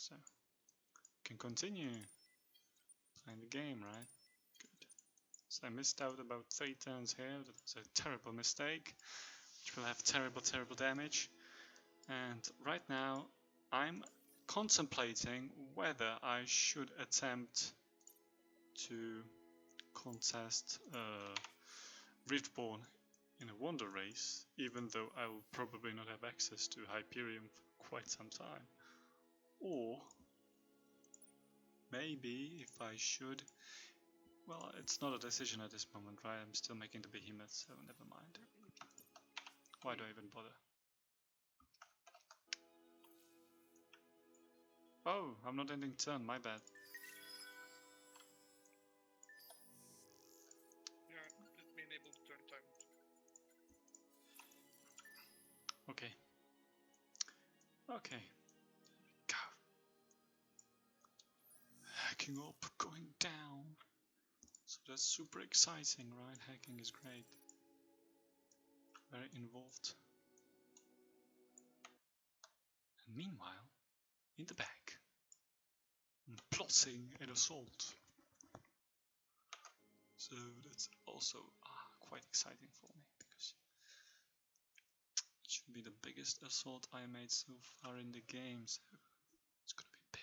so can continue playing the game, right? Good. So I missed out about 3 turns here. That was a terrible mistake, which will have terrible damage. And right now I'm contemplating whether I should attempt to contest riftborn in a wonder race, even though I will probably not have access to Hyperion for quite some time. Or maybe if I should, well, it's not a decision at this moment, right? I'm still making the behemoth, so never mind. Why do I even bother? Oh, I'm not ending turn, my bad. Yeah, let me enable turn time. Okay. Okay. Go. Hacking up, going down. So that's super exciting, right? Hacking is great. Very involved. And meanwhile, in the back, I'm plotting an assault. So that's also quite exciting for me, because it should be the biggest assault I made so far in the game, so it's gonna be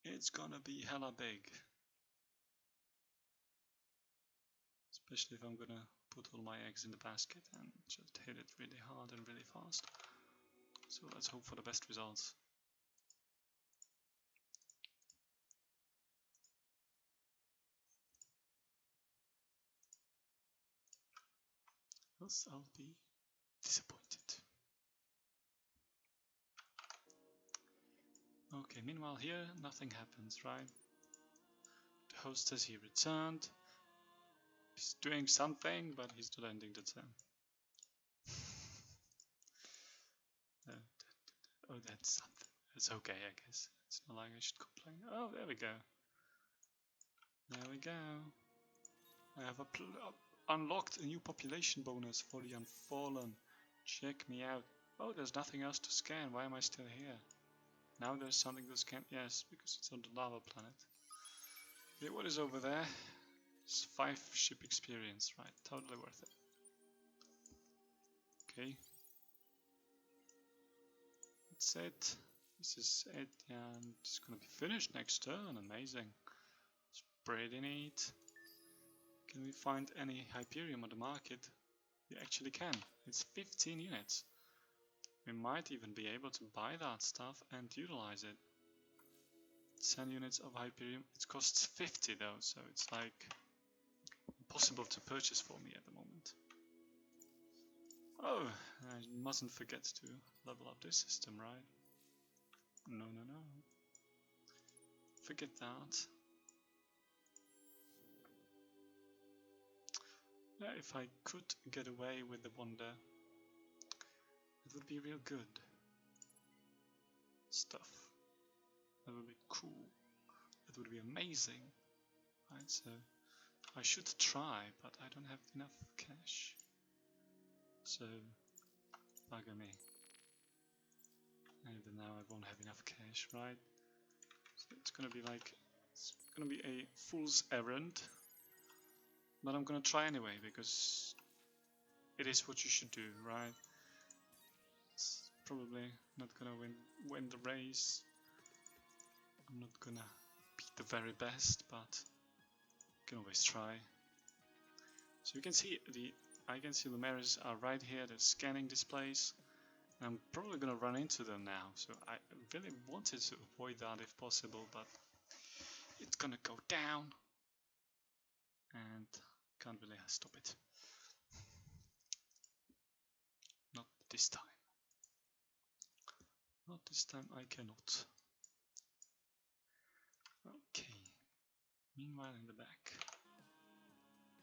big. It's gonna be hella big. Especially if I'm gonna put all my eggs in the basket and just hit it really hard and really fast. So let's hope for the best results. Else I'll be disappointed. Okay, meanwhile here nothing happens, right? The host says he returned. He's doing something, but he's not ending the turn. Oh, that's something. It's okay, I guess. It's not like I should complain. Oh, there we go. There we go. I have unlocked a new population bonus for the unfallen. Check me out. Oh, there's nothing else to scan. Why am I still here? Now there's something to scan. Yes, because it's on the lava planet. Okay, what is over there? It's 5 ship experience, right? Totally worth it. Okay. That's it. This is it, and it's gonna be finished next turn. Amazing. It's pretty neat. Can we find any Hyperium on the market? We actually can. It's 15 units. We might even be able to buy that stuff and utilize it. 10 units of Hyperium. It costs 50 though, so it's like impossible to purchase for me at the moment. Oh, I mustn't forget to level up this system, right? No. Forget that. Yeah, if I could get away with the wonder, it would be real good stuff. That would be cool. That would be amazing. Right, so I should try, but I don't have enough cash. So, bugger me. And even now I won't have enough cash, right? So it's gonna be like, it's gonna be a fool's errand. But I'm gonna try anyway, because it is what you should do, right? It's probably not gonna win the race. I'm not gonna be the very best, but you can always try. So you can see I can see Lumeris are right here, the scanning displays. I'm probably gonna run into them now, so I really wanted to avoid that if possible, but it's gonna go down and can't really stop it. Not this time. Not this time, I cannot. Okay. Meanwhile in the back.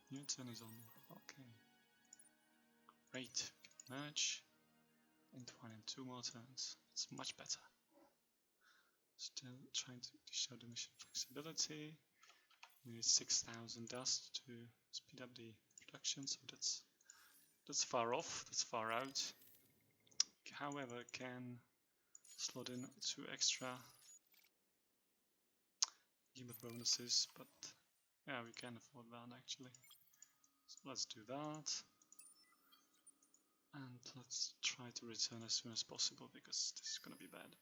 New turn is on. Okay. Great. Merge. Entwine in 2 more turns. It's much better. Still trying to show the mission flexibility. We need 6,000 dust to speed up the production, so that's far off, that's far out. However, can slot in 2 extra unit bonuses, but yeah, we can afford that actually. So let's do that. And let's try to return as soon as possible, because this is gonna be bad.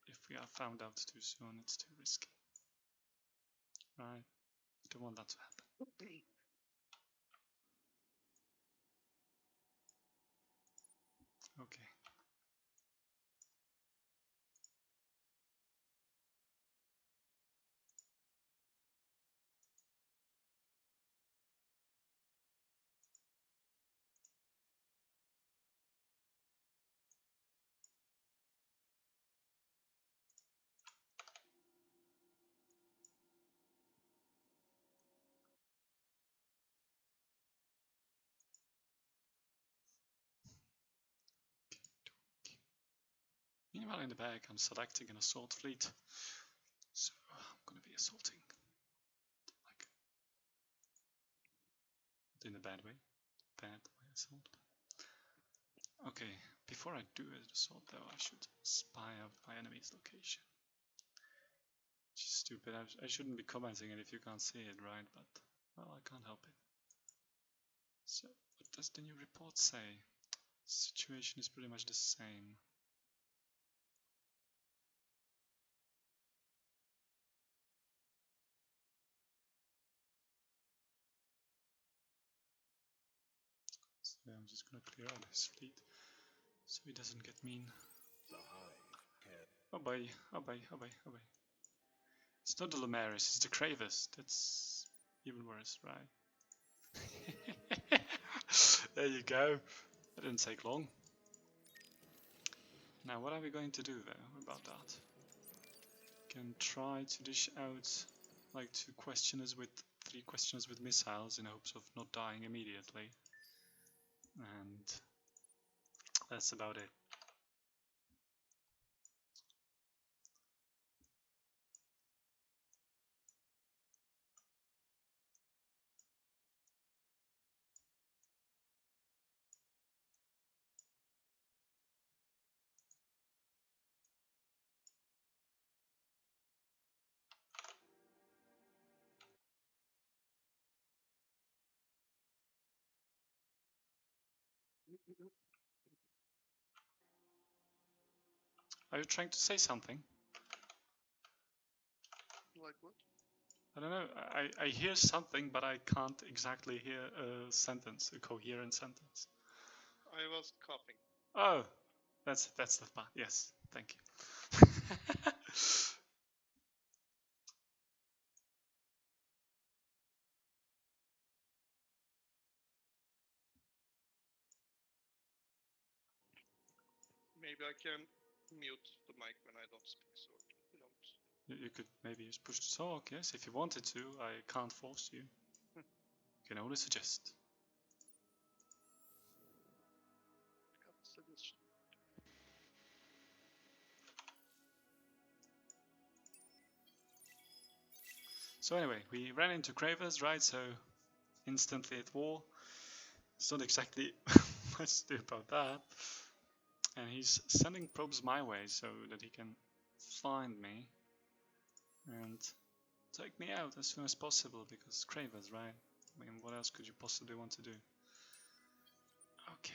If we are found out too soon, it's too risky. Right? Don't want that to happen. Okay. Meanwhile, in the back, I'm selecting an assault fleet. So I'm gonna be assaulting. Like, in a bad way. Bad way assault. Okay, before I do an assault though, I should spy out my enemy's location. Which is stupid. I shouldn't be commenting it if you can't see it, right? But, well, I can't help it. So, what does the new report say? Situation is pretty much the same. So I'm just gonna clear out his fleet so he doesn't get mean. Oh boy, oh boy, oh boy, oh boy. It's not the Lumaris, it's the cravers. That's even worse, right? There you go. That didn't take long. Now what are we going to do though about that? Can try to dish out like 3 questioners with missiles in hopes of not dying immediately. And that's about it. Are you trying to say something? Like what? I don't know. I hear something, but I can't exactly hear a sentence, a coherent sentence. I was coughing. Oh, that's the part. Yes, thank you. Maybe I can mute the mic when I don't speak, so you don't. You could maybe just push to talk, yes, if you wanted to. I can't force you. I can only suggest. Got suggestion. So anyway, we ran into cravers, right? So instantly at war. It's not exactly much to do about that. And he's sending probes my way so that he can find me and take me out as soon as possible, because cravers, right? I mean, what else could you possibly want to do? Okay.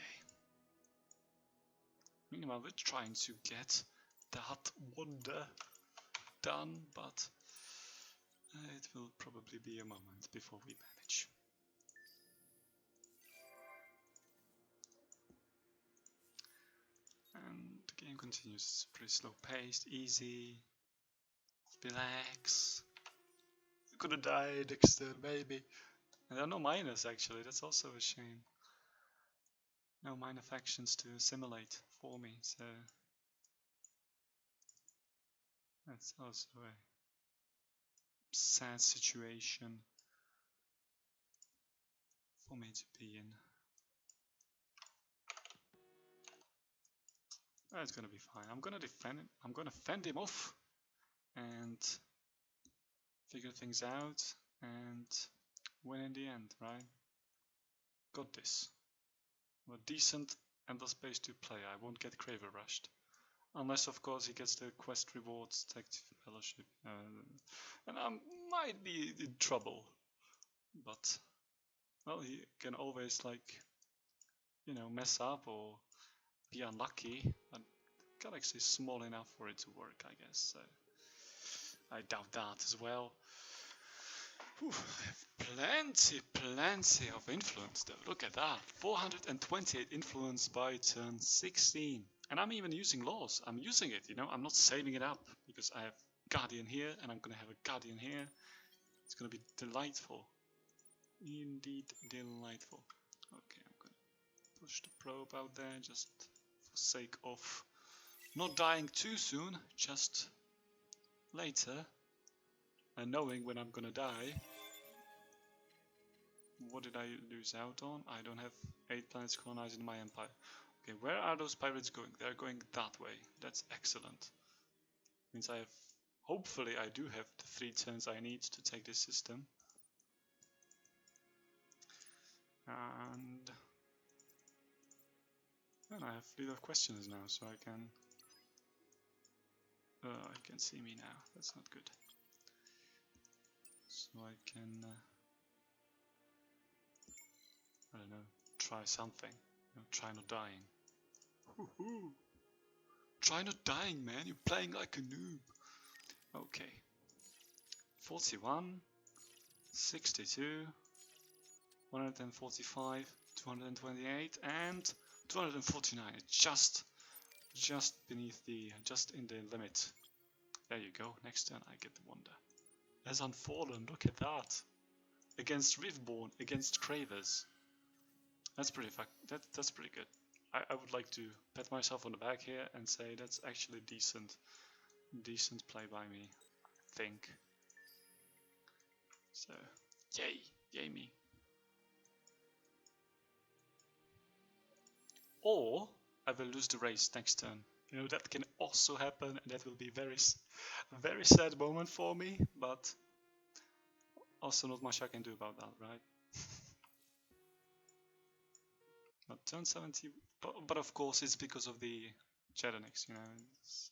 Meanwhile, we're trying to get that wonder done, but it will probably be a moment before we manage. And the game continues, pretty slow paced, easy, relax. You could have died next turn, maybe. And there are no miners actually, that's also a shame. No minor factions to assimilate for me, so that's also a sad situation for me to be in. It's gonna be fine. I'm gonna defend him. I'm gonna fend him off and figure things out and win in the end, right? Got this. I'm a decent endless space to play. I won't get craver rushed. Unless, of course, he gets the quest rewards, Detective Fellowship. And I might be in trouble. But, well, he can always, like, you know, mess up or be unlucky. But the galaxy is small enough for it to work, I guess. So I doubt that as well. Whew, I have plenty of influence though. Look at that. 428 influence by turn 16. And I'm even using laws. I'm using it, you know. I'm not saving it up because I have Guardian here and I'm going to have a Guardian here. It's going to be delightful. Indeed delightful. Okay, I'm going to push the probe out there just for sake of not dying too soon, just later. And knowing when I'm going to die. What did I lose out on? I don't have 8 planets colonized in my empire. Okay, where are those pirates going? They're going that way. That's excellent. Means I have... Hopefully I do have the 3 turns I need to take this system. And I have little questions now, so I can... I can see me now. That's not good. So I can... I don't know, try something. You know, try not dying. Woohoo! Try not dying, man. You're playing like a noob. Okay. 41, 62, 145, 228, and 249. It's just beneath the, just in the limit. There you go. Next turn, I get the wonder. There's unfallen. Look at that. Against riftborn, against cravers. That's pretty that's pretty good. I would like to pat myself on the back here and say that's actually decent play by me, I think. So, yay me. Or I will lose the race next turn. You know, that can also happen, and that will be a very sad moment for me, but also not much I can do about that, right? But turn 70, but of course it's because of the Jedonix, you know. It's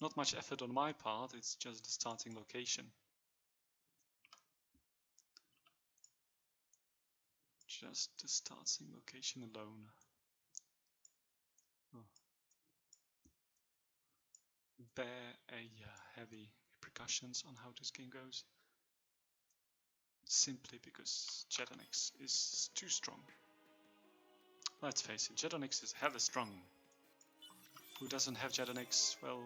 not much effort on my part, it's just the starting location. Just the starting location alone. Oh. Bear heavy repercussions on how this game goes. Simply because Jedonix is too strong. Let's face it, Jedonix is hella strong. Who doesn't have Jedonix? Well,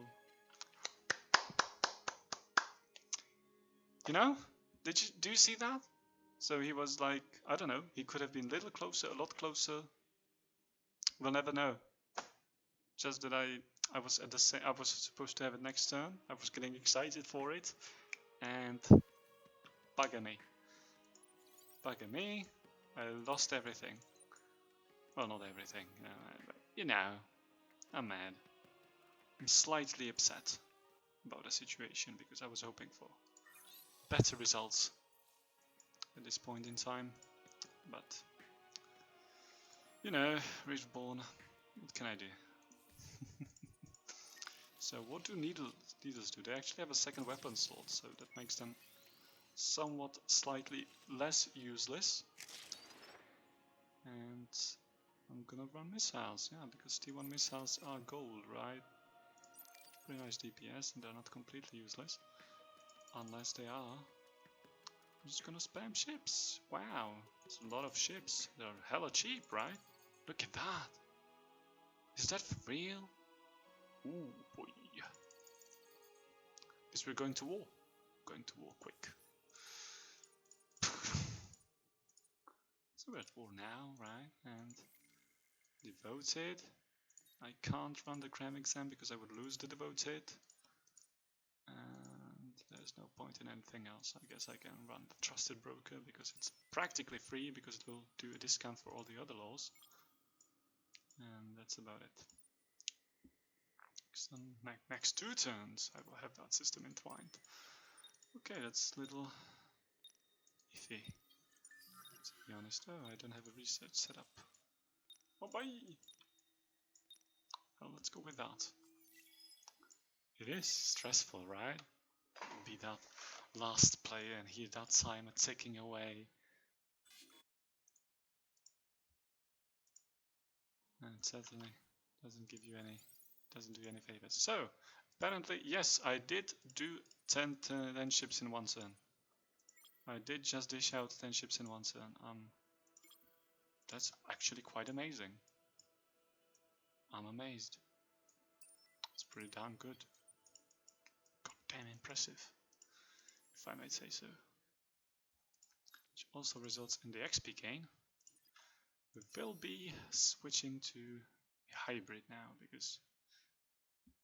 you know, do you see that? So he was like, I don't know, he could have been a little closer, a lot closer. We'll never know. Just that I was at the same, I was supposed to have it next turn. I was getting excited for it, and bugger me. Bugger me. I lost everything. Well, not everything, but you know, I'm mad. I'm slightly upset about the situation because I was hoping for better results at this point in time. But, you know, riftborn, what can I do? So what do needles do? They actually have a second weapon slot, so that makes them somewhat slightly less useless. And I'm gonna run missiles, yeah, because T1 missiles are gold, right? Pretty nice DPS, and they're not completely useless. Unless they are. I'm just gonna spam ships. Wow, it's a lot of ships. They're hella cheap, right? Look at that. Is that for real? Ooh, boy. Because we're going to war. Going to war quick. So we're at war now, right? And devoted. I can't run the cram exam because I would lose the devoted. And there's no point in anything else. I guess I can run the trusted broker because it's practically free because it will do a discount for all the other laws. And that's about it. So next 2 turns I will have that system entwined. Okay, that's a little iffy, to be honest. Oh, I don't have a research set up. Oh, bye! Well, let's go with that. It is stressful, right? Be that last player and hear that timer ticking away. And it certainly doesn't give you any, doesn't do you any favors. So, apparently, yes, I did do 10 ships in one turn. I did just dish out 10 ships in one turn. That's actually quite amazing. I'm amazed. It's pretty damn good. Goddamn impressive, if I might say so. Which also results in the XP gain. We will be switching to a hybrid now because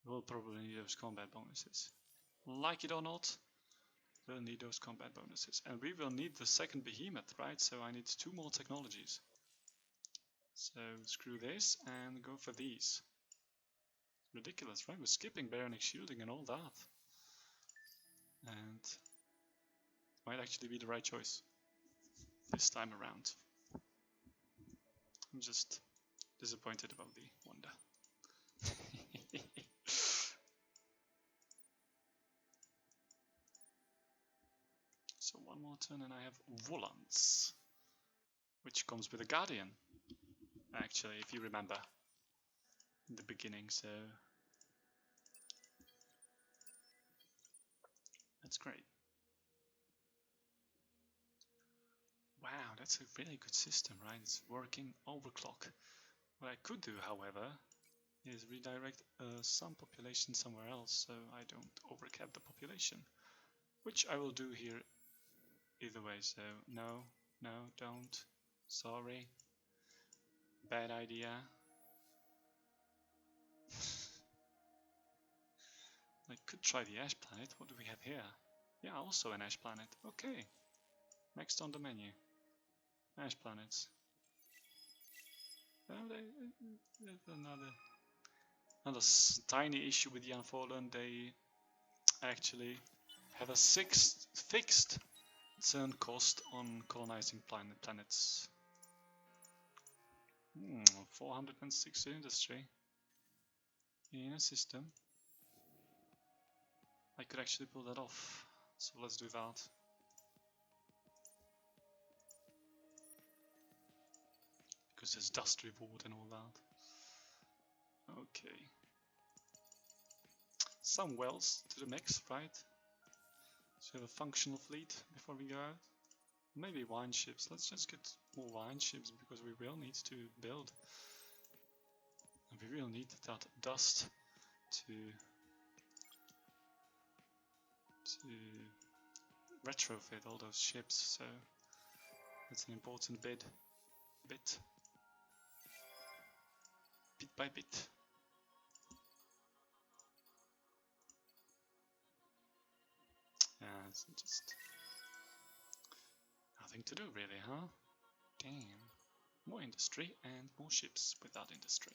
we'll probably need those combat bonuses. Like it or not, we'll need those combat bonuses. And we will need the second behemoth, right? So I need 2 more technologies. So screw this and go for these. Ridiculous, right? We're skipping baronic shielding and all that. And it might actually be the right choice this time around. I'm just disappointed about the wonder. So one more turn and I have Volans, which comes with a Guardian, actually, if you remember in the beginning, so that's great. Wow, that's a really good system, right? It's working overclock. What I could do, however, is redirect some population somewhere else so I don't overcap the population, which I will do here either way. So no, don't, sorry, bad idea. I could try the ash planet. What do we have here? Yeah, also an ash planet. Okay, next on the menu, ash planets. Well, another tiny issue with the unfallen. They actually have a fixed turn cost on colonizing planets. 406 industry in a system. I could actually pull that off, so let's do that. Because there's dust reward and all that. Okay. Some wells to the mix, right? So we have a functional fleet before we go out. Maybe wine ships. Let's just get more wine ships because we will need to build. And we will need that dust to retrofit all those ships. So that's an important bit by bit. It's just nothing to do really, huh? Damn. More industry and more ships without industry.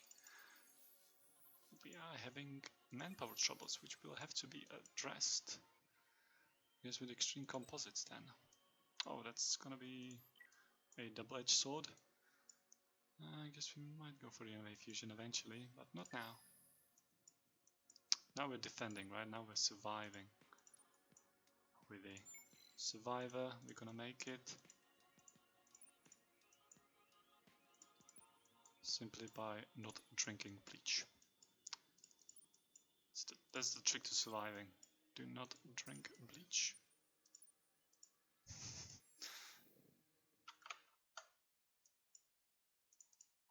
We are having manpower troubles which will have to be addressed. Yes, with extreme composites then. Oh, that's gonna be a double-edged sword. I guess we might go for the MA fusion eventually, but not now. Now we're defending, right? Now we're surviving. With a survivor, we're gonna make it. Simply by not drinking bleach. That's the trick to surviving. Do not drink bleach.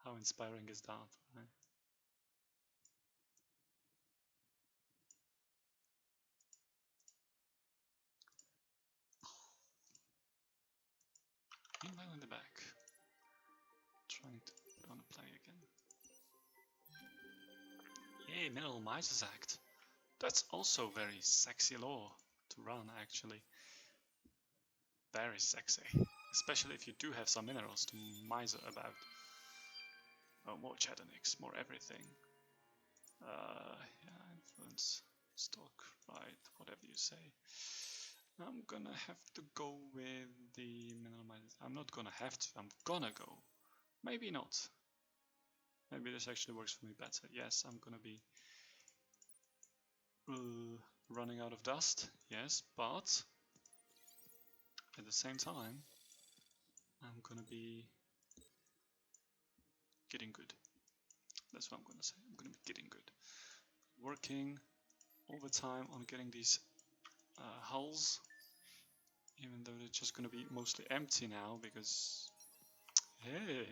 How inspiring is that, right? Meanwhile in the back, trying to put on a play again. Yay, Mineral Misers Act. That's also very sexy law to run, actually. Very sexy. Especially if you do have some minerals to miser about. Oh, more Chatternicks, more everything. Yeah, influence, stock, right, whatever you say. I'm gonna have to go with the mineral misers. I'm not gonna have to, I'm gonna go. Maybe not. Maybe this actually works for me better. Yes, I'm gonna be running out of dust, yes, but at the same time, I'm gonna be getting good. That's what I'm gonna say. I'm gonna be getting good. Working overtime on getting these hulls, even though they're just gonna be mostly empty now because, hey,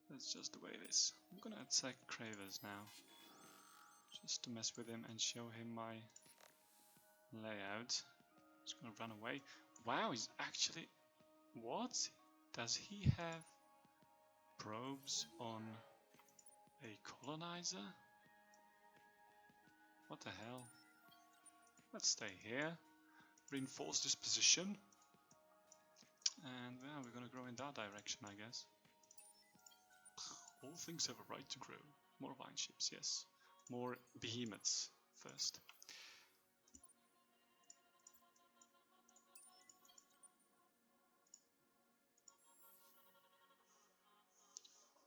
that's just the way it is. I'm gonna attack Cravers now, just to mess with him and show him my layout. He's gonna run away. Wow, he's actually... What? Does he have probes on a colonizer? What the hell? Let's stay here, reinforce this position, and yeah, we're gonna grow in that direction, I guess. All things have a right to grow. More vine ships, yes. More behemoths first.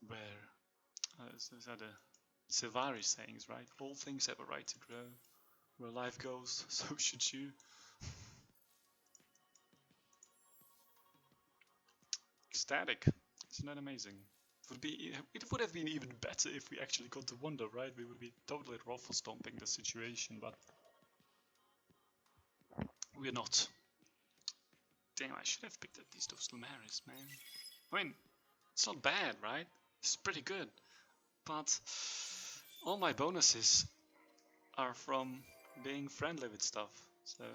Where those are the Silvari sayings, right? All things have a right to grow. Where life goes, so should you. Ecstatic. Isn't that amazing? It would have been even better if we actually got the wonder, right? We would be totally ruffle stomping the situation, but we're not. Damn, I should have picked up those Lumaris, man. I mean, it's not bad, right? It's pretty good. But all my bonuses are from being friendly with stuff. So,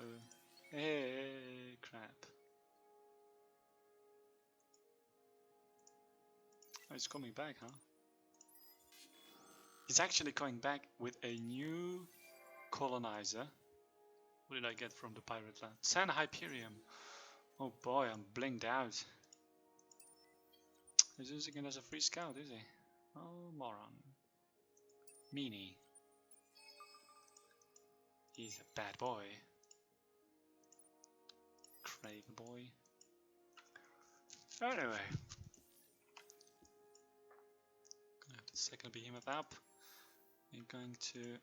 hey, crap. Oh, he's coming back, huh? He's actually coming back with a new colonizer. What did I get from the pirate land? San Hyperium. Oh boy, I'm blinged out. He's using it as a free scout, is he? Oh, moron. Meanie. He's a bad boy. Crave boy. Anyway. Gonna have the second behemoth up. We're going to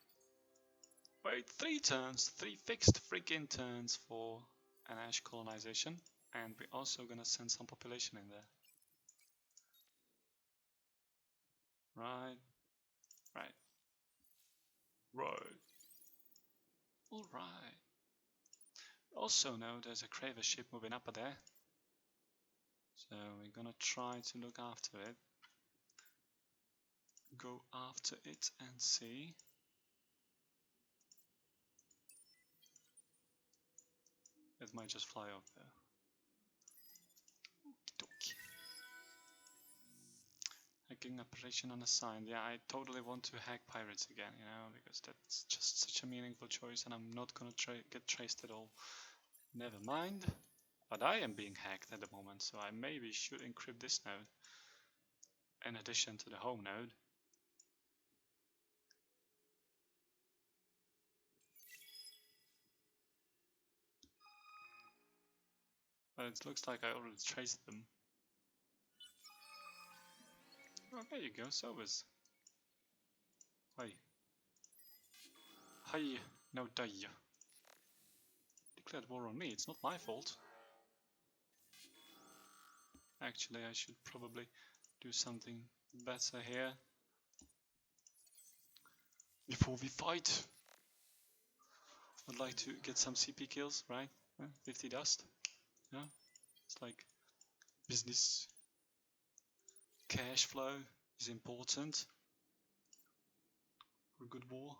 wait 3 turns, 3 fixed freaking turns for an ash colonization. And we're also gonna send some population in there. Right. Alright. Also know there's a craver ship moving up there. So we're gonna try to look after it. Go after it and see. It might just fly up there. Okey-dokey. Hacking operation unassigned. Yeah, I totally want to hack pirates again, you know, because that's just such a meaningful choice and I'm not gonna get traced at all. Never mind. But I am being hacked at the moment, so I maybe should encrypt this node in addition to the home node. But it looks like I already traced them. Oh, there you go, Sovers. Hi. Hi, no die. Declared war on me, it's not my fault. Actually, I should probably do something better here before we fight. I'd like to get some CP kills, right? 50 dust. Yeah, it's like business. Cash flow is important for a good war.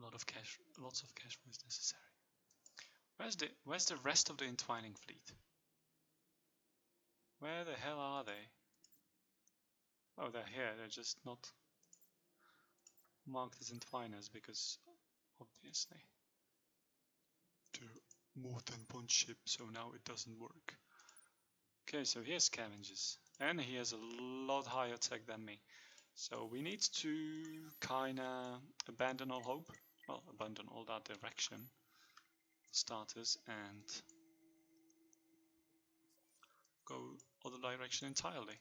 Lots of cash flow is necessary. Where's the rest of the entwining fleet? Where the hell are they? Oh, they're here. They're just not marked as entwiners because obviously they're more than one ship, so now it doesn't work. Okay, so here's scavengers, and he has a lot higher tech than me. So we need to kinda abandon all hope. Well, abandon all that direction. Starters and go other direction entirely.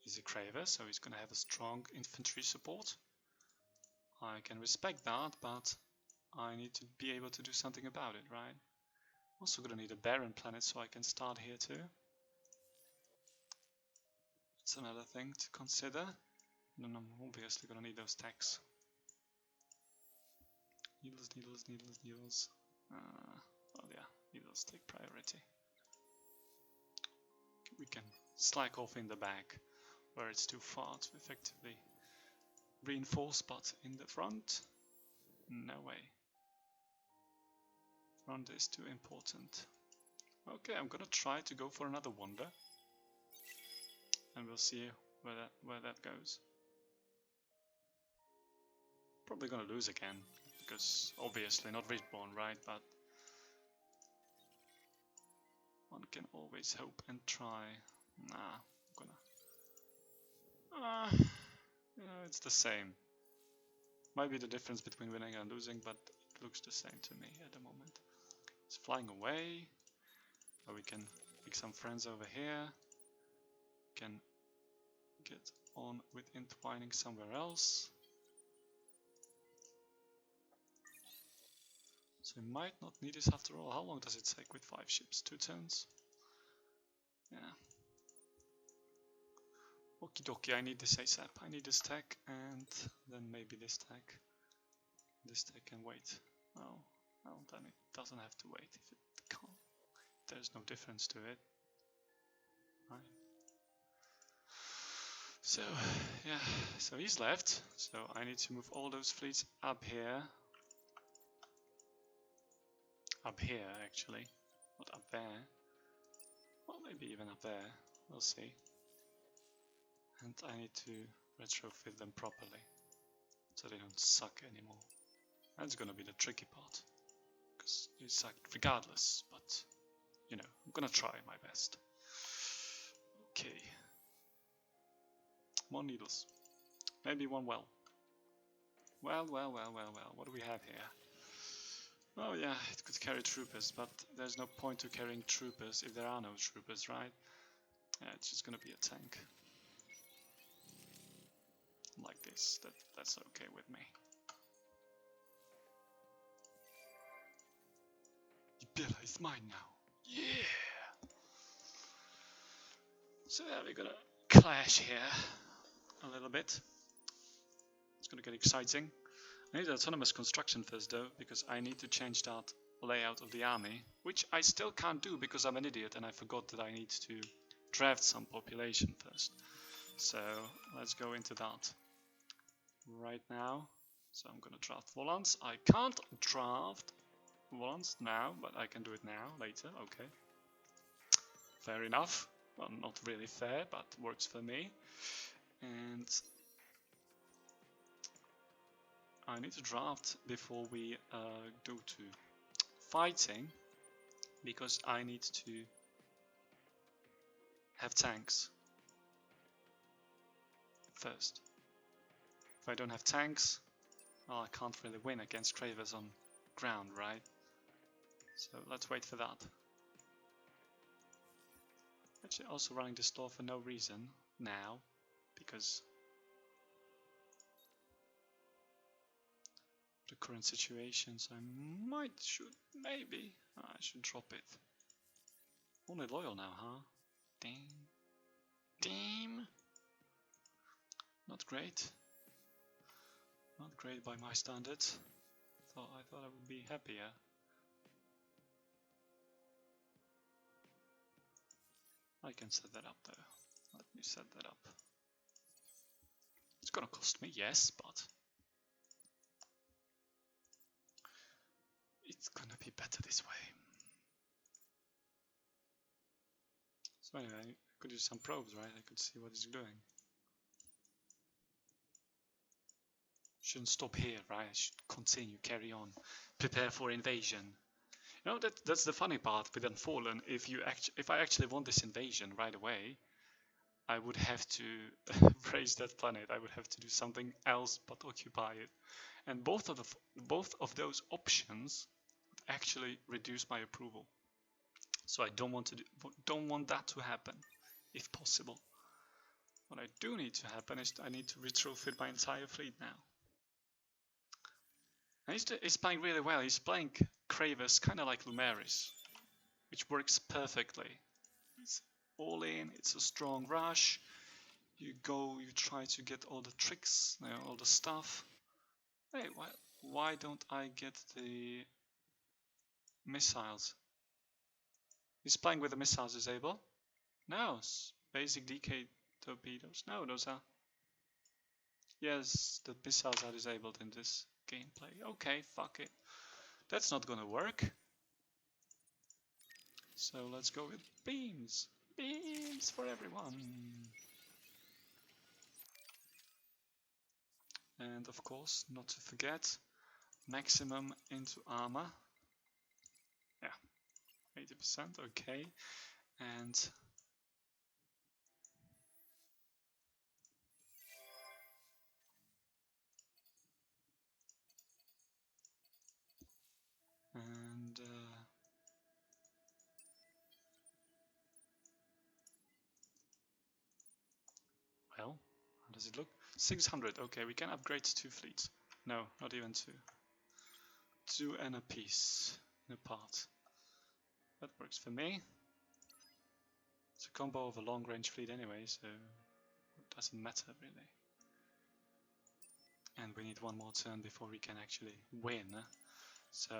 Is He's a craver, so he's gonna have a strong infantry support. I can respect that, but I need to be able to do something about it, right? Also gonna need a barren planet so I can start here too. That's another thing to consider. And I'm obviously gonna need those techs. Needles, needles, needles, needles. Oh yeah, needles take priority. We can slack off in the back where it's too far to effectively reinforce, but in the front, no way. Front is too important. Okay, I'm gonna try to go for another wonder, and we'll see where that goes. Probably gonna lose again, because obviously not riftborn, right? But one can always hope and try. Nah, I'm gonna. You know, it's the same. Might be the difference between winning and losing, but it looks the same to me at the moment. It's flying away. Or we can pick some friends over here. Can get on with entwining somewhere else. So we might not need this after all. How long does it take with 5 ships? 2 turns? Yeah. Okie dokie, I need this ASAP. I need this tech and then maybe this tech. This tech can wait. Oh, well then it doesn't have to wait if it can't. There's no difference to it. Right. So, yeah, so he's left. So I need to move all those fleets up here. Up here, actually. Not up there. Well, maybe even up there. We'll see. And I need to retrofit them properly, so they don't suck anymore. That's gonna be the tricky part, because they suck regardless, but, you know, I'm gonna try my best. Okay. More needles. Maybe one well. Well, what do we have here? Oh yeah, it could carry troopers, but there's no point to carrying troopers if there are no troopers, right? Yeah, it's just gonna be a tank. Like this, that's okay with me. Ibella is mine now. Yeah! So yeah, we're gonna clash here a little bit. It's gonna get exciting. I need autonomous construction first though, because I need to change that layout of the army, which I still can't do because I'm an idiot and I forgot that I need to draft some population first. So let's go into that right now. So I'm gonna draft volants. I can't draft volants now, but I can do it now, later, okay. Fair enough. Well, not really fair, but works for me. And I need to draft before we go to fighting, because I need to have tanks first. If I don't have tanks, well, I can't really win against cravers on ground, right? So let's wait for that. Actually, also running this store for no reason now, because the current situations, I maybe I should drop it. Only loyal now, huh? Damn. Not great. Not great by my standards. I thought I would be happier. I can set that up though. Let me set that up. It's gonna cost me, yes, but it's gonna be better this way. So anyway, I could use some probes, right? I could see what it's doing. Shouldn't stop here, right? I should continue, carry on, prepare for invasion. You know, that's the funny part with Unfallen. If I actually want this invasion right away, I would have to raise that planet. I would have to do something else but occupy it, and both of those options would actually reduce my approval. So I don't want that to happen, if possible. What I do need to happen is I need to retrofit my entire fleet now. And he's playing really well. He's playing cravers, kind of like Lumeris, which works perfectly. It's all in, it's a strong rush. You try to get all the tricks, all the stuff. Hey, why don't I get the missiles? He's playing with the missiles disabled. No, basic DK torpedoes. No, those are... Yes, the missiles are disabled in this gameplay. Okay, fuck it. That's not gonna work. So let's go with beams. Beams for everyone. And of course, not to forget, maximum into armor. Yeah, 80%, okay. And well, how does it look? 600, okay, we can upgrade to 2 fleets. No, not even 2. 2 and a piece in a part. That works for me. It's a combo of a long range fleet anyway, so it doesn't matter really. And we need one more turn before we can actually win. So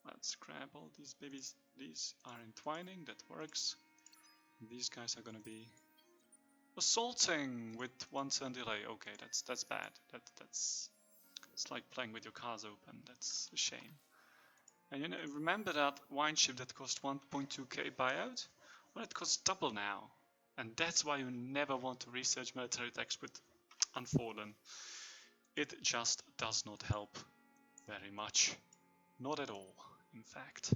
let's grab all these babies. These are entwining, that works. These guys are gonna be assaulting with 1 turn delay. Okay, that's bad. That's it's like playing with your cars open. That's a shame. And remember that wine ship that cost 1.2k buyout? Well, it costs double now. And that's why you never want to research military text with unfallen. It just does not help very much. Not at all, in fact.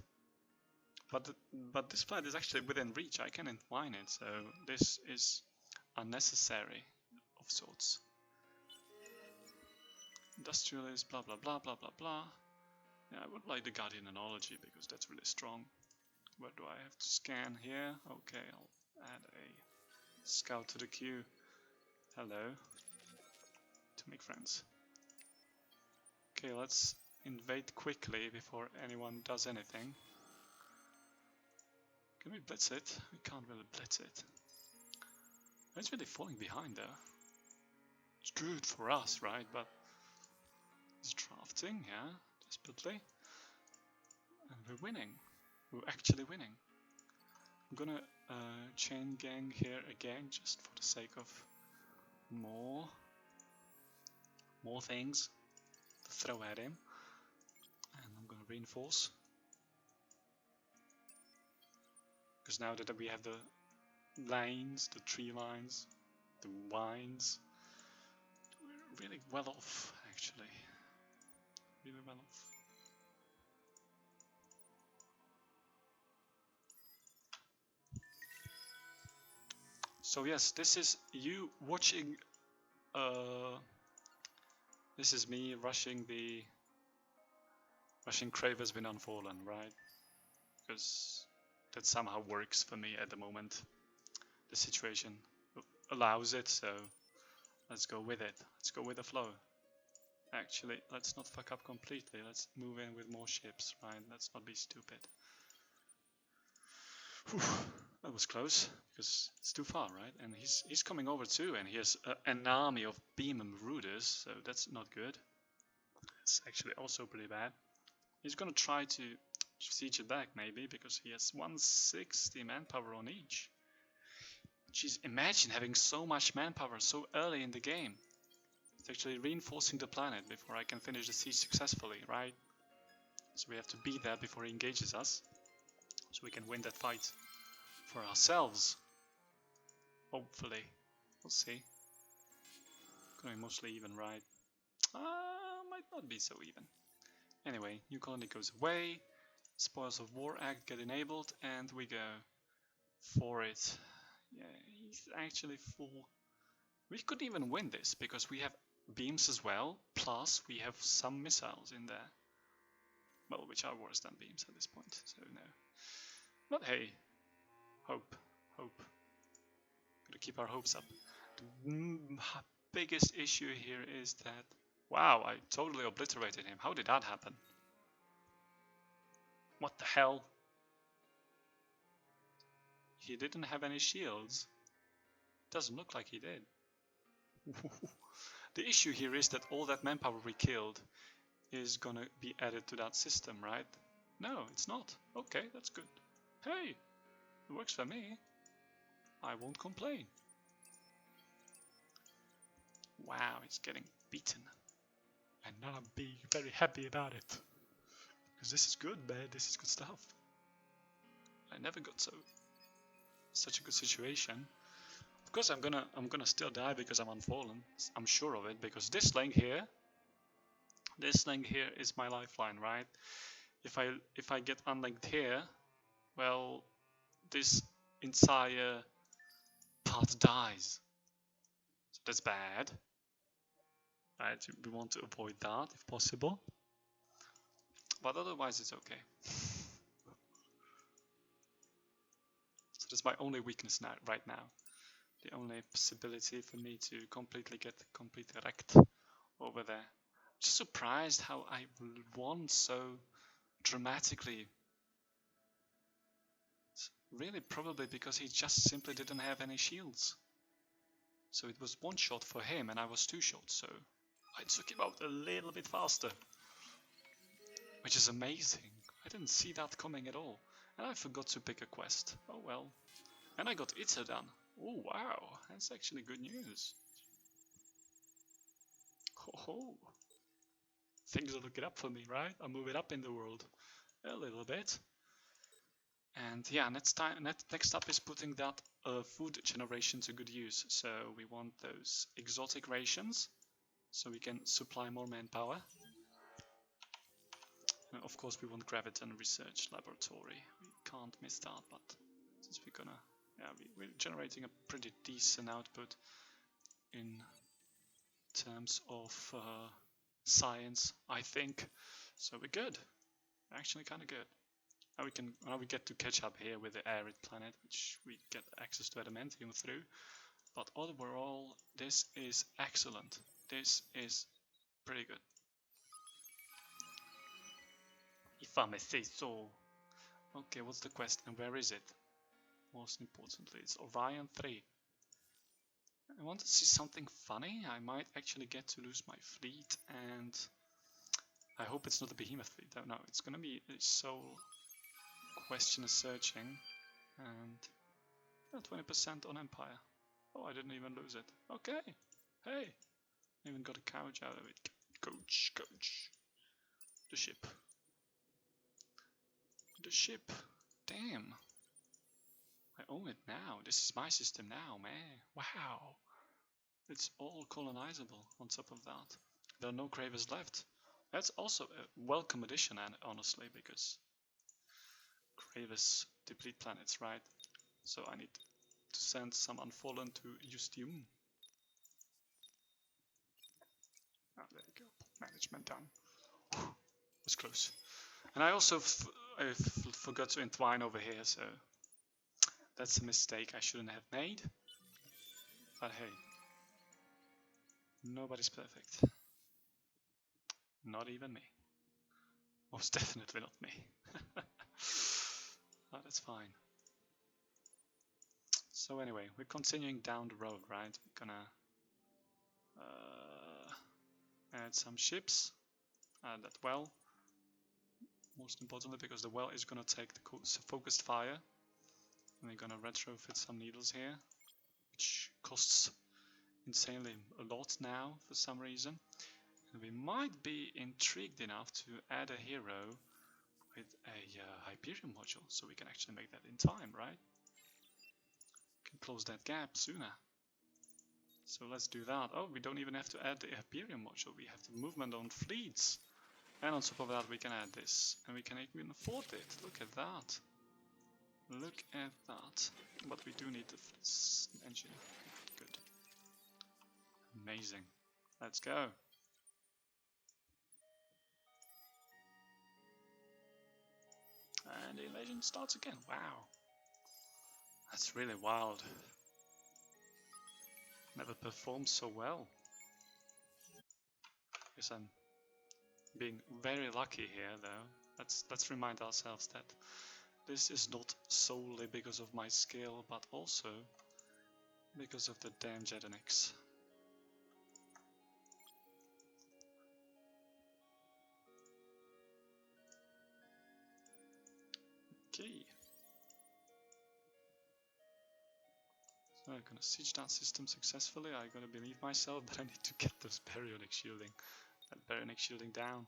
But this flight is actually within reach. I can entwine it, so this is unnecessary of sorts. Industrialist, blah blah blah blah blah blah. Yeah, I would like the Guardian analogy because that's really strong. Where do I have to scan here? Okay, I'll add a scout to the queue. Hello. To make friends. Okay, let's invade quickly before anyone does anything. Can we blitz it? We can't really blitz it. It's really falling behind there. It's good for us, right? But it's drafting, yeah, desperately. And we're winning. We're actually winning. I'm gonna chain gang here again, just for the sake of more things to throw at him. And I'm gonna reinforce. Because now that we have the lines, the tree lines, the vines, we're really well off, actually. Really well off. So yes, this is you watching, this is me rushing cravers with unfallen, right? Because that somehow works for me at the moment. The situation allows it, so let's go with it. Let's go with the flow. Actually, let's not fuck up completely. Let's move in with more ships, right? Let's not be stupid. Whew, that was close, because it's too far, right? And he's coming over too, and he has an army of beam and marauders, so that's not good. It's actually also pretty bad. He's gonna try to siege it back, maybe, because he has 160 manpower on each. Jeez, imagine having so much manpower so early in the game. It's actually reinforcing the planet before I can finish the siege successfully, right? So we have to be there before he engages us, so we can win that fight for ourselves. Hopefully. We'll see. Going mostly even, right? Might not be so even. Anyway, new colony goes away. Spoils of War Act get enabled, and we go for it. Yeah, he's actually full. We could even win this, because we have beams as well, plus we have some missiles in there. Well, which are worse than beams at this point, so no. But hey, hope. Gotta to keep our hopes up. The biggest issue here is that, wow, I totally obliterated him. How did that happen? What the hell? He didn't have any shields. Doesn't look like he did. The issue here is that all that manpower we killed is gonna be added to that system, right? No, it's not. Okay, that's good. Hey, it works for me. I won't complain. Wow, it's getting beaten. And now I'm being very happy about it. Because this is good, man. This is good stuff. I never got such a good situation. Of course, I'm gonna still die because I'm unfallen. I'm sure of it, because this link here is my lifeline, right? If I get unlinked here, well, this entire part dies. So that's bad. Right? We want to avoid that if possible. But otherwise it's okay. So that's my only weakness now, right now. The only possibility for me to completely wrecked over there. I'm just surprised how I won so dramatically. It's really probably because he just simply didn't have any shields. So it was one shot for him and I was two shots, so I took him out a little bit faster. Which is amazing. I didn't see that coming at all. And I forgot to pick a quest. Oh well. And I got Itza done. Oh wow, that's actually good news. Ho ho. Things are looking up for me, right? I'm moving up in the world a little bit. And yeah, next up is putting that food generation to good use. So we want those exotic rations, so we can supply more manpower. And of course we want Graviton Research Laboratory. We can't miss that, but since we're generating a pretty decent output in terms of science, I think. So we're good. Actually kind of good. Now we get to catch up here with the arid planet, which we get access to adamantium through. But overall, this is excellent. This is pretty good. If I may say so. Okay, what's the quest and where is it? Most importantly, it's Orion 3. I want to see something funny. I might actually get to lose my fleet, and I hope it's not a behemoth fleet. Oh, no, it's gonna be a soul questioner searching, and 20% on Empire. Oh, I didn't even lose it. Okay, hey, even got a couch out of it. Coach. The ship. Damn. I own it now. This is my system now, man. Wow. It's all colonizable on top of that. There are no cravers left. That's also a welcome addition, honestly, because cravers deplete planets, right? So I need to send some unfallen to Eustium. Ah, there you go. Management done. Whew. Was close. And I also forgot to entwine over here, so that's a mistake I shouldn't have made. But hey, nobody's perfect. Not even me. Most definitely not me. But that's fine. So anyway, we're continuing down the road, right? We're gonna add some ships. Add that well. Most importantly, because the well is gonna take the focused fire. And we're gonna retrofit some needles here, which costs insanely a lot now for some reason. And we might be intrigued enough to add a hero with a Hyperion module, so we can actually make that in time, right? Can close that gap sooner. So let's do that. Oh, we don't even have to add the Hyperion module, we have the movement on fleets. And on top of that we can add this, and we can even afford it. Look at that. Look at that. But we do need the engine. Good. Amazing. Let's go. And the invasion starts again. Wow. That's really wild. Never performed so well. Guess I'm being very lucky here, though. Let's remind ourselves that this is not solely because of my skill, but also because of the damn Jetonics. Okay. So I'm gonna siege that system successfully. I gotta believe myself, but I need to get those baryonic shielding, that baryonic shielding down.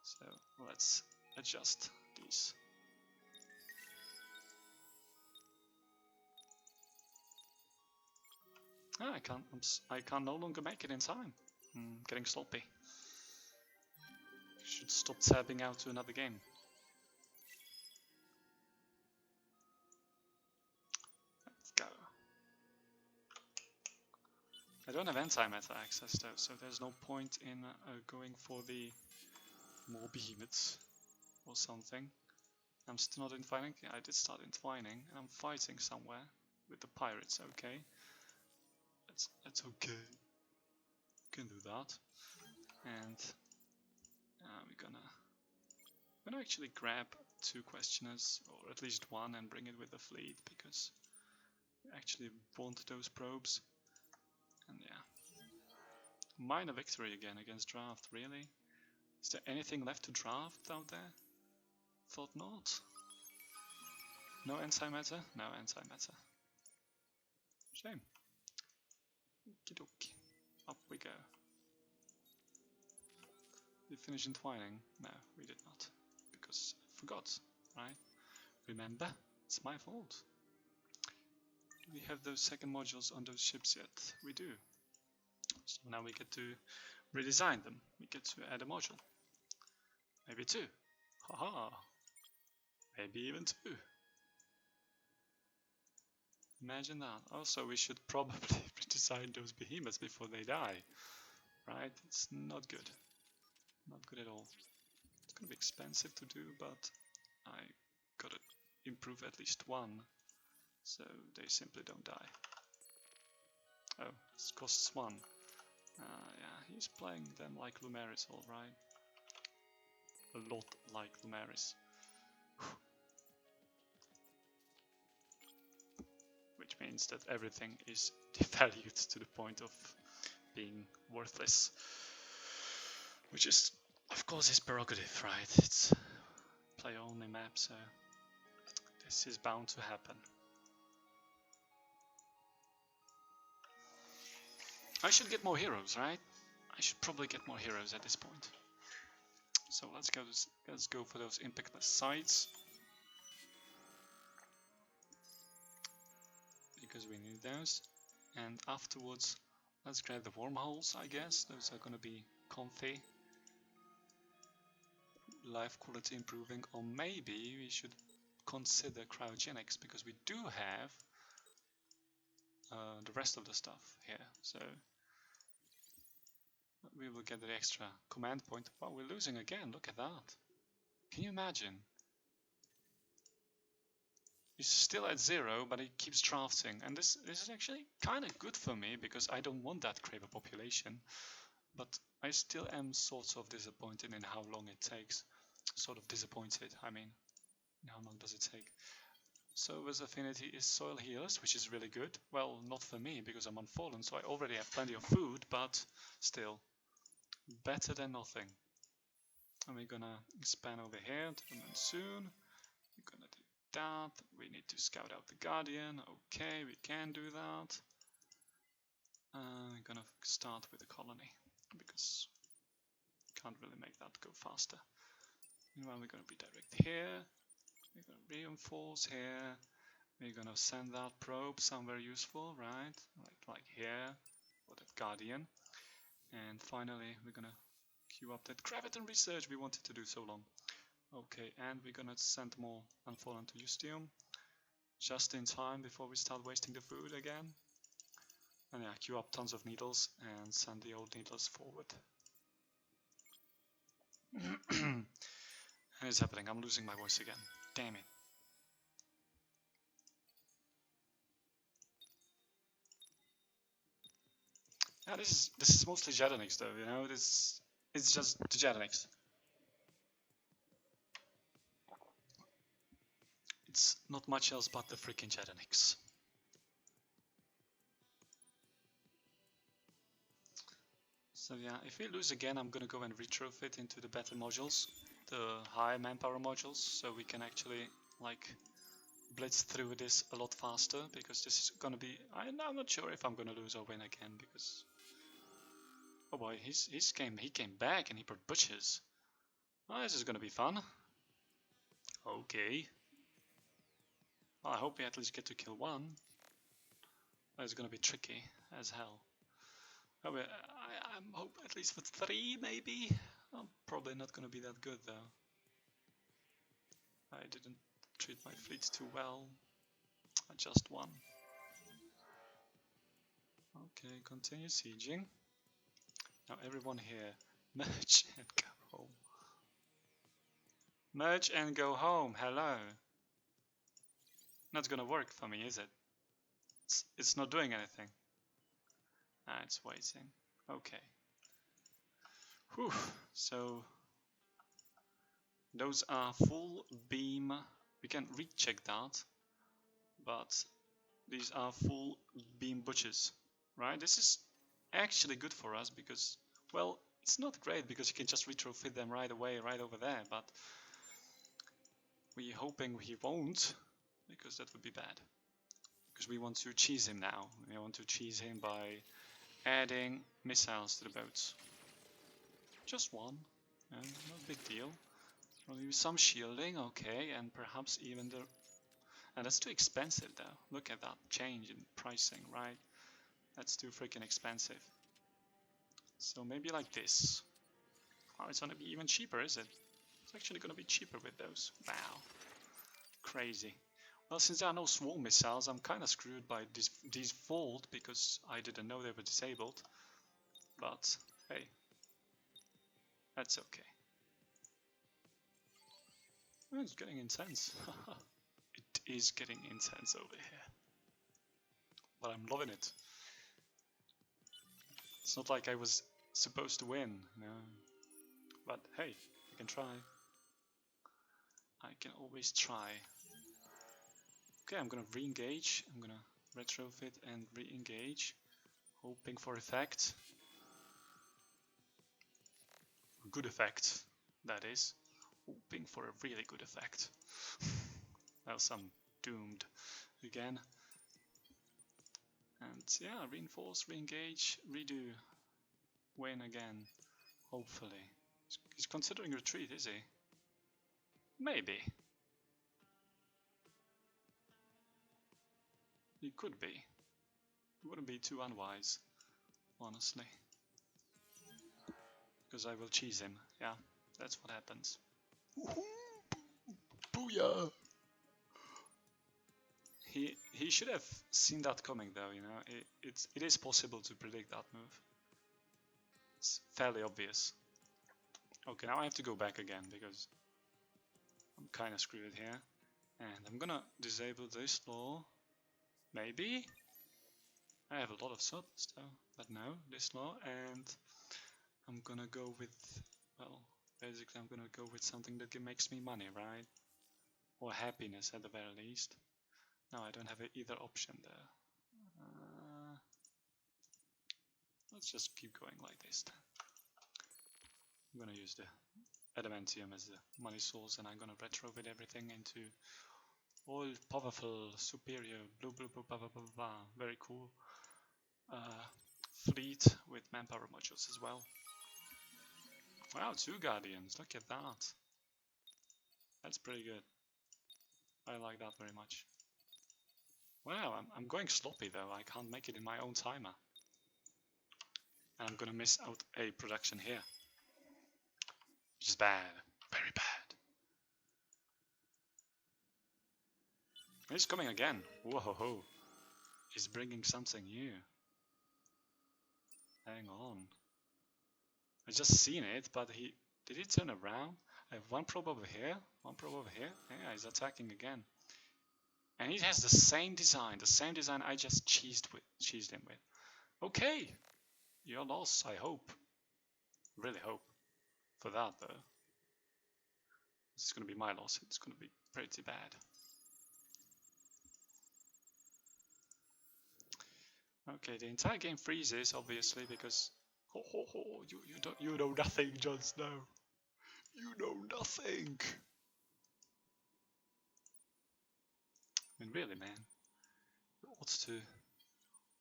So let's adjust these. Ah, I can no longer make it in time. I'm getting sloppy. Should stop tabbing out to another game. Let's go. I don't have anti-meta access though, so there's no point in going for the more behemoths or something. I'm still not entwining. I did start entwining, and I'm fighting somewhere with the pirates. Okay, that's okay. Can do that, and we're gonna actually grab 2 questioners, or at least 1, and bring it with the fleet because we actually want those probes. And yeah, minor victory again against draft. Really? Is there anything left to draft out there? Thought not. No anti-meta? No anti-meta. Shame. Okie-dokie. Up we go. Did we finish entwining? No, we did not. Because I forgot, right? Remember? It's my fault. Do we have those second modules on those ships yet? We do. So now we get to redesign them. We get to add a module. Maybe 2. Haha. Maybe even 2. Imagine that. Also, we should probably redesign those behemoths before they die. Right? It's not good. Not good at all. It's gonna be expensive to do, but I gotta improve at least 1, so they simply don't die. Oh, this costs 1. Yeah, he's playing them like Lumeris, alright. A lot like Lumeris. Which means that everything is devalued to the point of being worthless. Which is, of course, his prerogative, right? It's a player-only map, so this is bound to happen. I should get more heroes, right? I should probably get more heroes at this point. So let's go for those impactless sites. Because we need those. And afterwards, let's grab the wormholes, I guess. Those are gonna be comfy. Life quality improving, or maybe we should consider cryogenics, because we do have the rest of the stuff here. So we will get the extra command point. Wow, we're losing again, look at that. Can you imagine? He's still at 0, but he keeps drafting, and this is actually kind of good for me, because I don't want that craver population, but I still am sort of disappointed in how long it takes. Sort of disappointed, I mean, how long does it take? Sova's affinity is soil healers, which is really good. Well, not for me, because I'm unfallen, so I already have plenty of food, but still, better than nothing. And we're gonna expand over here to the monsoon. We're gonna do that. We need to scout out the Guardian. Okay, we can do that. We're gonna start with the colony, because can't really make that go faster. Meanwhile, we're gonna be direct here. We're gonna reinforce here. We're gonna send that probe somewhere useful, right? Like here, or that Guardian. And finally, we're gonna queue up that graviton research we wanted to do so long. Okay, and we're gonna send more unfallen to Eustium, just in time before we start wasting the food again. And yeah, queue up tons of needles and send the old needles forward. And it's happening, I'm losing my voice again. Damn it. Yeah, this is mostly Jetonics though, you know, it's just the Jetonics. It's not much else but the freaking Jetonics. So yeah, if we lose again, I'm gonna go and retrofit into the better modules, the high manpower modules, so we can actually like blitz through this a lot faster, because this is gonna be, I'm not sure if I'm gonna lose or win again, because oh boy, he came back and he put butchers. Oh, this is gonna be fun. Okay. Well, I hope we at least get to kill one. It's gonna be tricky as hell. Oh, I'm hope at least for 3 maybe. I'm probably not gonna be that good though. I didn't treat my fleet too well. I just won. Okay, continue sieging. Now everyone here, merge and go home. Merge and go home, hello. Not gonna work for me, is it? It's not doing anything. Ah, it's waiting. Okay. Whew, so those are full beam. We can recheck that, but these are full beam butchers, right? This is actually good for us because, well, it's not great because you can just retrofit them right away, right over there, but we're hoping he won't, because that would be bad. Because we want to cheese him now. We want to cheese him by adding missiles to the boats. Just one, no big deal. Maybe some shielding, okay, and perhaps even the... And that's too expensive though. Look at that change in pricing, right? That's too freaking expensive. So maybe like this. Oh, it's gonna be even cheaper, is it? It's actually gonna be cheaper with those. Wow. Crazy. Well, since there are no swarm missiles, I'm kinda screwed by default because I didn't know they were disabled. But, hey. That's okay. Oh, it's getting intense. It is getting intense over here. But I'm loving it. It's not like I was supposed to win, you know. But hey, I can try. I can always try. Okay, I'm gonna re-engage. I'm gonna retrofit and re-engage. Hoping for effect. Good effect, that is. Hoping for a really good effect. Else I'm doomed again. And yeah, reinforce, re-engage, redo. Win again. Hopefully. He's considering retreat, is he? Maybe. He could be. It wouldn't be too unwise, honestly. Because I will cheese him. Yeah, that's what happens. Booyah! He should have seen that coming though, you know. It is possible to predict that move. It's fairly obvious. Okay, now I have to go back again because I'm kind of screwed here. And I'm gonna disable this law. Maybe? I have a lot of subs though, but no, this law, and I'm gonna go with, well, basically I'm gonna go with something that makes me money, right? Or happiness at the very least. No, I don't have either option there. Let's just keep going like this then. I'm gonna use the adamantium as the money source, and I'm gonna retrofit everything into all powerful, superior, blah blah blah blah blah blah. Very cool fleet with manpower modules as well. Wow, 2 guardians, look at that. That's pretty good. I like that very much. Wow, I'm going sloppy though, I can't make it in my own timer. And I'm gonna miss out a production here. Which is bad, very bad. He's coming again. Whoa, he's bringing something new. Hang on. I just seen it, but did he turn around? I have one probe over here, one probe over here. Yeah, he's attacking again. And he has the same design I just cheesed him with. Okay. your loss, I hope. Really hope. For that, though. This is gonna be my loss. It's gonna be pretty bad. Okay, the entire game freezes, obviously, because... you know nothing, Jon Snow. You know nothing. I mean, really, man. You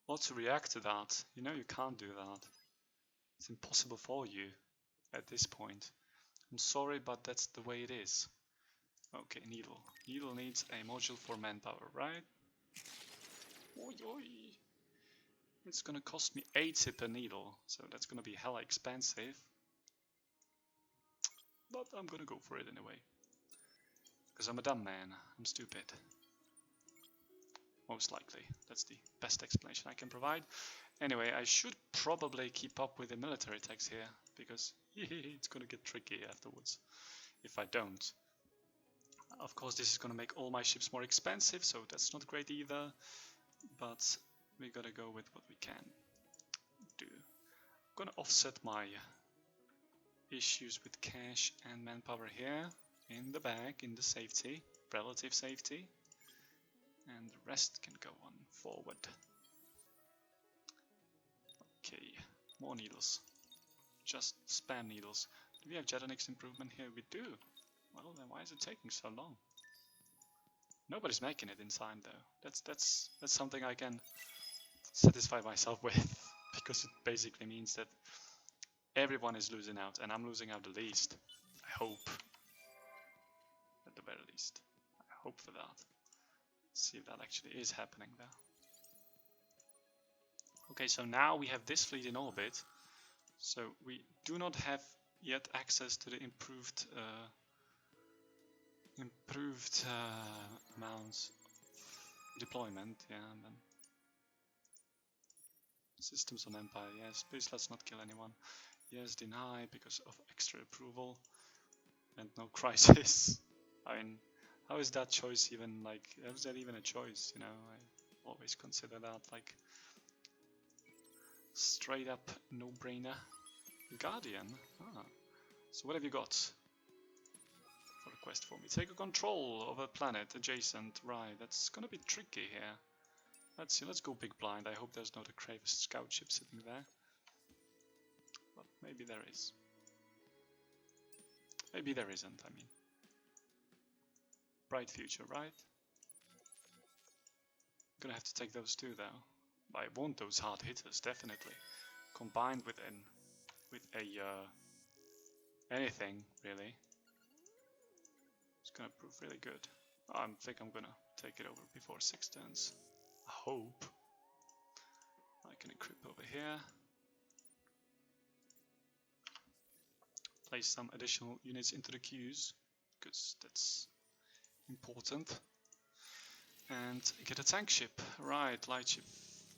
ought to react to that. You know you can't do that. It's impossible for you at this point. I'm sorry, but that's the way it is. Okay, Needle. Needle needs a module for manpower, right? Oi, oi. It's gonna cost me 80 per needle, so that's gonna be hella expensive. But I'm gonna go for it anyway. Because I'm a dumb man. I'm stupid. Most likely. That's the best explanation I can provide. Anyway, I should probably keep up with the military tax here, because it's gonna get tricky afterwards if I don't. Of course, this is gonna make all my ships more expensive, so that's not great either. But we gotta go with what we can do. I'm gonna offset my issues with cash and manpower here in the back, in the safety, relative safety, and the rest can go on forward. Okay, more needles. Just spam needles. Do we have Jetonix improvement here? We do. Well, then why is it taking so long? Nobody's making it in time though. That's something I can satisfy myself with, because it basically means that everyone is losing out, and I'm losing out the least. I hope. At the very least. I hope for that. Let's see if that actually is happening there. Okay, so now we have this fleet in orbit. So we do not have yet access to the improved amounts of deployment. Yeah, and then systems on Empire. Yes, please let's not kill anyone. Yes, deny because of extra approval and no crisis. I mean, how is that choice even like? How is that even a choice? You know, I always consider that like straight up no-brainer. Guardian. Ah. So what have you got for a quest for me? Take control of a planet adjacent. Right, that's gonna be tricky here. Let's see. Let's go big blind. I hope there's not a cravers scout ship sitting there. But maybe there is. Maybe there isn't, I mean. Bright future, right? Gonna have to take those two though. I want those hard hitters, definitely. Combined with anything, really. It's gonna prove really good. I think I'm gonna take it over before 6 turns. I hope. I can equip over here. Place some additional units into the queues, because that's important. And get a tank ship. Right, light ship.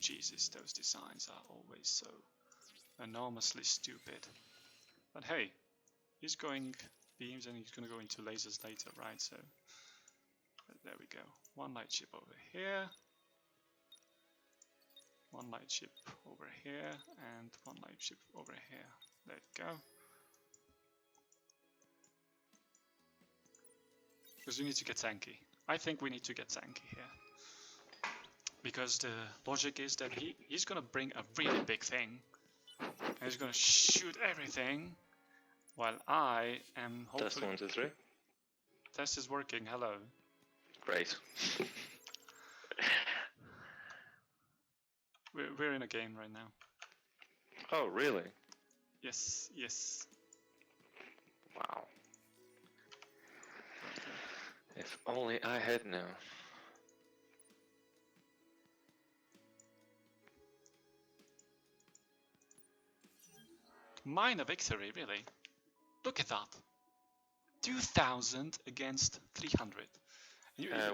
Jesus, those designs are always so enormously stupid. But hey, he's going beams and he's going to go into lasers later, right? So there we go. One light ship over here. One light ship over here. And one light ship over here. There you go. Because we need to get tanky. I think we need to get tanky here. Because the logic is that he's gonna bring a really big thing. And he's gonna shoot everything. While I am hopefully... Test 1, 2, 3. Test is working, hello. Great. We're in a game right now. Oh, really? Yes, yes. Wow. If only I had known. Minor victory, really. Look at that. 2000 against 300.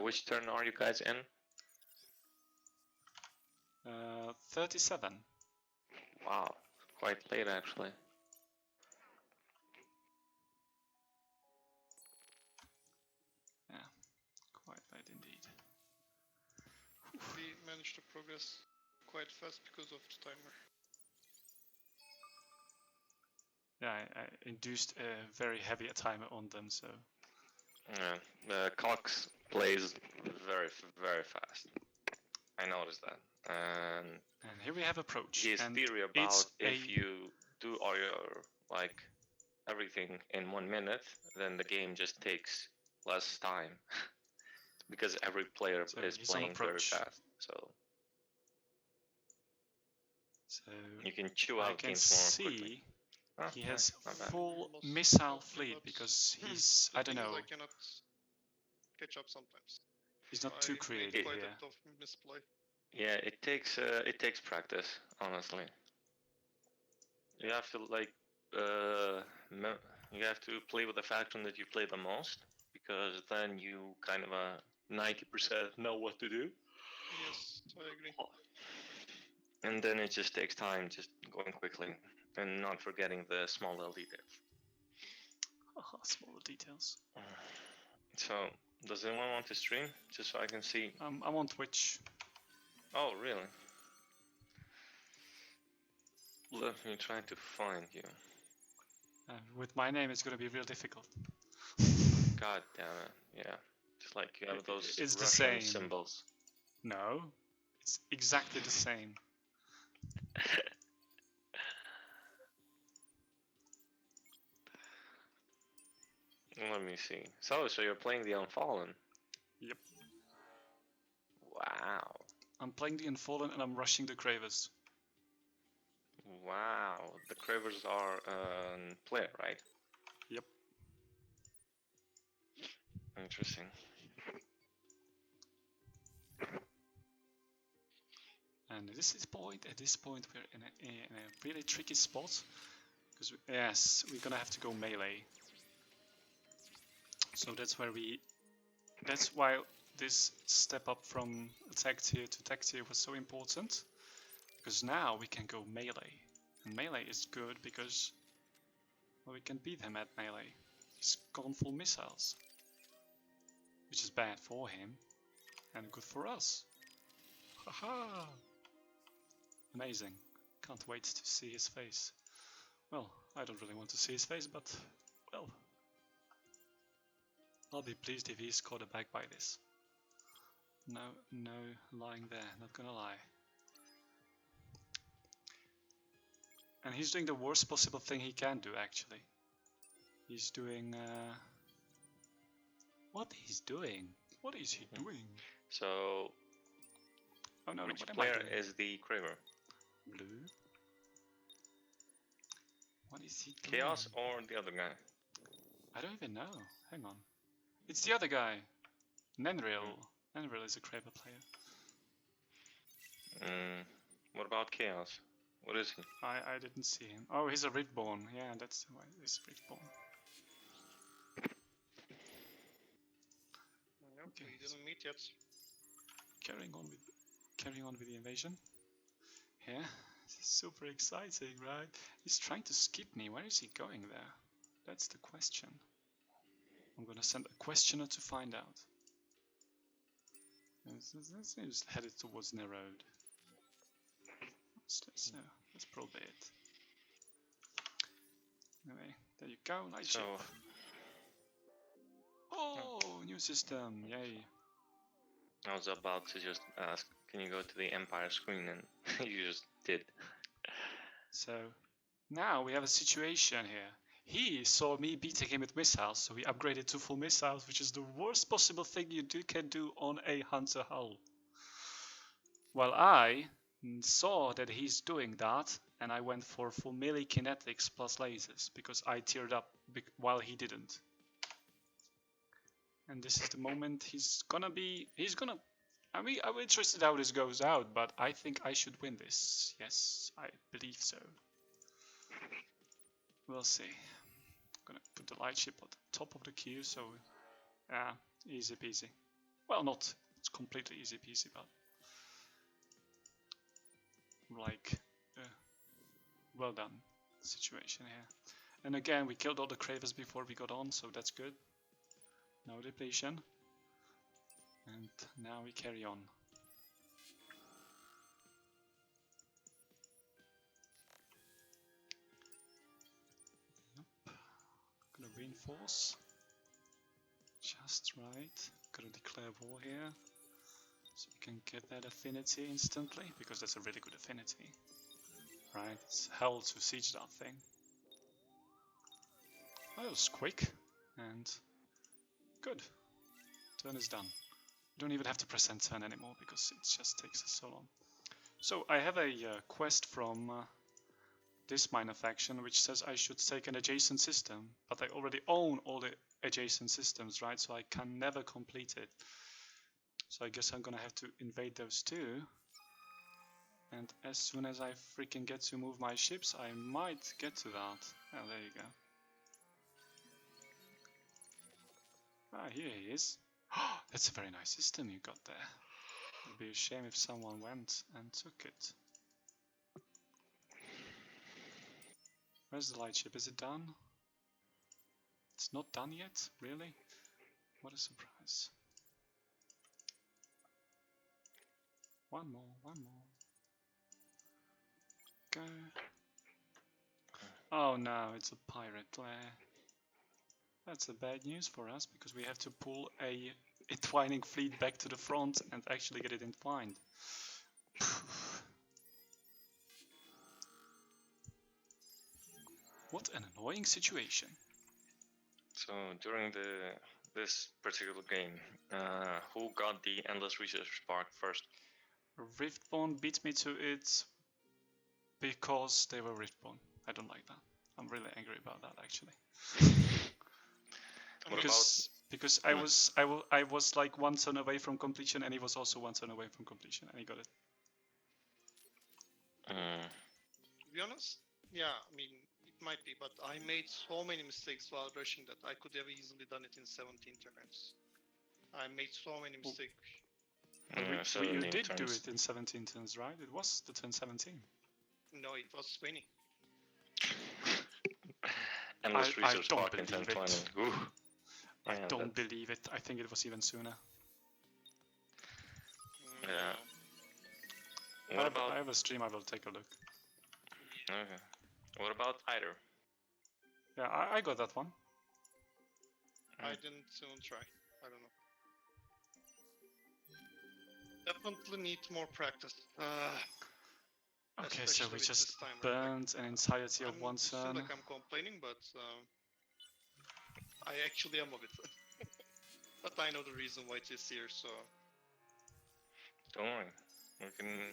Which turn are you guys in? 37. Wow, quite late actually. Yeah, quite late indeed. We managed to progress quite fast because of the timer. Yeah, I induced a very heavy timer on them, so Yeah, the Cox plays very fast. I noticed that. and here we have approach. His and theory about if you do all your like everything in 1 minute, then the game just takes less time because every player So is he's on playing very approach. fast. So So you can chew I out can games more quickly. see Oh, he has not bad. full Almost missile got me, fleet but because the he's, I don't thing is know, I cannot catch up sometimes. he's not I too make creative quite here. a bit of misplay. Yeah, it takes practice, honestly. You have to like you have to play with the faction that you play the most, because then you kind of 90% know what to do. Yes, I agree. And then it just takes time, just going quickly, and not forgetting the small little details. Smaller details. So, does anyone want to stream, just so I can see? I'm on Twitch. Oh, really? Let me try to find you. With my name, it's going to be real difficult. God damn it! Yeah, just like you have those It's the Russian same. symbols. No, it's exactly the same. Let me see. So you're playing the Unfallen? Yep. Wow. I'm playing the Unfallen and I'm rushing the cravers. Wow. The cravers are player, right? Yep. Interesting. And at this point, we're in a really tricky spot. Because, yes, we're gonna have to go melee. So that's why this step up from attack tier to attack tier was so important. Because now we can go melee. And melee is good because, well, we can beat him at melee. He's gone full missiles. Which is bad for him and good for us. Haha! Amazing. Can't wait to see his face. Well, I don't really want to see his face, but, well, I'll be pleased if he's caught aback by this. No lying there, not gonna lie. And he's doing the worst possible thing he can do, actually. He's doing, what he's doing? What is he doing? So, oh no, which what am I player doing? is the craver? Blue? What is he doing? Chaos or the other guy? I don't even know. Hang on. It's the other guy. Nenril. Nenril is a craver player. What about Chaos? What is he? I didn't see him. Oh, he's a riftborn. Yeah, that's why he's riftborn. Okay, we didn't meet yet. Carrying on with the invasion. Yeah, this is super exciting, right? He's trying to skip me. Where is he going there? That's the question. I'm gonna send a questioner to find out. He's headed towards the road. That's probably it. Anyway, there you go, light ship. Oh, new system, yay. I was about to just ask, can you go to the Empire screen, and you just did. So, now we have a situation here. He saw me beating him with missiles, so he upgraded to full missiles, which is the worst possible thing you can do on a hunter hull. While I saw that he's doing that, and I went for full melee kinetics plus lasers, because I tiered up while he didn't. And this is the moment I mean, I'm interested how this goes out, but I think I should win this. Yes, I believe so. We'll see. I'm gonna put the light ship at the top of the queue, so easy peasy. Well, not it's completely easy peasy, but like well done situation here. And again, we killed all the cravers before we got on, so that's good. No depletion. And now we carry on. reinforce. Just right. Gotta declare war here. So we can get that affinity instantly, because that's a really good affinity. Right, it's hell to siege that thing. Oh, that was quick. And good. Turn is done. You don't even have to press end turn anymore, because it just takes us so long. So I have a quest from this minor faction which says I should take an adjacent system, but I already own all the adjacent systems, right? So I can never complete it. So I guess I'm gonna have to invade those two. And as soon as I freaking get to move my ships, I might get to that. Oh, there you go. Ah, here he is. That's a very nice system you got there. It would be a shame if someone went and took it. Where's the lightship? Is it done? It's not done yet? Really? What a surprise. One more, one more. Go. Oh no, it's a pirate lair. That's a bad news for us, because we have to pull a entwining fleet back to the front and actually get it entwined. What an annoying situation. So during this particular game, who got the endless research spark first? Riftborn beat me to it because they were Riftborn. I don't like that. I'm really angry about that, actually. Because I was like one turn away from completion, and he was also one turn away from completion, and he got it. To be honest, yeah, I mean, it might be, but I made so many mistakes while rushing that I could have easily done it in 17 turns. I made so many mistakes. You did do it in 17 turns, right? It was the turn 17. No, it was 20. Endless research don't spark in believe 1020. it. Ooh. I don't believe it. I think it was even sooner. Yeah. I have a stream, I will take a look. Okay. What about either? Yeah, I got that one. I didn't even try. I don't know. Definitely need more practice. Okay, so we just burned an entirety of one turn. I feel like I'm complaining, but I actually am of it. But I know the reason why it is here, so... Don't worry.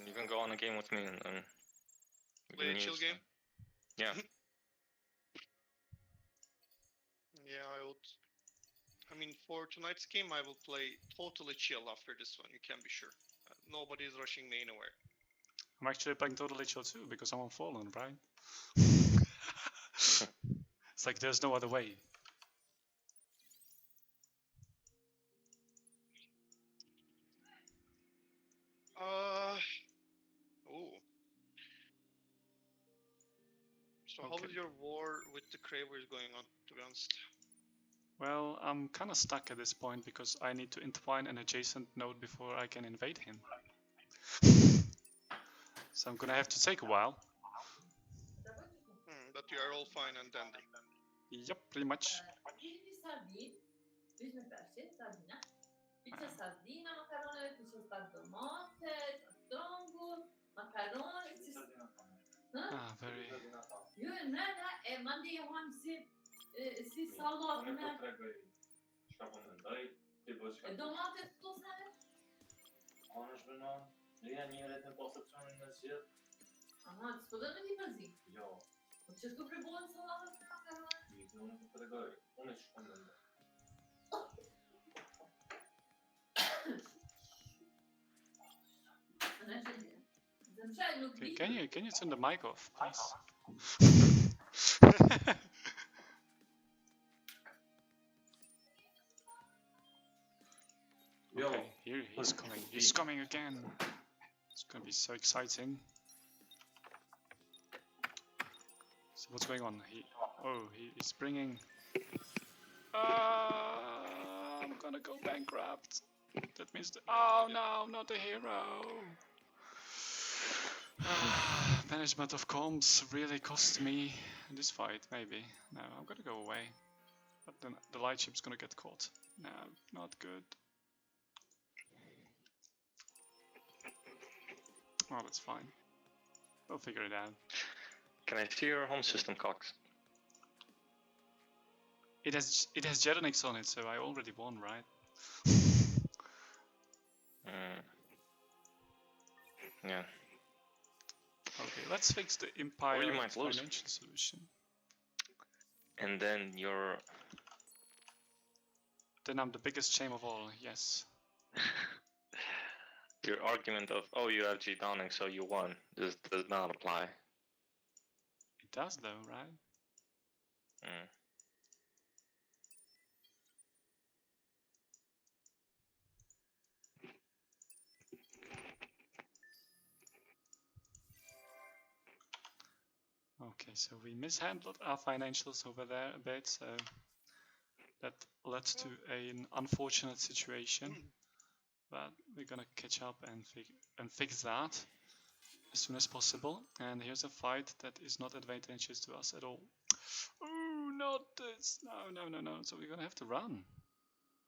You can go on a game with me and then... Play a chill game? Yeah. Yeah, I would... I mean, for tonight's game, I will play totally chill after this one, you can be sure. Nobody is rushing me anywhere. I'm actually playing totally chill too, because I'm unfallen, right? It's like there's no other way. So how is your war with the cravers going on, to be honest? Well, I'm kinda stuck at this point because I need to entwine an adjacent node before I can invade him. So I'm gonna have to take a while. But you are all fine and dandy. Yep, pretty much. Ah, very... Okay, can you turn the mic off, please? Okay, here he's coming. He's coming again. It's gonna be so exciting. So what's going on? He's bringing... I'm gonna go bankrupt. That means oh no, not the hero. Management of comms really cost me this fight, maybe. No, I'm gonna go away. But then the light ship's gonna get caught. No, not good. Oh, that's fine. We'll figure it out. Can I see your home system, Cox? It has Jetonics on it, so I already won, right? Yeah. Okay, let's fix the Empire Or you might lose. financial solution. And then your Then I'm the biggest shame of all, yes. your argument of, oh, you have G Downing, so you won, does not apply. It does though, right? Mm. Okay, so we mishandled our financials over there a bit, so that led to an unfortunate situation. But we're gonna catch up and fix that as soon as possible. And here's a fight that is not advantageous to us at all. Oh, not this! No. So we're gonna have to run.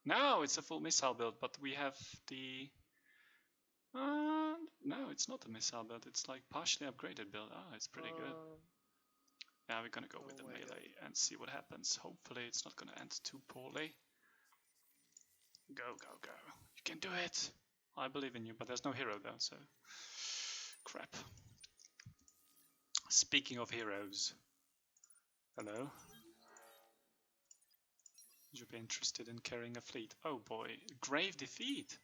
No, it's a full missile build, but we have the... no, it's not a missile build. It's like partially upgraded build. Ah, it's pretty good. Yeah, we're gonna go with the melee and see what happens. Hopefully it's not gonna end too poorly. Go. You can do it! I believe in you, but there's no hero though, so... Crap. Speaking of heroes... Hello? Would you be interested in carrying a fleet? Oh boy, grave defeat!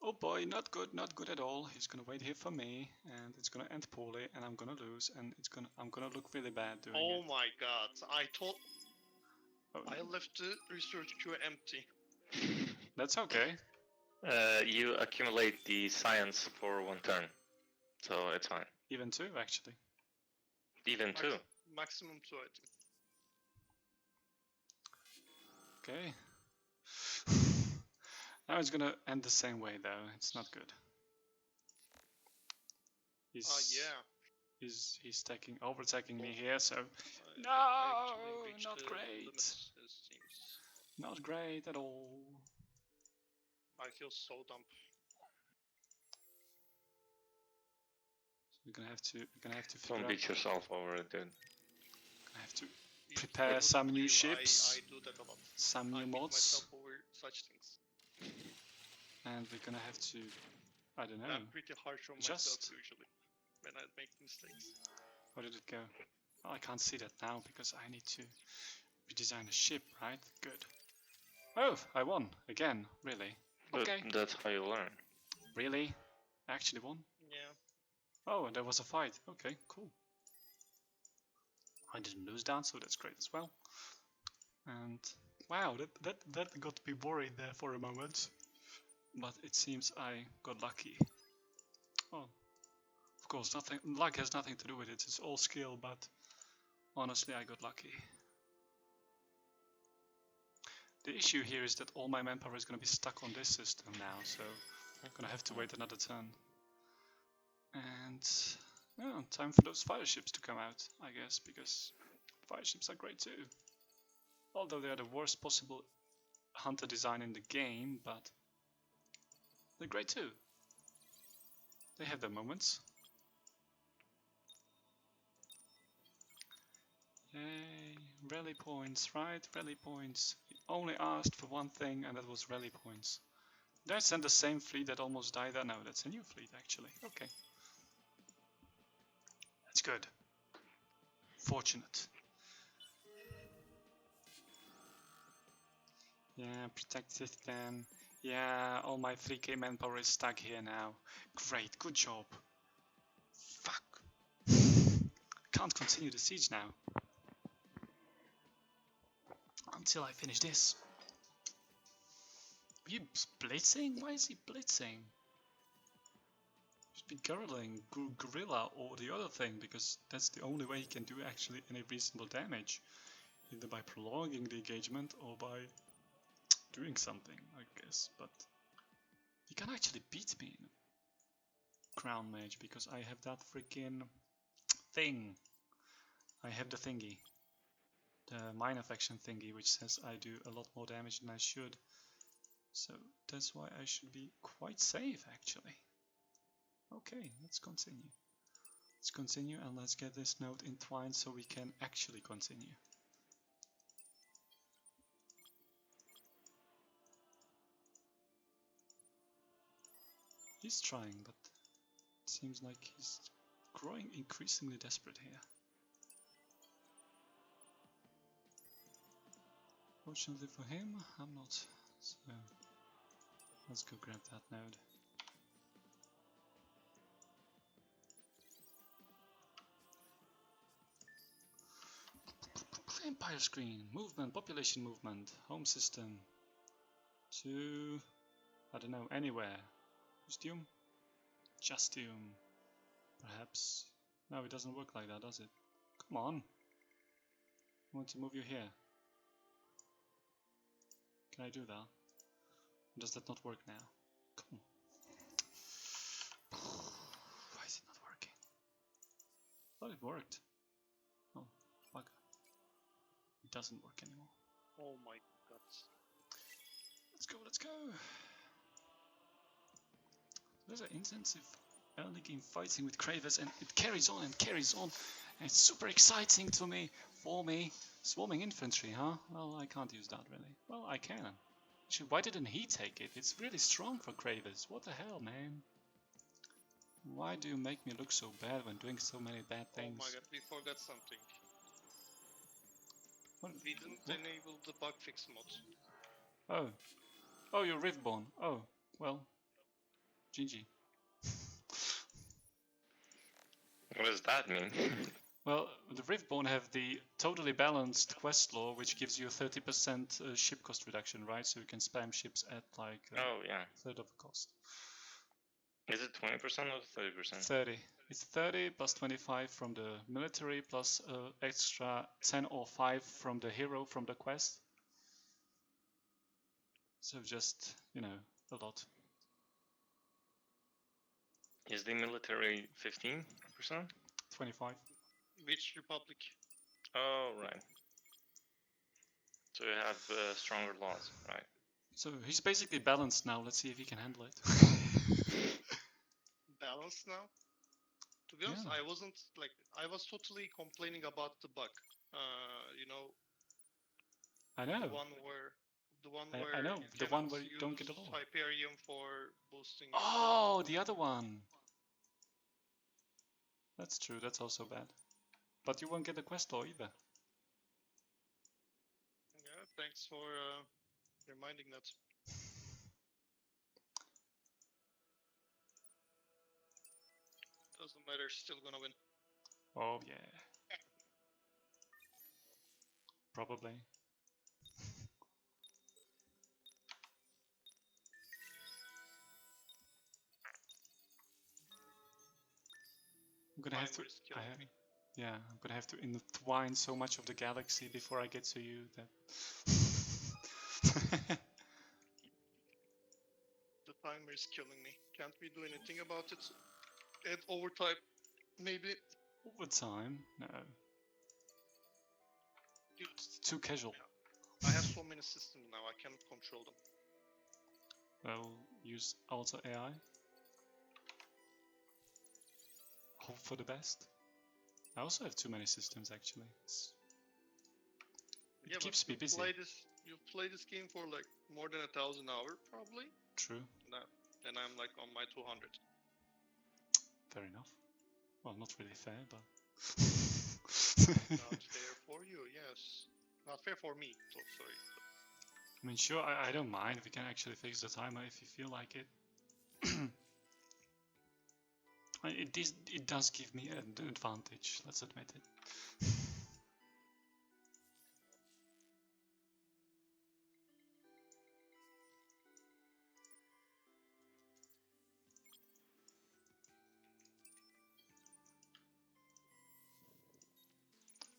Oh boy, not good at all. He's gonna wait here for me, and it's gonna end poorly, and I'm gonna lose, and I'm gonna look really bad doing it. Oh my god, I thought Oh, no. I left the research queue empty. That's okay. You accumulate the science for one turn, so it's fine. Even two, actually. Even two. Maximum 2, I think. Okay. Now it's gonna end the same way, though. It's not good. He's overtaking me here, so no, not great. Not great at all. I feel so dumb. So we're gonna have to figure Don't out. beat yourself over it, dude. Gonna have to prepare some new ships. I do that a lot. Some new I beat mods, myself over such things. and we're gonna have to, I don't know. I'm pretty harsh on myself Just usually when I make mistakes. where did it go? Oh, I can't see that now because I need to redesign a ship, right? Good. Oh, I won again. Really? But Okay. that's how you learn. Really? I actually won? Yeah. Oh, and there was a fight. Okay, cool. I didn't lose down, so that's great as well. And wow, that got me worried there for a moment. But it seems I got lucky. Oh, of course, luck has nothing to do with it. It's all skill, but honestly, I got lucky. The issue here is that all my manpower is going to be stuck on this system now, so I'm going to have to wait another turn. And yeah, time for those fire ships to come out, I guess, because fire ships are great too. Although they are the worst possible hunter design in the game, but they're great too. They have their moments. Yay, rally points, right? Rally points. We only asked for one thing, and that was rally points. Did I send the same fleet that almost died there? No, that's a new fleet actually. Okay. That's good. Fortunate. Yeah, protect system. Yeah, all my 3k manpower is stuck here now. Great, good job. Fuck. Can't continue the siege now. Until I finish this. Are you blitzing? Why is he blitzing? Should be guerrilla or the other thing, because that's the only way he can do actually any reasonable damage. Either by prolonging the engagement or by doing something, I guess. But he can actually beat me in Crown Mage because I have that freaking thing. I have the thingy. the mine affection thingy, which says I do a lot more damage than I should. So that's why I should be quite safe, actually. Okay, let's continue. Let's continue and let's get this node entwined so we can actually continue. He's trying, but it seems like he's growing increasingly desperate here. Fortunately for him, I'm not. So let's go grab that node. Empire screen, movement, population movement, home system. To, I don't know, anywhere. Justium? Justium. Perhaps. No, it doesn't work like that, does it? Come on. I want to move you here. Can I do that? Does that not work now? Come on. Why is it not working? I thought it worked. Oh, fuck. It doesn't work anymore. Oh my god. Let's go, let's go! There's an intensive early game fighting with cravers, and it carries on and carries on. And it's super exciting to me, for me. Swarming infantry, huh? Well, I can't use that really. Well, I can. Actually, why didn't he take it? It's really strong for cravers. What the hell, man? Why do you make me look so bad when doing so many bad things? Oh my god, we forgot something. What? We didn't What? enable the bug fix mod. Oh. Oh, you're riftborn. Oh, well. GG. What does that mean? Well, the Riftborn have the totally balanced quest law, which gives you a 30% ship cost reduction, right? So you can spam ships at like Oh yeah. third of the cost. Is it 20% or 30%? 30. It's 30 plus 25 from the military plus extra 10 or 5 from the hero from the quest. So just, you know, a lot. Is the military 15%? 25. Which republic? Oh right. So you have stronger laws, right? So he's basically balanced now. Let's see if he can handle it. Balanced now? To be honest, Yeah. I wasn't like, I was totally complaining about the bug. You know, I know. the one where I know. you The one cannot where you don't get use a law. Hyperion for boosting your Oh, the other one. That's true, that's also bad. But you won't get the quest law either. Yeah, thanks for reminding that. Doesn't matter, still gonna win. Oh yeah. Probably. I'm gonna have to. Timer is killing me. Yeah, I'm gonna have to entwine so much of the galaxy before I get to you that. The timer is killing me. Can't we do anything about it? Add overtime, maybe. Overtime? No. Dude, It's too casual. I have so many systems now, I cannot control them. Well, use Alter AI. Hope for the best. I also have too many systems actually. It keeps me busy. You play this game for like more than 1,000 hours, probably. True. Then I'm like on my 200. Fair enough. Well, not really fair, but. Not fair for you, yes. Not fair for me, so sorry. I mean, sure, I don't mind. We can actually fix the timer if you feel like it. It does give me an advantage, let's admit it.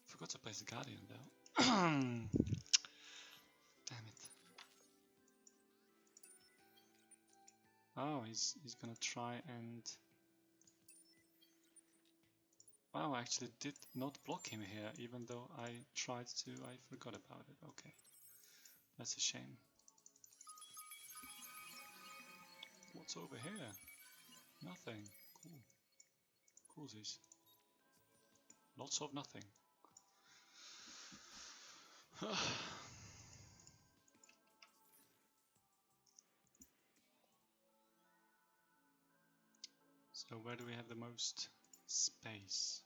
Forgot to place the Guardian though. Damn it. Oh, he's gonna try and Wow, I actually did not block him here, even though I tried to. I forgot about it. Okay, that's a shame. What's over here? Nothing. Cool. Coolsies. Lots of nothing. So where do we have the most space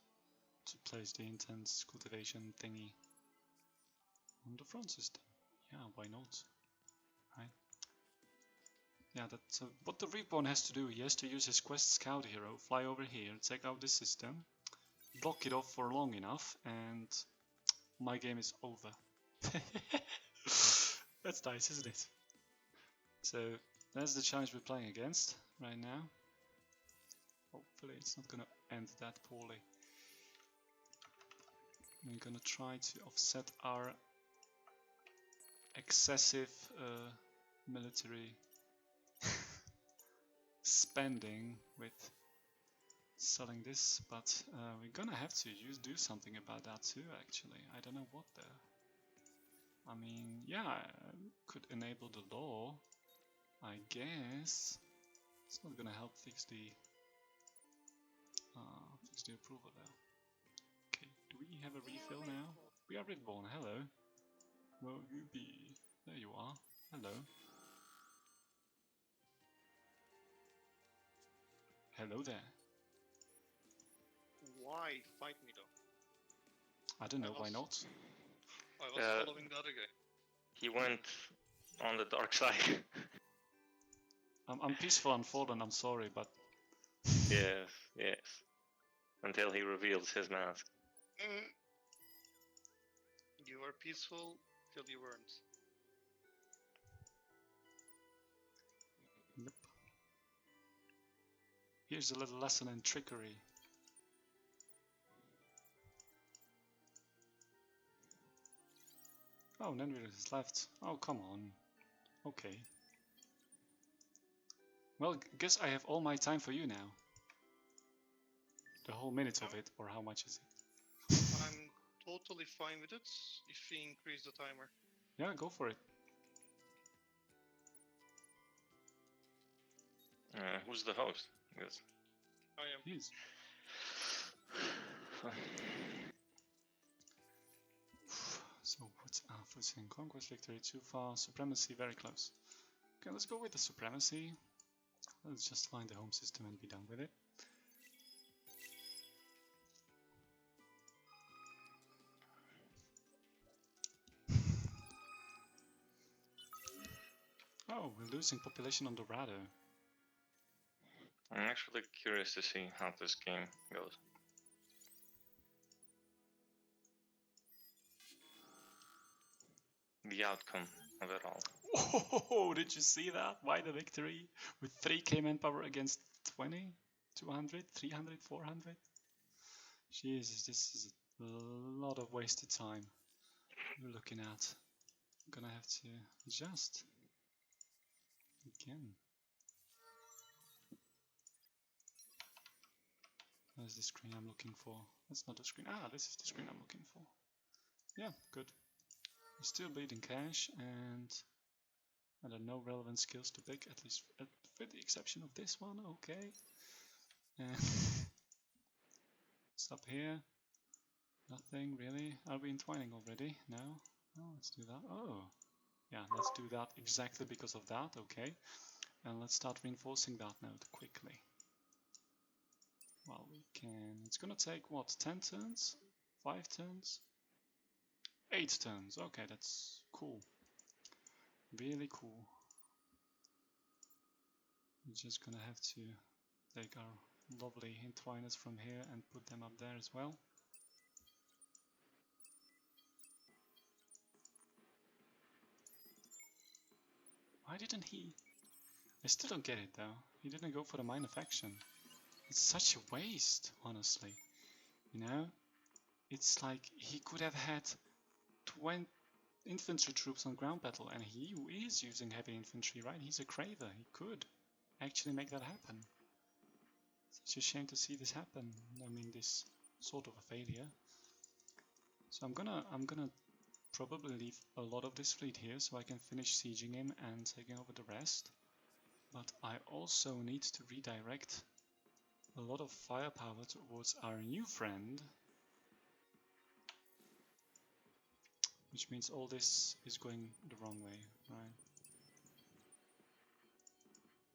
to place the intense cultivation thingy? On the front system. Yeah, why not? Right? Yeah, that's what the riftborn has to do. He has to use his quest scout hero, fly over here, take out this system, block it off for long enough, and my game is over. That's nice, isn't it? So that's the challenge we're playing against right now. Hopefully it's not gonna end that poorly. We're gonna try to offset our excessive military spending with selling this, but we're gonna have to do something about that too, actually. I don't know what though. I mean, yeah, I could enable the law, I guess. It's not gonna help fix the approval though. Okay, do we have a refill now? We are riftborn, hello. Well, you be. There you are. Hello. Hello there. Why fight me though? I don't know, why not? I was following the other guy. He went on the dark side. I'm peaceful unfallen, I'm sorry, but... Yes, yes. Until he reveals his mask. You were peaceful till you weren't. Yep. Here's a little lesson in trickery. Oh, Nenrir is left. Oh, come on. Okay. Well, guess I have all my time for you now. The whole minute of it, or how much is it? I'm totally fine with it if we increase the timer. Yeah, go for it. Who's the host? Yes. I am. Please. So what's Alpha's in conquest victory too far? Supremacy very close. Okay, let's go with the supremacy. Let's just find the home system and be done with it. Oh, we're losing population on Dorado. I'm actually curious to see how this game goes. The outcome of it all. Oh, did you see that? Why the victory? With 3k manpower against 20? 200? 300? 400? Jesus, this is a lot of wasted time we're looking at. I'm gonna have to adjust again. Where's the screen I'm looking for? That's not the screen. Ah, this is the screen I'm looking for. Yeah, good. We're still bleeding cash, and there are no relevant skills to pick, at least with the exception of this one. Okay. And what's up here? Nothing really. Are we entwining already? No? Oh, let's do that. Oh, yeah, let's do that exactly because of that. Okay. And let's start reinforcing that node quickly. Well, we can. It's gonna take what? 10 turns? 5 turns? 8 turns. Okay, that's cool. Really cool. We're just gonna have to take our lovely entwiners from here and put them up there as well. Why didn't he? I still don't get it though. He didn't go for the minor faction. It's such a waste, honestly. You know? It's like he could have had 20 infantry troops on ground battle, and he is using heavy infantry, right? He's a craver. He could actually make that happen. Such a shame to see this happen. I mean, this sort of a failure. So I'm gonna probably leave a lot of this fleet here so I can finish sieging him and taking over the rest. But I also need to redirect a lot of firepower towards our new friend. Which means all this is going the wrong way, right?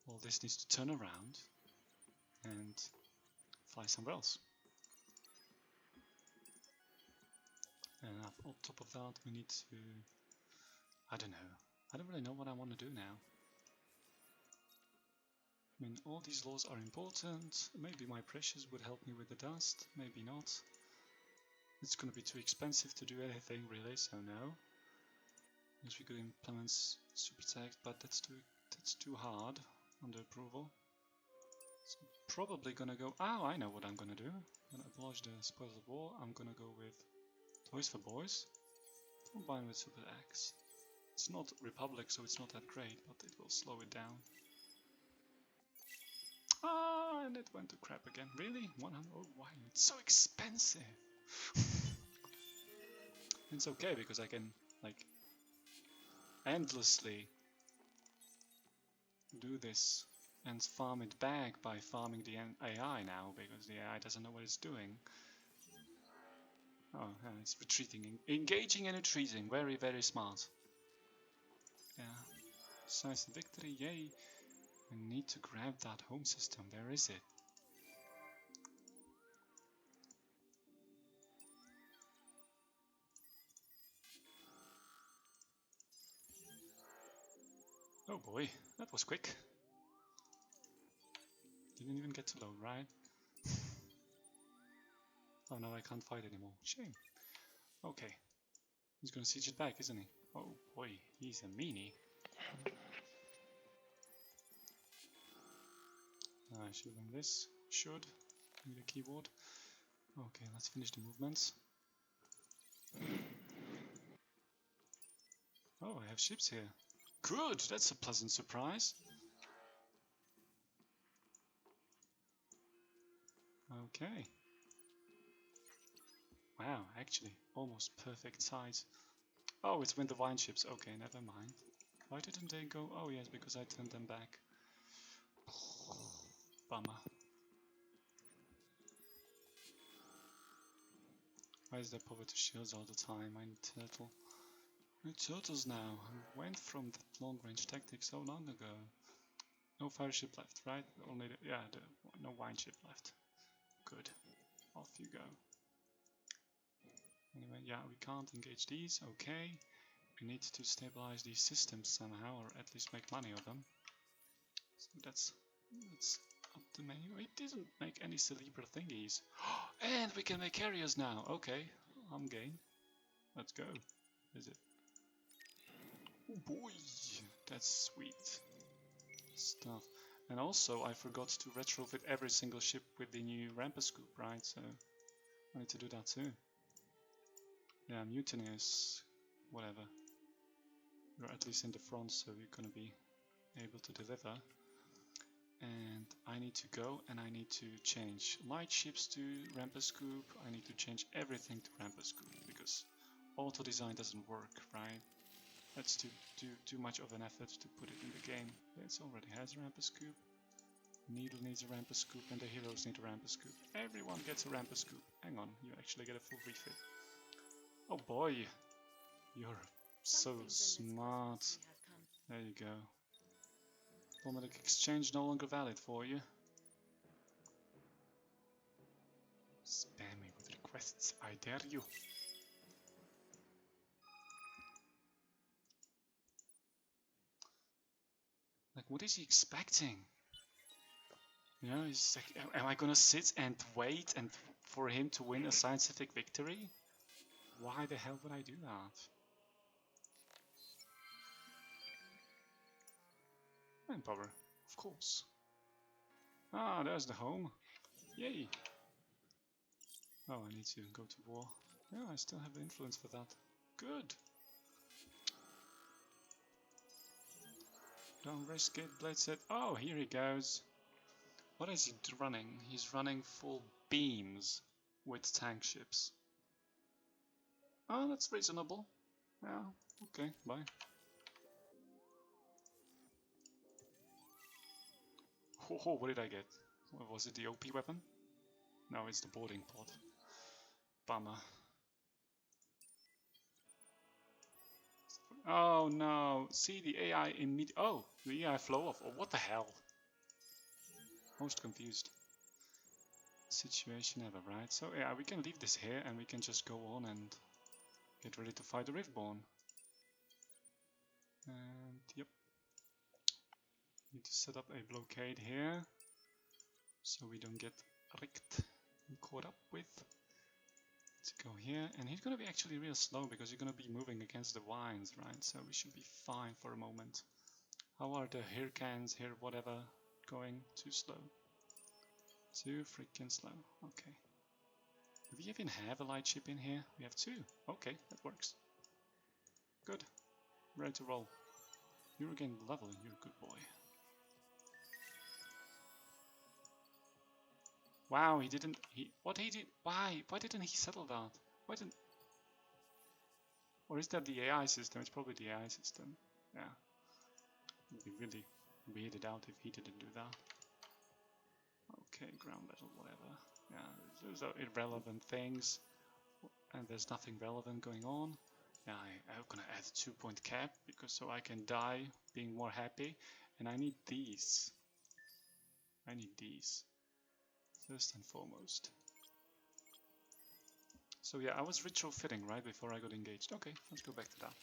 All this needs to turn around and fly somewhere else. And on top of that, we need to... I don't know. I don't really know what I want to do now. I mean, all these laws are important. Maybe my precious would help me with the dust. Maybe not. It's gonna be too expensive to do anything, really, so no. Yes, we could implement super text, but that's too hard under approval. So probably gonna go... Oh, I know what I'm gonna do. I'm gonna abolish the spoils of war. I'm gonna go with Toys for Boys, combined with Super X. It's not Republic, so it's not that great, but it will slow it down. Ah, and it went to crap again. Really? 100? Oh, why? It's so expensive. It's okay because I can, like, endlessly do this and farm it back by farming the AI now, because the AI doesn't know what it's doing. Oh, yeah, it's retreating, engaging and retreating. Very, very smart. Yeah. Decisive victory, yay. I need to grab that home system. Where is it? Oh boy, that was quick. Didn't even get to load, right? Oh no, I can't fight anymore. Shame. Okay. He's gonna siege it back, isn't he? Oh boy, he's a meanie. I should run this. Should. Need a keyboard. Okay, let's finish the movements. Oh, I have ships here. Good, that's a pleasant surprise. Okay. Wow, actually, almost perfect size. Oh, it's when the wine ships. Okay, never mind. Why didn't they go? Oh yes, because I turned them back. Bummer. Why is there poverty shields all the time? I need turtle. I need turtles now. I went from that long range tactic so long ago. No fire ship left, right? Only the, yeah, no wine ship left. Good. Off you go. Anyway, yeah, we can't engage these. Okay. We need to stabilize these systems somehow, or at least make money of them. So that's up the menu. It didn't make any Celebra thingies. And we can make carriers now. Okay, I'm game. Let's go. Is it? Oh boy, that's sweet stuff. And also, I forgot to retrofit every single ship with the new ramper scoop, right? So I need to do that too. Yeah, mutineers, whatever. You're at least in the front, so you're gonna be able to deliver. And I need to go and I need to change light ships to ramper scoop. I need to change everything to ramper scoop because auto design doesn't work, right? That's too much of an effort to put it in the game. It already has a ramper scoop. Needle needs a ramper scoop and the heroes need a ramper scoop. Everyone gets a ramper scoop. Hang on, you actually get a full refit. Oh boy, you're so smart. There you go. Diplomatic exchange no longer valid for you. Spam me with requests, I dare you. Like, what is he expecting? You know, he's like, am I gonna sit and wait and for him to win a scientific victory? Why the hell would I do that? Manpower, of course. Ah, there's the home. Yay! Oh, I need to go to war. Yeah, I still have the influence for that. Good! Don't risk it, Blade said. Oh, here he goes. What is he running? He's running full beams. with tank ships. Oh, that's reasonable. Yeah, okay, bye. Oh, what did I get? What was it, the OP weapon? No, it's the boarding pod. Bummer. Oh no, see the AI immediately. Oh, the AI flow off. Oh, what the hell? Most confused situation ever, right? So yeah, we can leave this here and we can just go on and get ready to fight the riftborn. And yep, need to set up a blockade here so we don't get ricked and caught up with. Let's go here, and he's gonna be actually real slow because he's gonna be moving against the vines, right? So we should be fine for a moment. How are the hurricanes here, whatever, going? Too slow. Too freaking slow. Okay. Do we even have a light ship in here? We have two. Okay, that works. Good. Ready to roll. You're again level, you're a good boy. Wow, he didn't. What he did? Why? Why didn't he settle that? Why didn't? Or is that the AI system? It's probably the AI system. Yeah. It'd be really weirded out if he didn't do that. Okay, ground battle, whatever. Yeah, those are irrelevant things, and there's nothing relevant going on. Yeah, I'm gonna add a 2-point cap because so I can die being more happy, and I need these. I need these first and foremost. So yeah, I was retrofitting right before I got engaged. Okay, let's go back to that.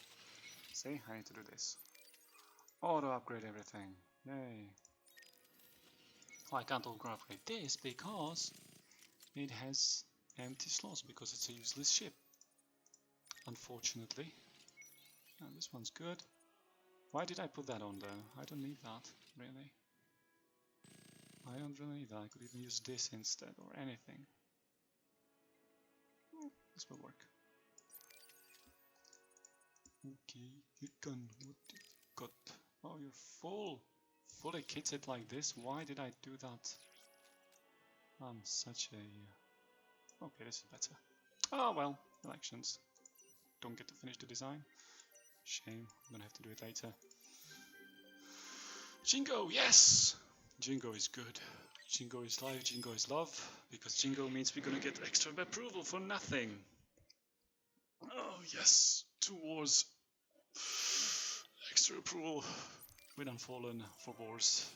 See, I need to do this. Auto upgrade everything. Yay. Well, I can't auto upgrade this because it has empty slots because it's a useless ship. Unfortunately. And this one's good. Why did I put that on though? I don't need that, really. I don't really need that. I could even use this instead or anything. This will work. Okay, you can. What do you got? Oh, you're fully kitted like this. Why did I do that? I'm such a. Okay, this is better. Oh well, elections. Don't get to finish the design. Shame. I'm gonna have to do it later. Jingo, yes! Jingo is good. Jingo is life, Jingo is love. Because Jingo means we're gonna get extra approval for nothing. Oh yes, 2 wars. Extra approval with unfallen for wars.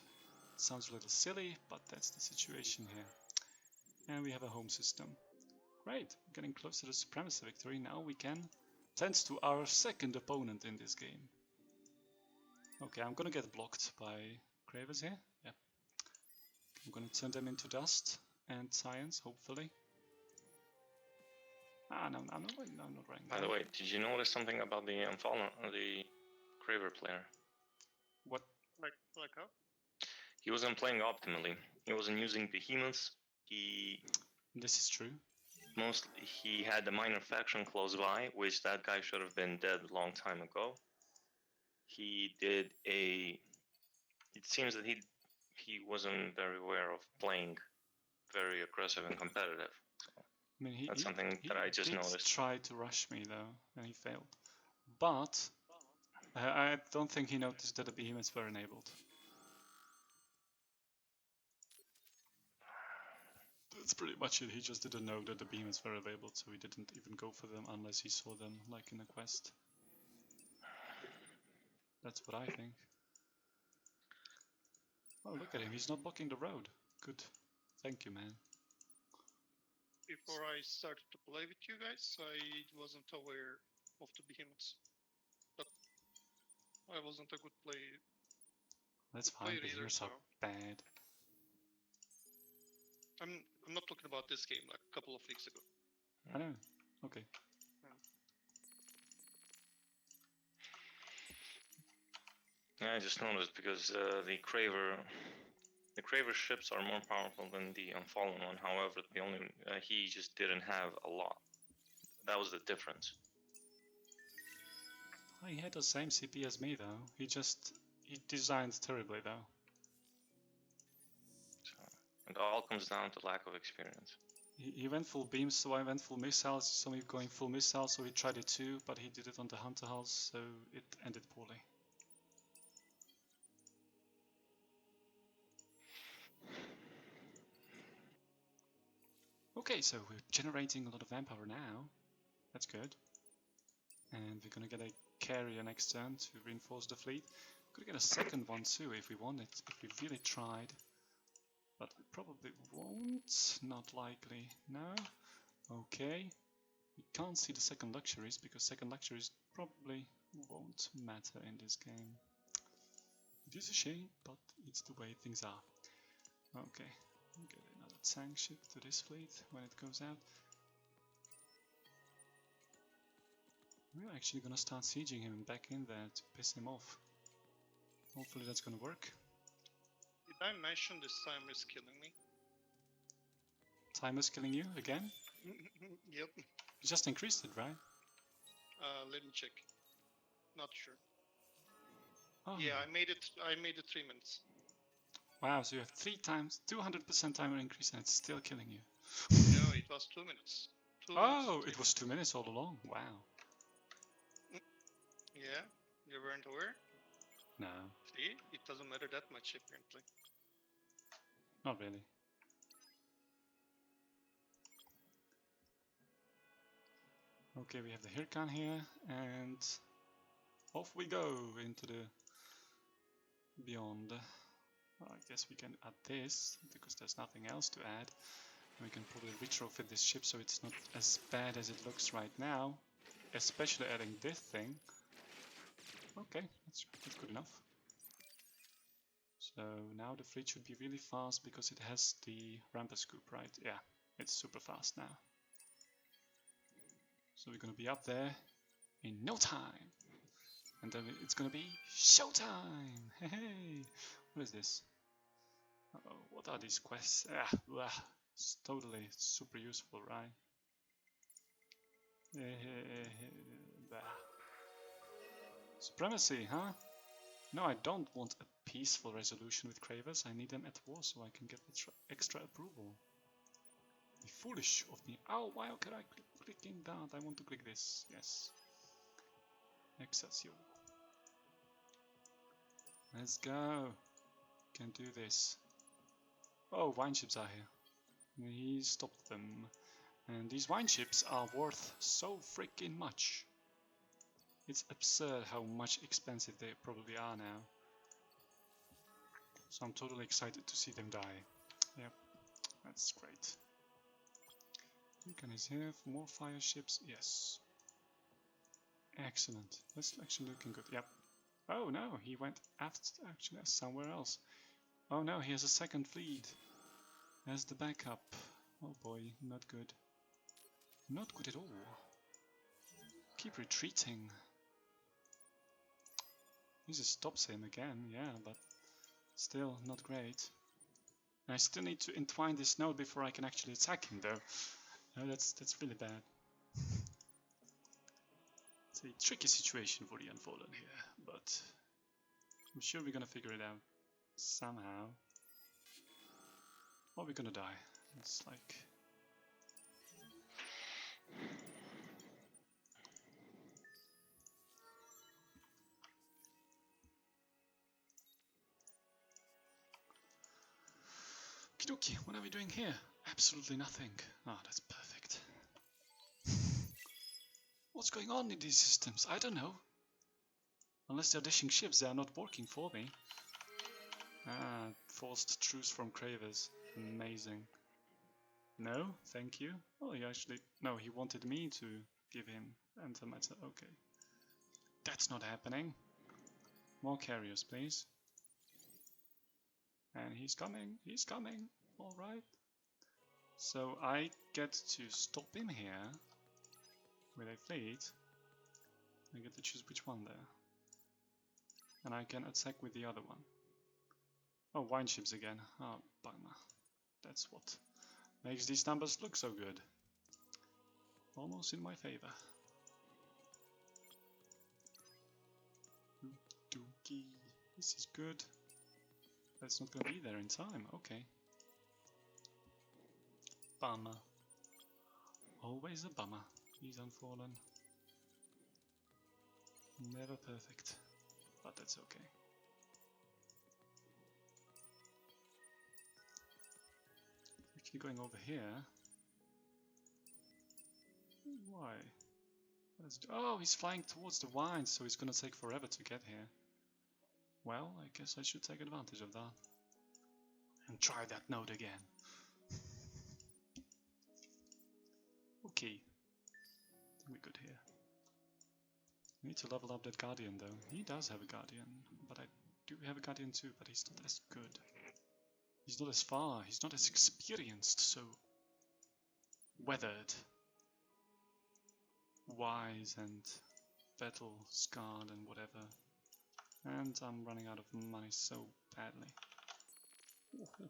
Sounds a little silly, but that's the situation here. And we have a home system. Great, getting close to the supremacy victory. Now we can tend to our second opponent in this game. Okay, I'm gonna get blocked by cravers here. Yeah. I'm gonna turn them into dust and science, hopefully. Ah, no, I'm not right. By the way, did you notice something about the unfallen, the craver player? What? Like how? He wasn't playing optimally. He wasn't using behemoths. This is true. He had a minor faction close by, which that guy should have been dead a long time ago. He did a. It seems that he wasn't very aware of playing very aggressive and competitive. So I mean, that's something that I just noticed. He tried to rush me though, and he failed. But I don't think he noticed that the behemoths were enabled. That's pretty much it. He just didn't know that the behemoths were available, so he didn't even go for them unless he saw them, like in a quest. That's what I think. Oh, look at him. He's not blocking the road. Good. Thank you, man. Before I started to play with you guys, I wasn't aware of the behemoths. But I wasn't a good player. That's fine, behemoths are bad. I'm not talking about this game, like a couple of weeks ago. I know. Okay. Yeah, I just noticed because the craver ships are more powerful than the unfallen one. However, he just didn't have a lot. That was the difference. He had the same CP as me though. He designed terribly though. So it all comes down to lack of experience. he went full beams, so I went full missiles. He saw me going full missiles, so he tried it too, but he did it on the hunter hulls, so it ended poorly. Okay, so we're generating a lot of manpower now. That's good. And we're gonna get a carrier next turn to reinforce the fleet. Could get a second one too if we wanted, if we really tried. But we probably won't. Not likely. No. Okay. We can't see the second luxuries because second luxuries probably won't matter in this game. It is a shame, but it's the way things are. Okay. We'll get another tank ship to this fleet when it goes out. We're actually gonna start sieging him back in there to piss him off. Hopefully that's gonna work. Did I mention this time is killing me? Timer's killing you again? Yep. You just increased it, right? Let me check. Not sure. Oh. Yeah, I made it 3 minutes. Wow, so you have 3 times 200% timer increase and it's still killing you. No, it was 2 minutes. 2 Oh, minutes, it was 2 minutes all along. Wow. Yeah, you weren't aware? No, See, it doesn't matter that much apparently. not really. Okay, we have the Hirkan here, and off we go into the beyond. I guess we can add this, because there's nothing else to add. And we can probably retrofit this ship so it's not as bad as it looks right now. Especially adding this thing. Okay, that's good enough. So now the fleet should be really fast because it has the ramper scoop, right? Yeah, it's super fast now. So we're gonna be up there in no time. And then it's gonna be showtime! Hey, what is this? Uh-oh, what are these quests? It's totally super useful, right? Supremacy, huh? No, I don't want a peaceful resolution with cravers. I need them at war so I can get extra approval. Be foolish of me. Oh, why can I clicking that? I want to click this. Yes. Excelsior. Let's go. Can do this. Oh, wine ships are here. He stopped them. And these wine ships are worth so freaking much. It's absurd how much expensive they probably are now. So I'm totally excited to see them die. Yep, that's great. Can is here for more fire ships? Yes. Excellent. That's actually looking good. Yep. Oh no, he went actually somewhere else. Oh no, he has a second fleet. As the backup. Oh boy, not good. Not good at all. Keep retreating. This just stops him again, yeah, but still not great. And I still need to entwine this node before I can actually attack him though. No, that's really bad. It's a tricky situation for the unfallen here, but I'm sure we're gonna figure it out somehow. Or we're gonna die. It's like... Okie dokie, what are we doing here? Absolutely nothing. Ah, that's perfect. What's going on in these systems? I don't know. Unless they're dishing ships, they are not working for me. Ah, forced truce from cravers. Amazing. No, thank you. Oh, he actually... No, he wanted me to give him antimatter. Okay. That's not happening. More carriers, please. And he's coming. He's coming. Alright. So I get to stop him here with a fleet. I get to choose which one there. And I can attack with the other one. Oh, wine ships again. Oh, bummer. That's what makes these numbers look so good. Almost in my favor. Dookie. This is good. That's not gonna be there in time. Okay. Bummer. Always a bummer. He's unfallen. Never perfect. But that's okay. Actually going over here. Why? Oh, he's flying towards the vines, so it's gonna take forever to get here. Well, I guess I should take advantage of that. And try that node again. Okay. I think we're good here. We need to level up that Guardian though. He does have a Guardian, but I do have a Guardian too, but he's not as good. He's not as far, he's not as experienced, so weathered, wise and battle scarred and whatever. And I'm running out of money so badly. Woohoo.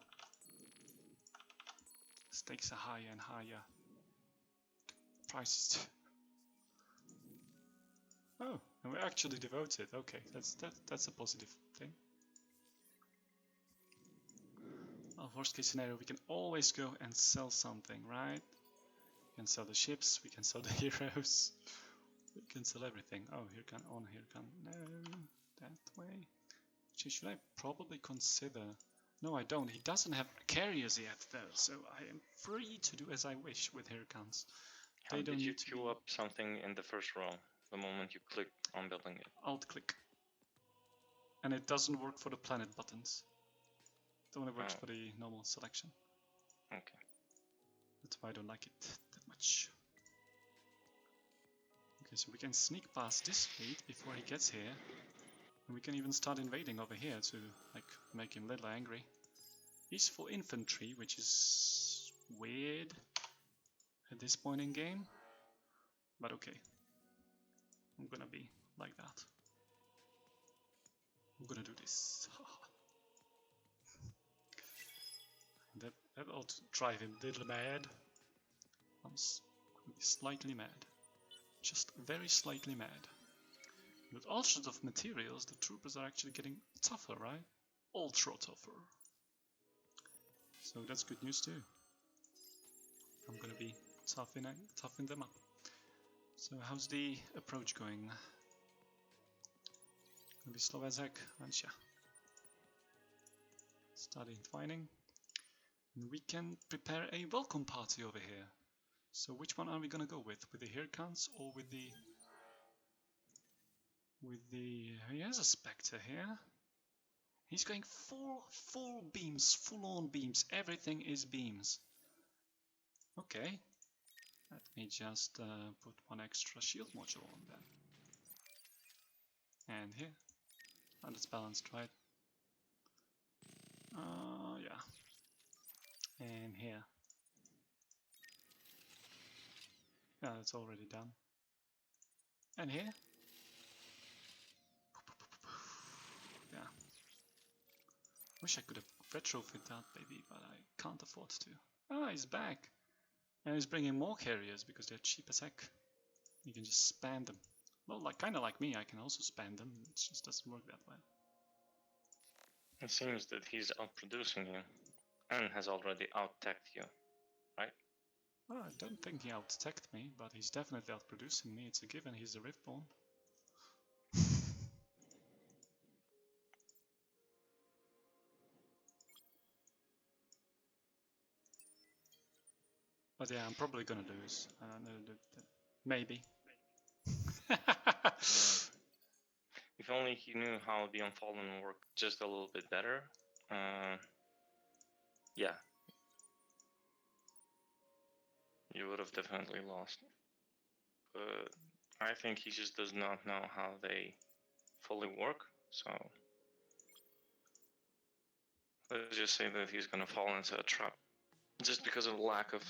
Stakes are higher and higher. Prices. Oh, and we're actually devoted. Okay, that's a positive thing. Well, worst case scenario, we can always go and sell something, right? We can sell the ships, we can sell the heroes, we can sell everything. Oh, here can on, here can no, that way. Actually, should I probably consider? No, I don't. He doesn't have carriers yet, though, so I am free to do as I wish with Hurricanes. How did you queue up something in the first row the moment you click on building it? Alt click. And it doesn't work for the planet buttons. It only works for the normal selection. Okay. That's why I don't like it that much. Okay, so we can sneak past this fleet before he gets here. And we can even start invading over here to like make him a little angry. He's full infantry, which is weird at this point in game. But okay. I'm gonna be like that. I'm gonna do this. That ought to drive him a little mad. I'm gonna be slightly mad. Just very slightly mad. With all sorts of materials, the troopers are actually getting tougher, right? Ultra tougher. So that's good news too. I'm gonna be toughen them up. So how's the approach going? Gonna be slow as heck, aren't ya? Starting fighting. And we can prepare a welcome party over here. So which one are we gonna go with? With the Hurricanes or with the... He has a Spectre here. He's going full beams, full-on beams. Everything is beams. Okay. Let me just put one extra shield module on then. And here. Oh, that's balanced, right? Yeah. And here. Yeah, that's already done. And here. Yeah. Wish I could have retrofit that baby, but I can't afford to. Ah, he's back. And he's bringing more carriers because they're cheap as heck. You can just spam them. Well, kind of like me, I can also spam them. It just doesn't work that way. It seems that he's outproducing you and has already out-teched you, right? Well, I don't think he out-teched me, but he's definitely outproducing me. It's a given, he's a riftborn. But yeah, I'm probably gonna lose. Maybe. If only he knew how the Unfallen worked just a little bit better. Yeah. You would have definitely lost. But I think he just does not know how they fully work, so... Let's just say that he's gonna fall into a trap. Just because of lack of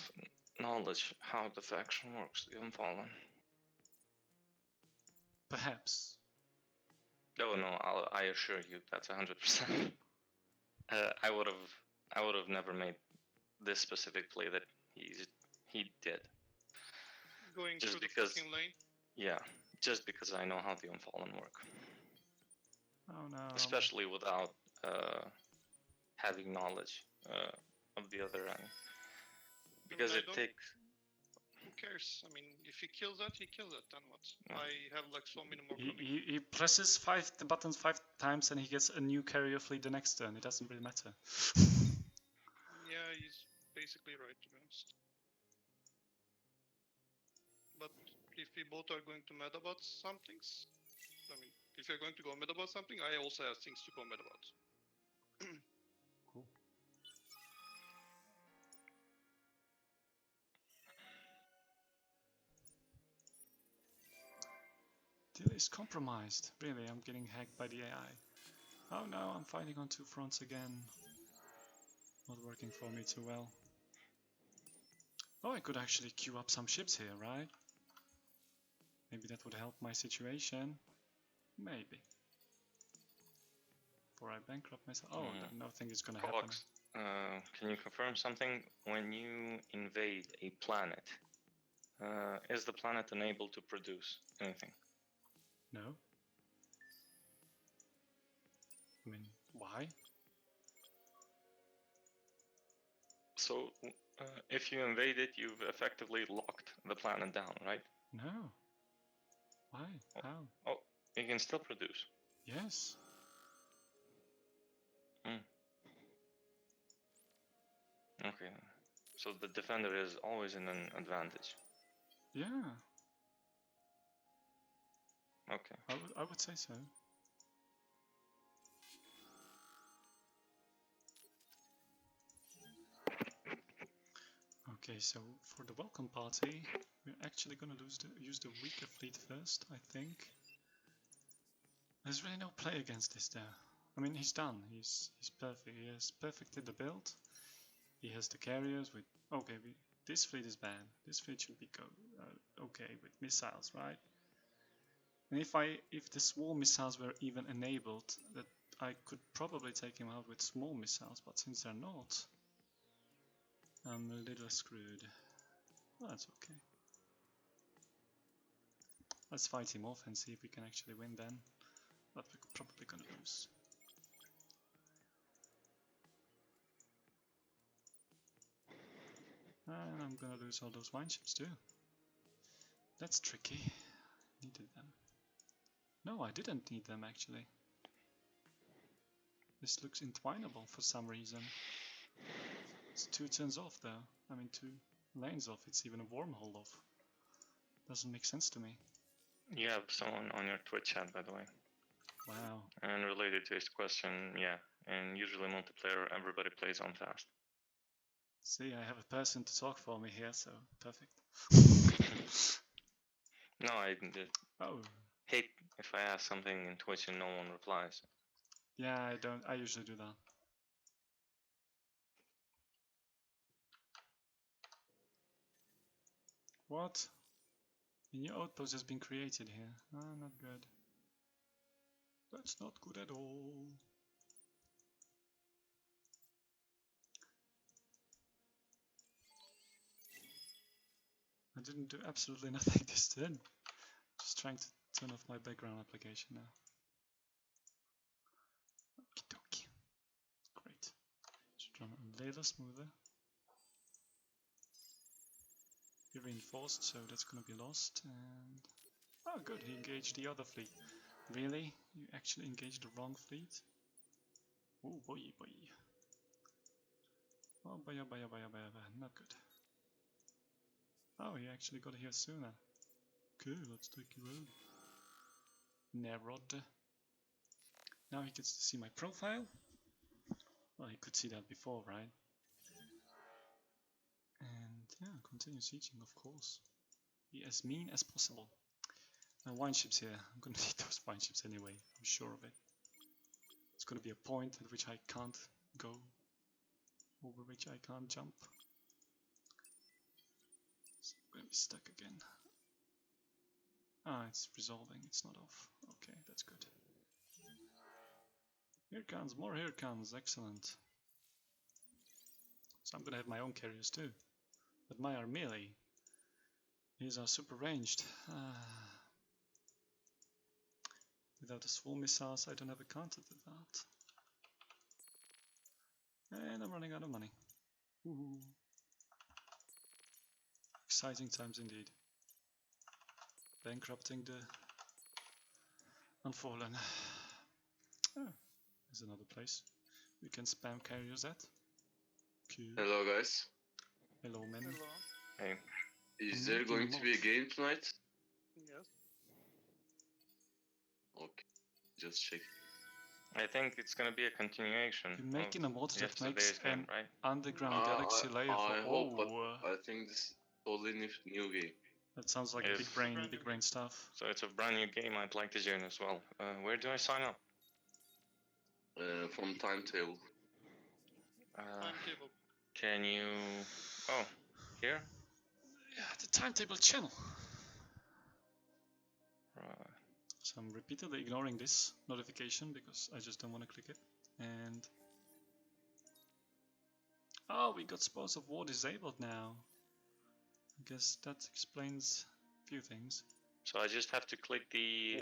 knowledge how the faction works, the Unfallen. Perhaps. Oh no, I assure you that's 100%. I would have never made this specific play that he did. Going Just through because, the fucking lane? Yeah, just because I know how the Unfallen work. Oh no. Especially without having knowledge of the other end. Because it takes... cares? I mean, if he kills that, he kills that. Then what? Yeah. I have like so many more He, coming. he presses the buttons 5 times and he gets a new carrier fleet the next turn. It doesn't really matter. Yeah, he's basically right, to be honest. But if we both are going to mad about some things, I mean, if you're going to go mad about something, I also have things to go mad about. Cool. Deal is compromised. Really, I'm getting hacked by the AI. Oh no, I'm fighting on 2 fronts again. Not working for me too well. Oh, I could actually queue up some ships here, right? Maybe that would help my situation. Maybe. Before I bankrupt myself. Oh, nothing is gonna happen. Fox, can you confirm something? When you invade a planet, is the planet unable to produce anything? No. I mean, why? So, if you invade it, you've effectively locked the planet down, right? No. Why? How? Oh, it can still produce. Yes. Okay. So the defender is always in an advantage. Yeah. Okay. I would say so. Okay, so for the welcome party, we're actually gonna use the weaker fleet first, I think. There's really no play against this there. I mean, he's done. He's perfect. He has perfected the build. He has the carriers with. Okay, this fleet is bad. This fleet should be okay with missiles, right? And if the small missiles were even enabled, that I could probably take him out with small missiles. But since they're not, I'm a little screwed. Well, that's okay. Let's fight him off and see if we can actually win then. But we're probably gonna lose. And I'm gonna lose all those mine ships too. That's tricky. Needed them. No, I didn't need them actually. This looks entwinable for some reason. It's 2 turns off though. I mean 2 lanes off. It's even a wormhole off. Doesn't make sense to me. You have someone on your Twitch chat, by the way. Wow. And related to his question, yeah. And usually multiplayer, everybody plays on fast. See, I have a person to talk for me here, so perfect. No, I hate if I ask something in Twitch and no one replies. Yeah, I usually do that. What? A new outpost has been created here. Ah, not good. That's not good at all. I didn't do absolutely nothing this turn. Just trying to turn off my background application now. Okie dokie. Great. Should run a little smoother. Be reinforced, so that's gonna be lost. And oh, good. He engaged the other fleet. Really? You actually engaged the wrong fleet? Oh boy, boy. Oh boy, oh boy, oh boy, oh boy, oh boy. Not good. Oh, he actually got here sooner. Okay, let's take you out. Nerod. Now he gets to see my profile. Well, he could see that before, right? And yeah, continue sieging, of course. Be as mean as possible. Now, wine ships here. I'm gonna need those wine ships anyway. I'm sure of it. It's gonna be a point at which I can't go, over which I can't jump. So I'm gonna be stuck again. Ah, it's resolving. It's not off. Okay, that's good. Here comes, more here comes. Excellent. So I'm gonna have my own carriers too. But mine are melee. These are super ranged. Without the small missiles, I don't have a counter to that. And I'm running out of money. Woohoo. Exciting times indeed. Bankrupting the unfallen. Oh, there's another place. We can spam carriers at. Cool. Hello guys. Hello, man. Hello. Hey, Is I'm there making going a to be a mod. game tonight? Yes. Okay. Just check. I think it's gonna be a continuation. You're making a mod that makes yesterday's game, an right? underground galaxy layer for. I hope, but Oh, I think this is totally new game. that sounds like Yes. big brain stuff. So it's a brand new game. I'd like to join as well. Where do I sign up? From timetable. Timetable. Can you? Oh, here. Yeah, the timetable channel. Right. So I'm repeatedly ignoring this notification because I just don't want to click it. And oh, we got Spoils of War disabled now. I guess that explains a few things. So I just have to click the.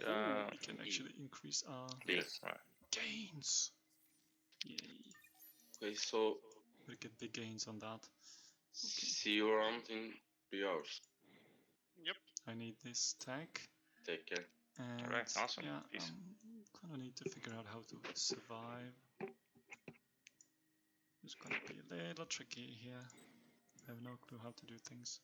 We can actually increase our Yes. Right. gains. Yay! Okay, so We get big gains on that. see you around in 3 hours. Yep. I need this tag. Take care. And Alright, awesome. yeah, Peace. I'm gonna need to figure out how to survive. It's gonna be a little tricky here. I have no clue how to do things.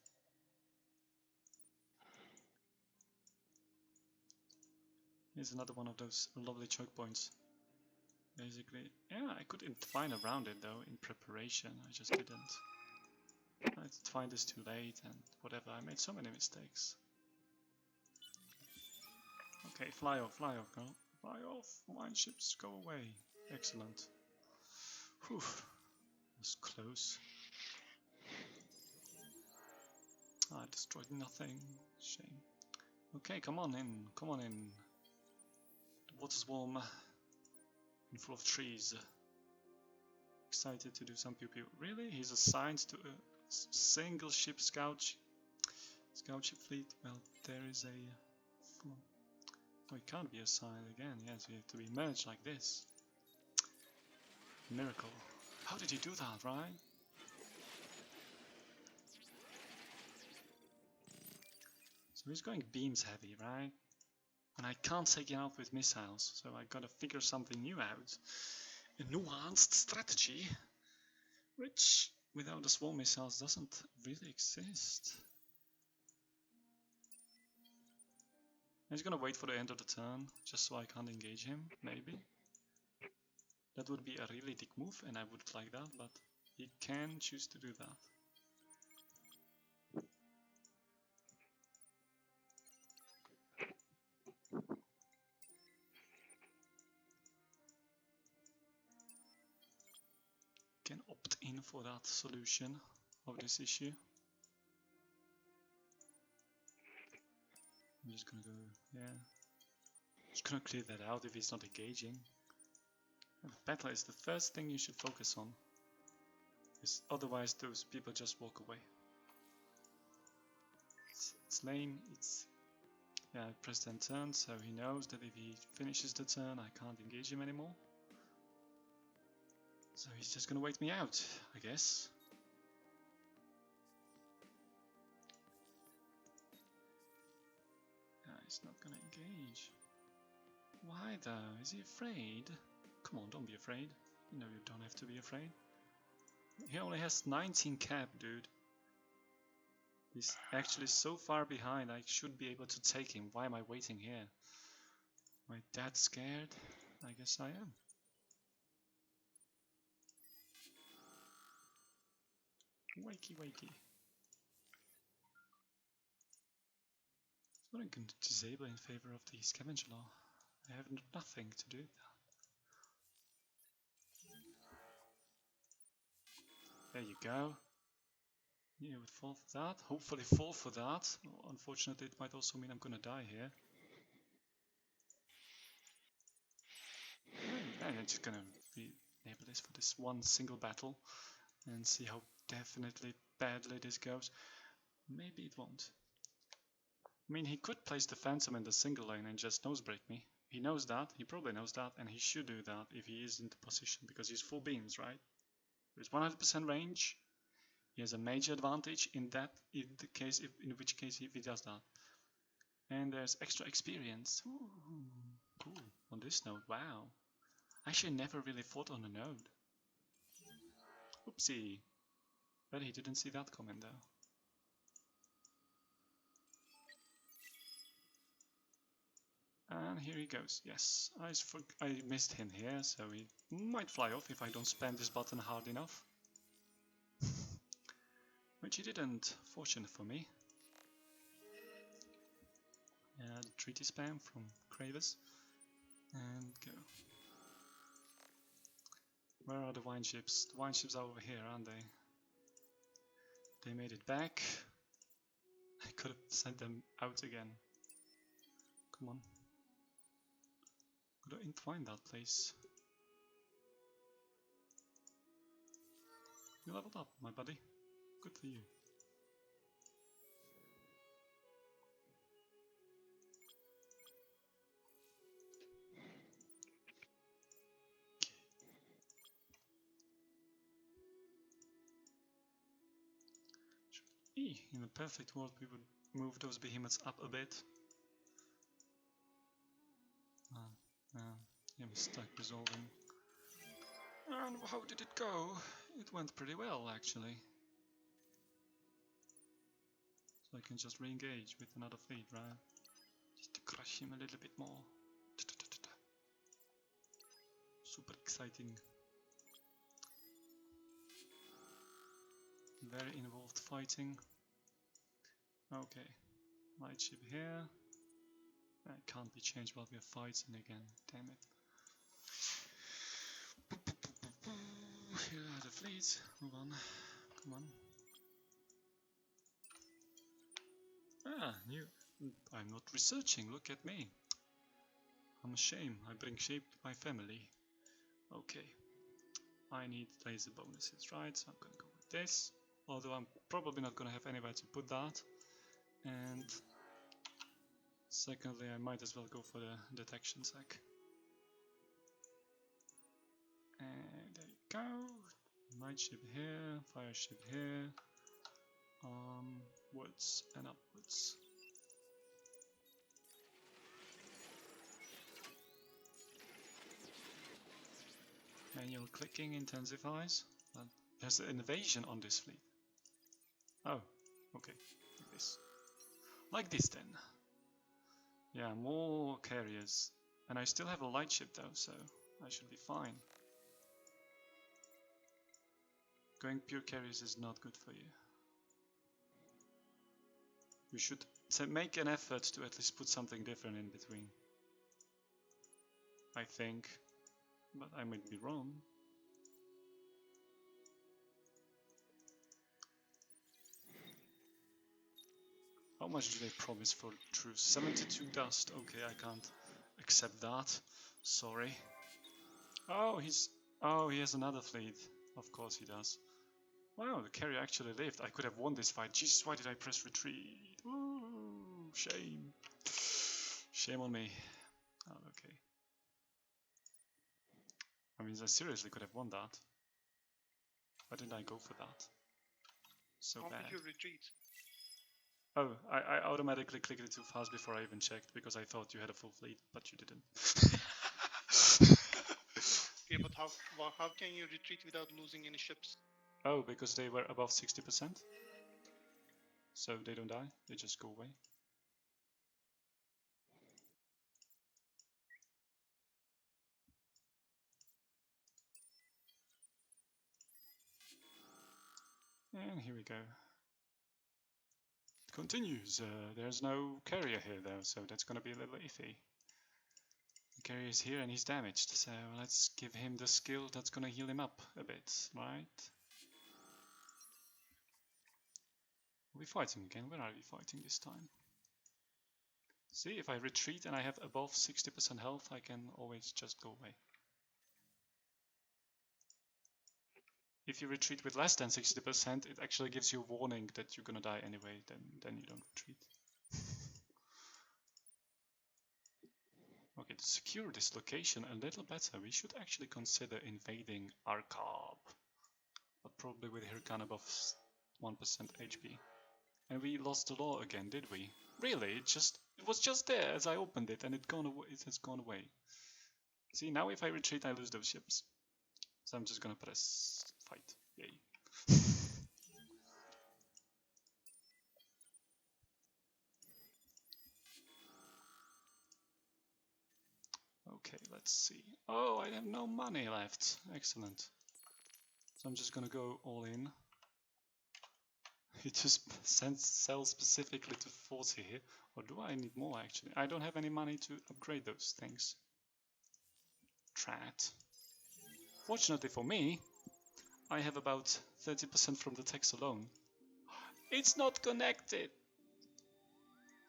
Here's another one of those lovely choke points. Basically, yeah, I could entwine around it though in preparation. I just didn't. I entwined this too late and whatever. I made so many mistakes. Okay, fly off, girl. Fly off. Mine ships, go away. Excellent. Whew. Was close. I destroyed nothing. Shame. Okay, come on in. Come on in. The water's warm and full of trees. Excited to do some pew pew. Really? He's assigned to a single ship scout ship fleet. Well, there is a. Oh, it can't be assigned again. Yes, we have to be merged like this. Miracle. How did he do that, right? So he's going beams heavy, right? And I can't take him out with missiles, so I gotta figure something new out. A nuanced strategy, which without the swarm missiles doesn't really exist. He's gonna wait for the end of the turn, just so I can't engage him, maybe. That would be a really dick move, and I would like that, but he can choose to do that. Can opt in for that solution of this issue. I'm just gonna go, yeah. Just gonna clear that out if he's not engaging. The battle is the first thing you should focus on. Because otherwise those people just walk away. It's lame, yeah, I pressed end turn, so he knows that if he finishes the turn I can't engage him anymore. So he's just gonna wait me out, I guess. He's not gonna engage. Why though? Is he afraid? Come on, don't be afraid. You know you don't have to be afraid. He only has 19 cap, dude. He's actually so far behind, I should be able to take him. Why am I waiting here? Am I that scared? I guess I am. Wakey wakey. So I can disable in favor of the scavenger law. I have nothing to do with that. There you go. You would fall for that. Hopefully fall for that. Unfortunately, it might also mean I'm gonna die here. And I'm just gonna enable this for this one single battle and see how definitely badly this goes. Maybe it won't. I mean, he could place the Phantom in the single lane and just nosebreak me. He knows that, he probably knows that, and he should do that if he is in the position, because he's full beams, right? With 100% range, He has a major advantage in which case if he does that. And there's extra experience. Ooh, cool. On this node, wow. I actually never really fought on a node. Oopsie. Bet he didn't see that coming though. And here he goes. Yes, I missed him here, so he might fly off if I don't spam this button hard enough. Which he didn't, fortunate for me. The treaty spam from cravers. And go. Where are the wine ships? The wine ships are over here, aren't they? They made it back. I could have sent them out again. Come on. Could I entwine that place? You leveled up, my buddy. Good for you. In a perfect world we would move those behemoths up a bit. I'm stuck resolving. And how did it go? It went pretty well actually. So I can just re-engage with another fleet, right? Just to crush him a little bit more. Super exciting. Very involved fighting. Okay, light ship here. That can't be changed while we're fighting again, damn it. Here are the fleets, move on, come on. New. I'm not researching, look at me. I'm ashamed, I bring shame to my family. Okay, I need laser bonuses, right? So I'm gonna go with this. Although I'm probably not gonna have anywhere to put that. And secondly, I might as well go for the detection sec. And there you go. Light ship here, fire ship here. Woods and upwards. Manual clicking intensifies. There's an invasion on this fleet. Oh, okay. Like this. Like this then. Yeah, more carriers. And I still have a light ship though, so I should be fine. Going pure carriers is not good for you. You should make an effort to at least put something different in between. I think. But I might be wrong. How much do they promise for truce? 72 dust. Okay, I can't accept that. Sorry. Oh, he has another fleet. Of course he does. Wow, the carrier actually lived. I could have won this fight. Jesus, why did I press retreat? Ooh, shame. Shame on me. Oh, okay. I mean, I seriously could have won that. Why didn't I go for that? So How bad. did you retreat? Oh, I automatically clicked it too fast before I even checked because I thought you had a full fleet, but you didn't. Okay, but how can you retreat without losing any ships? Oh, because they were above 60%. So they don't die, they just go away. And here we go. It continues. There's no carrier here though, so that's gonna be a little iffy. The carrier is here and he's damaged, so let's give him the skill that's gonna heal him up a bit, right? Are we fighting again? Where are we fighting this time? See, if I retreat and I have above 60% health, I can always just go away. If you retreat with less than 60%, it actually gives you a warning that you're gonna die anyway, then you don't retreat. Okay, to secure this location a little better, we should actually consider invading Arkhab. But probably with Hirkan above 1% HP. And we lost the law again, did we? Really? It was just there as I opened it and it has gone away. See, now if I retreat I lose those ships. So I'm just gonna press fight. Yay. Okay, let's see. Oh, I have no money left. Excellent. So I'm just gonna go all in. It just sells specifically to 40 here. Or do I need more actually? I don't have any money to upgrade those things. Trat. Fortunately for me, I have about 30% from the tax alone. It's not connected!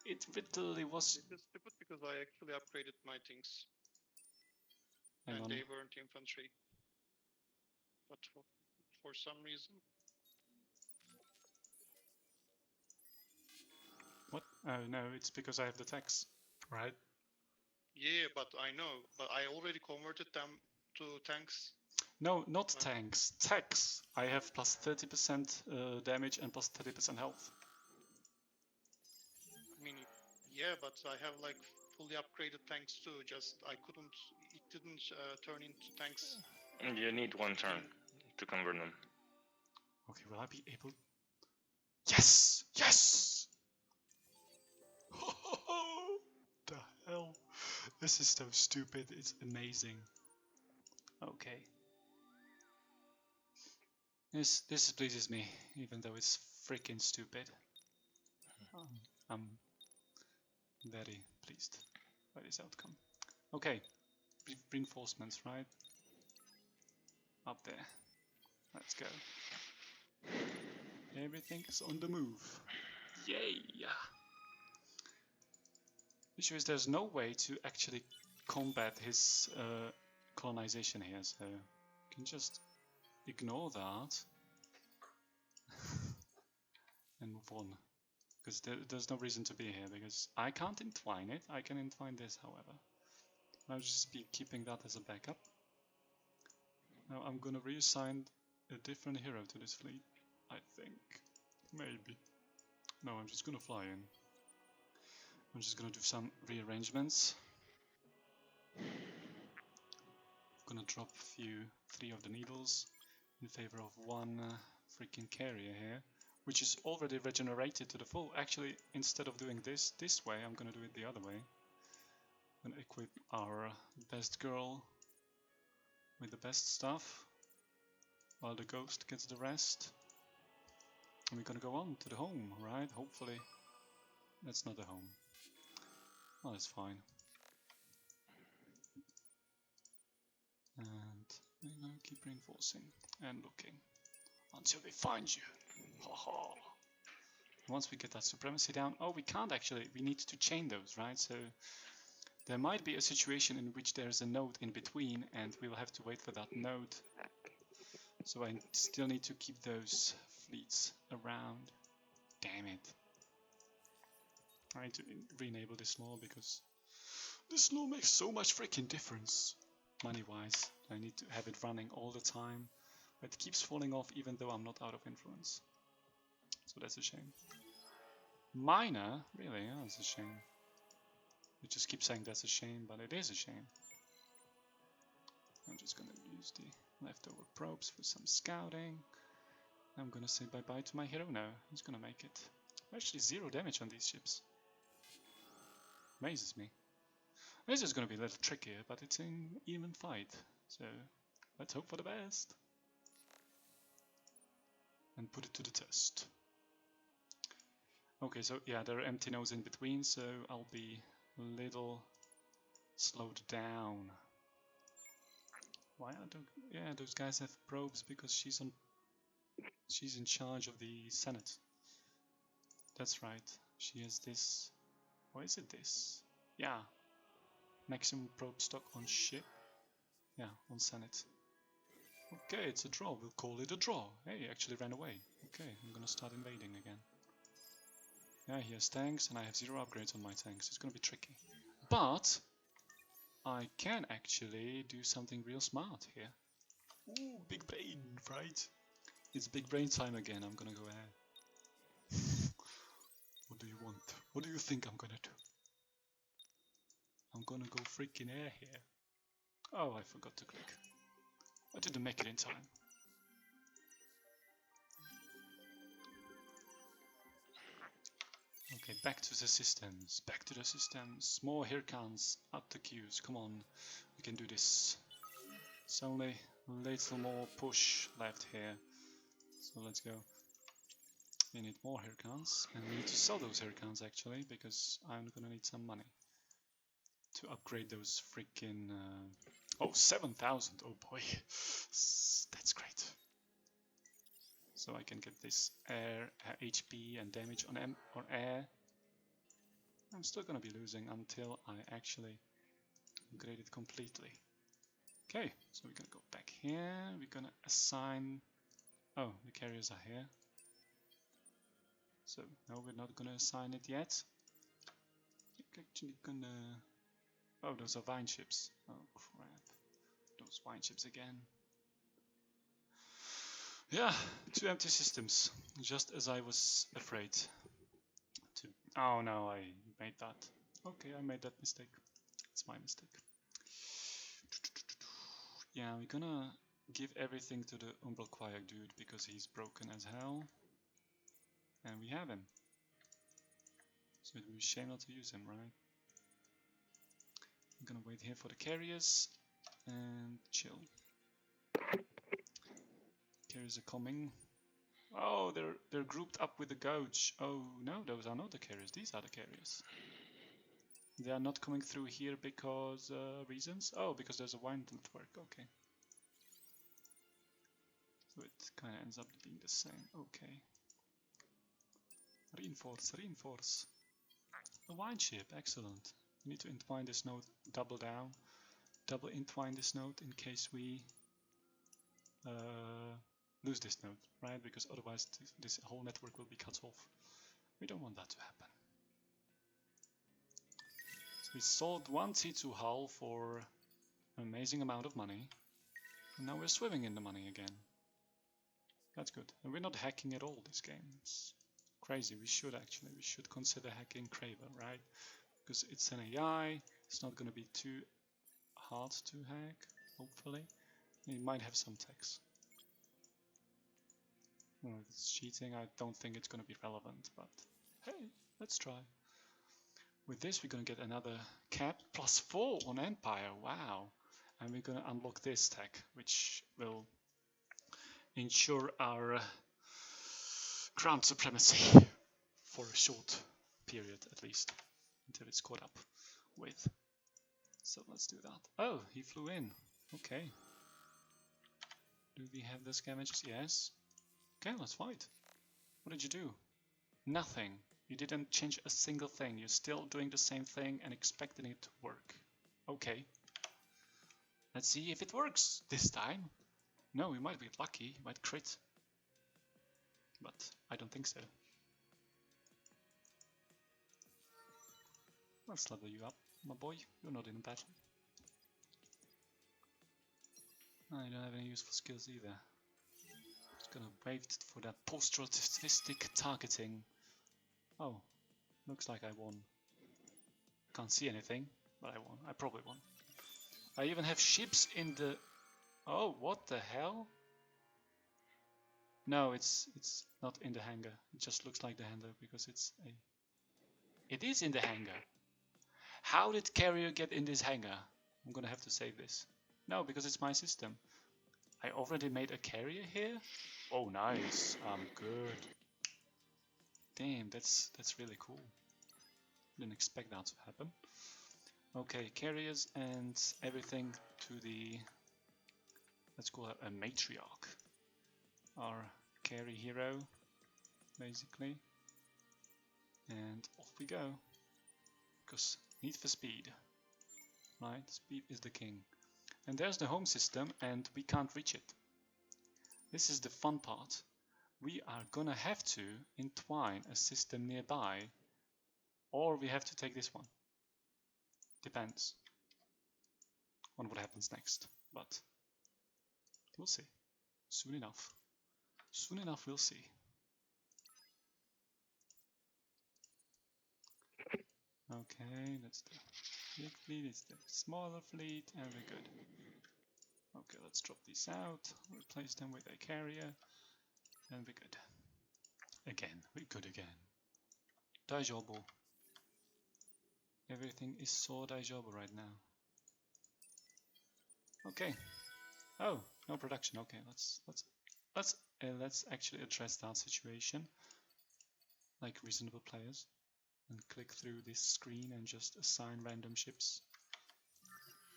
It literally was... It is stupid because I actually upgraded my things. Hang and on. they weren't infantry. But for some reason... What? Oh no, it's because I have the tax, right? Yeah, but I know. But I already converted them to tanks. No, not tanks. Tax. I have plus 30% damage and plus 30% health. I mean, yeah, but I have like fully upgraded tanks too. Just I couldn't. It didn't turn into tanks. You need one turn to convert them. Okay, will I be able... Yes! Yes! The hell? This is so stupid, it's amazing. Okay. This pleases me, even though it's freaking stupid. I'm very pleased by this outcome. Okay, reinforcements, right? Up there. Let's go. Everything is on the move. Yay! The issue is there's no way to actually combat his colonization here, so you can just ignore that and move on. Because there's no reason to be here, because I can't entwine it. I can entwine this, however. I'll just be keeping that as a backup. Now I'm gonna reassign a different hero to this fleet, I think. Maybe. No, I'm just gonna fly in. I'm just gonna do some rearrangements. Gonna drop 3 of the needles in favor of one freaking carrier here, which is already regenerated to the full. Actually, instead of doing this way, I'm gonna do it the other way. I'm gonna equip our best girl with the best stuff, while the ghost gets the rest. And we're gonna go on to the home, right? Hopefully. That's not the home. Oh, that's fine. And we're gonna keep reinforcing and looking until they find you. Haha. Once we get that supremacy down, oh, we can't actually, we need to chain those, right? So there might be a situation in which there's a node in between and we'll have to wait for that node. So I still need to keep those fleets around. Damn it. I need to re-enable this law because this law makes so much freaking difference. Money-wise, I need to have it running all the time. But it keeps falling off even though I'm not out of influence. So that's a shame. Minor? Really? Oh, that's a shame. We just keep saying that's a shame, but it is a shame. I'm just gonna use the leftover probes for some scouting. I'm gonna say bye-bye to my hero now. He's gonna make it. Actually 0 damage on these ships. Amazes me. This is gonna be a little trickier, but it's an even fight. So let's hope for the best. And put it to the test. Okay, so yeah, there are empty nodes in between, so I'll be a little slowed down. Why don't... Yeah, those guys have probes because she's in charge of the Senate. That's right. She has this... Why is it this? Yeah. Maximum probe stock on ship. Yeah, on Senate. Okay, it's a draw. We'll call it a draw. Hey, he actually ran away. Okay, I'm gonna start invading again. Yeah, he has tanks, and I have 0 upgrades on my tanks. It's gonna be tricky. But I can actually do something real smart here. Ooh, big brain, right? It's big brain time again. I'm gonna go ahead. What do you want? What do you think I'm gonna do? I'm gonna go freaking air here. Oh, I forgot to click. I didn't make it in time. Okay, back to the systems. Back to the systems. More Hirkans. Up the queues. Come on. We can do this. It's only a little more push left here. So let's go. We need more Hirkans. And we need to sell those Hirkans actually, because I'm gonna need some money to upgrade those freaking... Oh, 7,000! Oh boy, that's great. So I can get this air, HP and damage on M or air. I'm still gonna be losing until I actually upgrade it completely. Okay, so we're gonna go back here. We're gonna assign... Oh, the carriers are here. So, no, we're not gonna assign it yet. We're actually gonna... Oh, those are vine ships. Oh crap. Those vine ships again. Yeah, 2 empty systems. Just as I was afraid to... Oh no, I made that. Okay, I made that mistake. It's my mistake. Yeah, we're gonna give everything to the Umbral Quiet dude because he's broken as hell. And we have him. So it would be a shame not to use him, right? I'm gonna wait here for the carriers and chill. Carriers are coming. Oh, they're grouped up with the gouge. Oh no, those are not the carriers. These are the carriers. They are not coming through here because reasons. Oh, because there's a wind network. Okay. So it kind of ends up being the same. Okay. Reinforce, reinforce. A wine ship. Excellent. We need to entwine this node double down. Double entwine this node in case we lose this node, right? Because otherwise this whole network will be cut off. We don't want that to happen. So we sold one T2 hull for an amazing amount of money. And now we're swimming in the money again. That's good. And we're not hacking at all this game. It's crazy. We should actually. We should consider hacking Craver, right? Because it's an AI. It's not going to be too hard to hack, hopefully. It might have some text. Well, if it's cheating, I don't think it's going to be relevant, but hey, let's try. With this, we're going to get another cap +4 on Empire. Wow. And we're going to unlock this tech, which will ensure our crown supremacy for a short period, at least, until it's caught up with. So let's do that. Oh, he flew in. Okay. Do we have the scavengers? Yes. Okay, let's fight. What did you do? Nothing. You didn't change a single thing. You're still doing the same thing and expecting it to work. Okay. Let's see if it works this time. No, we might be lucky. We might crit. But I don't think so. Let's level you up, my boy. You're not in battle. I don't have any useful skills either. Just gonna wait for that post-relativistic targeting. Oh, looks like I won. Can't see anything, but I won. I probably won. I even have ships in the... Oh, what the hell? No, it's not in the hangar. It just looks like the hangar because it's a... It is in the hangar. How did carrier get in this hangar? I'm gonna have to save this. No, because it's my system. I already made a carrier here? Oh, nice. I'm good. Damn, that's really cool. Didn't expect that to happen. Okay, carriers and everything to the... Let's call it a matriarch. Our carry hero, basically. And off we go. Because need for speed. Right, speed is the king. And there's the home system and we can't reach it. This is the fun part. We are gonna have to entwine a system nearby, or we have to take this one. Depends on what happens next, but we'll see. Soon enough. Soon enough we'll see. Okay, that's the big fleet, it's the smaller fleet, and we're good. Okay, let's drop these out, replace them with a carrier, and we're good. Again, we're good again. Daijoubu. Everything is so daijoubu right now. Okay. Oh, no production. Okay, let's actually address that situation like reasonable players and click through this screen and just assign random ships.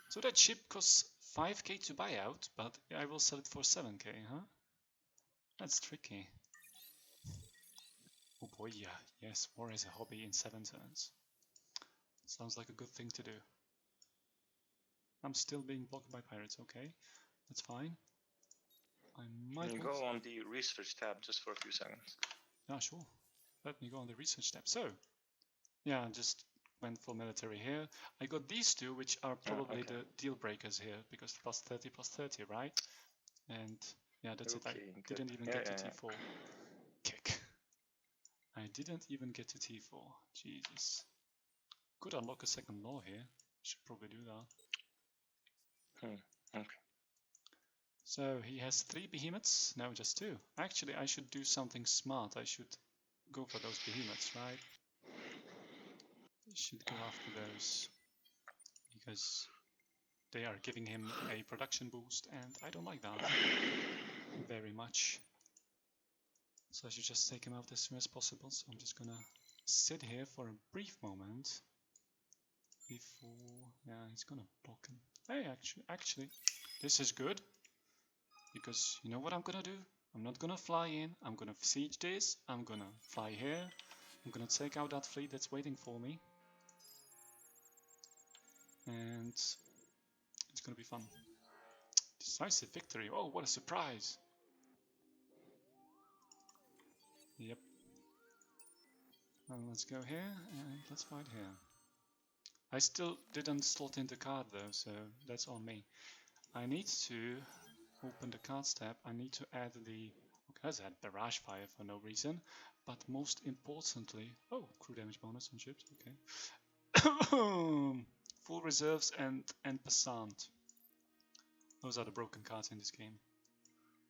So that ship costs 5k to buy out, but I will sell it for 7k, huh? That's tricky. Oh boy, yeah. Yes, war is a hobby in 7 turns. Sounds like a good thing to do. I'm still being blocked by pirates, okay. That's fine. I might Can you go on the research tab just for a few seconds? Yeah, sure. Let me go on the research tab. So, yeah, just went for military here. I got these two, which are probably the deal breakers here, because plus 30, right? And yeah, that's it. I didn't even get to T4. Kick. I didn't even get to T4. Jesus. Could unlock a second law here. Should probably do that. Okay. So he has 3 behemoths, no, just 2. Actually, I should do something smart. I should go for those behemoths, right? I should go after those, because they are giving him a production boost, and I don't like that very much. So I should just take him out as soon as possible. So I'm just gonna sit here for a brief moment before, yeah, he's gonna block him. Hey, actually, this is good, because you know what I'm gonna do? I'm not gonna fly in. I'm gonna siege this. I'm gonna fly here. I'm gonna take out that fleet that's waiting for me. And it's gonna be fun. Decisive victory. Oh, what a surprise. Yep. Well, let's go here and let's fight here. I still didn't slot in the card though, so that's on me. I need to open the cards tab. I need to add the... Okay, let's add barrage fire for no reason. But most importantly... Oh, crew damage bonus on ships, okay. Full reserves and passant. Those are the broken cards in this game.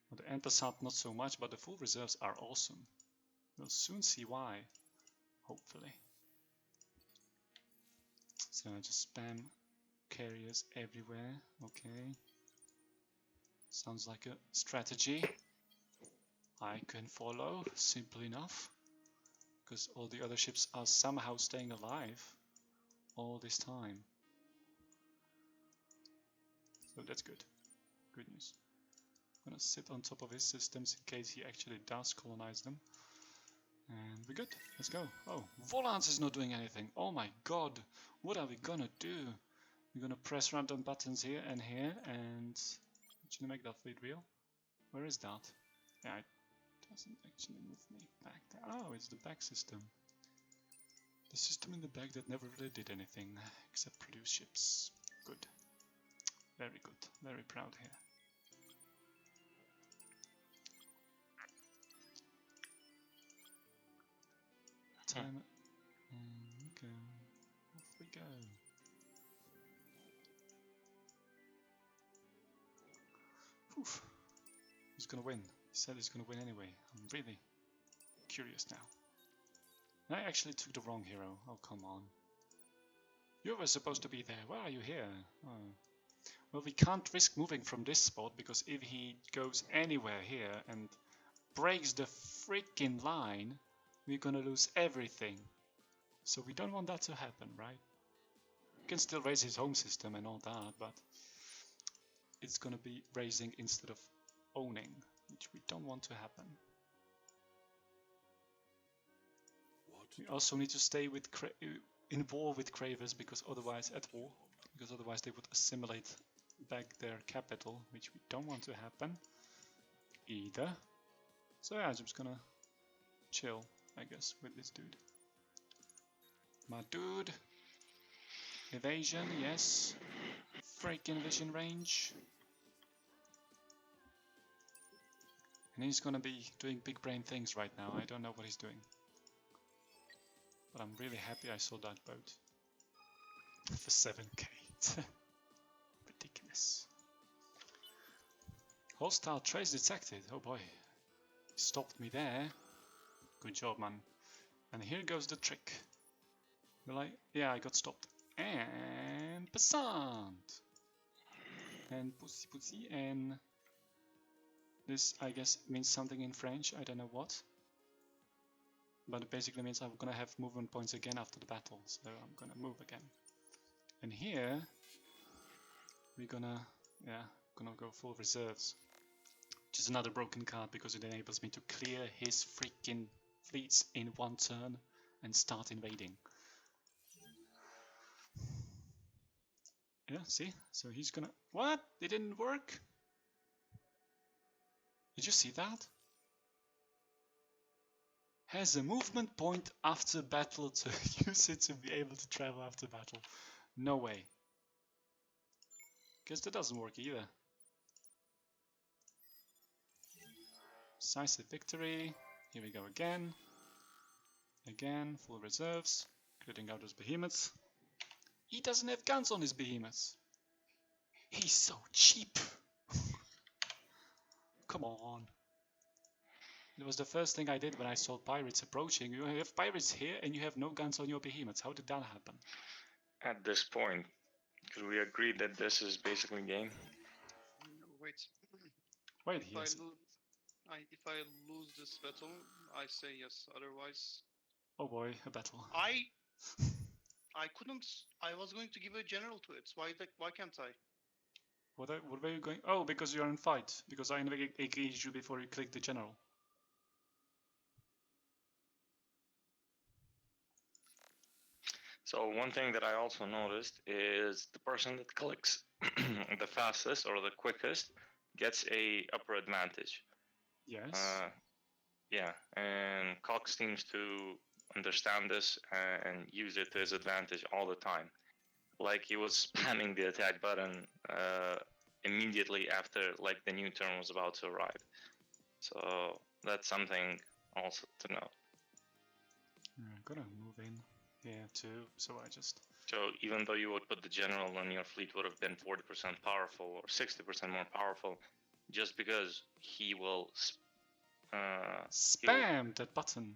Well, the en passant not so much, but the full reserves are awesome. We'll soon see why, hopefully. So I just spam carriers everywhere, okay. Sounds like a strategy I can follow, simple enough. Because all the other ships are somehow staying alive all this time. So that's good. Good news. I'm gonna sit on top of his systems in case he actually does colonize them. And we're good. Let's go. Oh, Volans is not doing anything. Oh my god. What are we gonna do? We're gonna press random buttons here and actually make that fleet real. Where is that? Yeah, it doesn't actually move me back there. Oh, it's the back system. The system in the back that never really did anything except produce ships. Good. Very good. Very proud here. Time. And we go. Off we go. Oof. Who's gonna win? He said he's gonna win anyway. I'm really curious now. I actually took the wrong hero. Oh, come on. You were supposed to be there. Why are you here? Oh. Well, we can't risk moving from this spot, because if he goes anywhere here and breaks the freaking line, we're gonna lose everything. So we don't want that to happen, right? He can still raise his home system and all that, but it's gonna be raising instead of owning, which we don't want to happen. We also need to stay with in war with cravers, because otherwise they would assimilate back their capital, which we don't want to happen either. So yeah, I'm just gonna chill, I guess, with this dude. My dude. Evasion, yes. Freaking vision range. And he's gonna be doing big brain things right now. I don't know what he's doing. But I'm really happy I saw that boat. for 7k. Ridiculous. Hostile trace detected. Oh boy. He stopped me there. Good job, man. And here goes the trick. Will I? Yeah, I got stopped. And passant. And pussy, and this, I guess, means something in French. I don't know what. But it basically means I'm gonna have movement points again after the battle. So I'm gonna move again. And here, we're gonna go full reserves. Which is another broken card because it enables me to clear his freaking fleets in one turn and start invading. Yeah, see? So he's gonna... What? It didn't work? Did you see that? Has a movement point after battle to use it to be able to travel after battle. No way. Guess that doesn't work either. Decisive victory. Here we go again. Again, full reserves. Clearing out those behemoths. He doesn't have guns on his behemoths. He's so cheap. Come on. It was the first thing I did when I saw pirates approaching. You have pirates here and you have no guns on your behemoths. How did that happen? At this point, could we agree that this is basically game? Wait. Wait, If yes. if I lose this battle, I say yes. Otherwise, Oh boy, a battle. I couldn't. I was going to give a general to it. Why can't I? What were you going? Oh, because you're in fight. Because I engaged you before you clicked the general. So one thing that I also noticed is the person that clicks the fastest or the quickest gets a upper advantage. Yes. Yeah, and Cox seems to understand this and use it to his advantage all the time. Like he was spamming the attack button immediately after like the new turn was about to arrive. So that's something also to note. I'm gonna move in here too, so I just... So even though you would put the general on your fleet would have been 40% powerful or 60% more powerful, just because he will spam that button.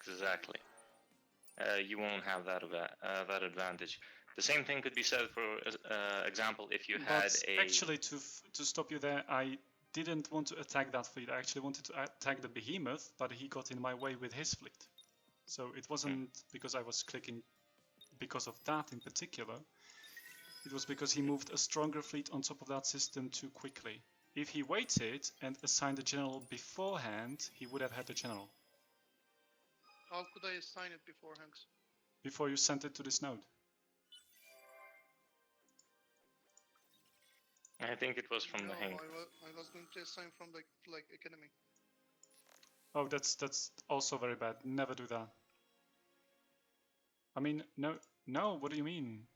Exactly. You won't have that advantage. The same thing could be said for example if you had a... Actually, to stop you there, I didn't want to attack that fleet. I actually wanted to attack the behemoth, but he got in my way with his fleet. So it wasn't because I was clicking because of that in particular. It was because he moved a stronger fleet on top of that system too quickly. If he waited and assigned a general beforehand, he would have had a general. How could I assign it beforehand? Before you sent it to this node. I think it was from the hang. I was going to assign from the academy. Oh, that's also very bad. Never do that. I mean, no. What do you mean?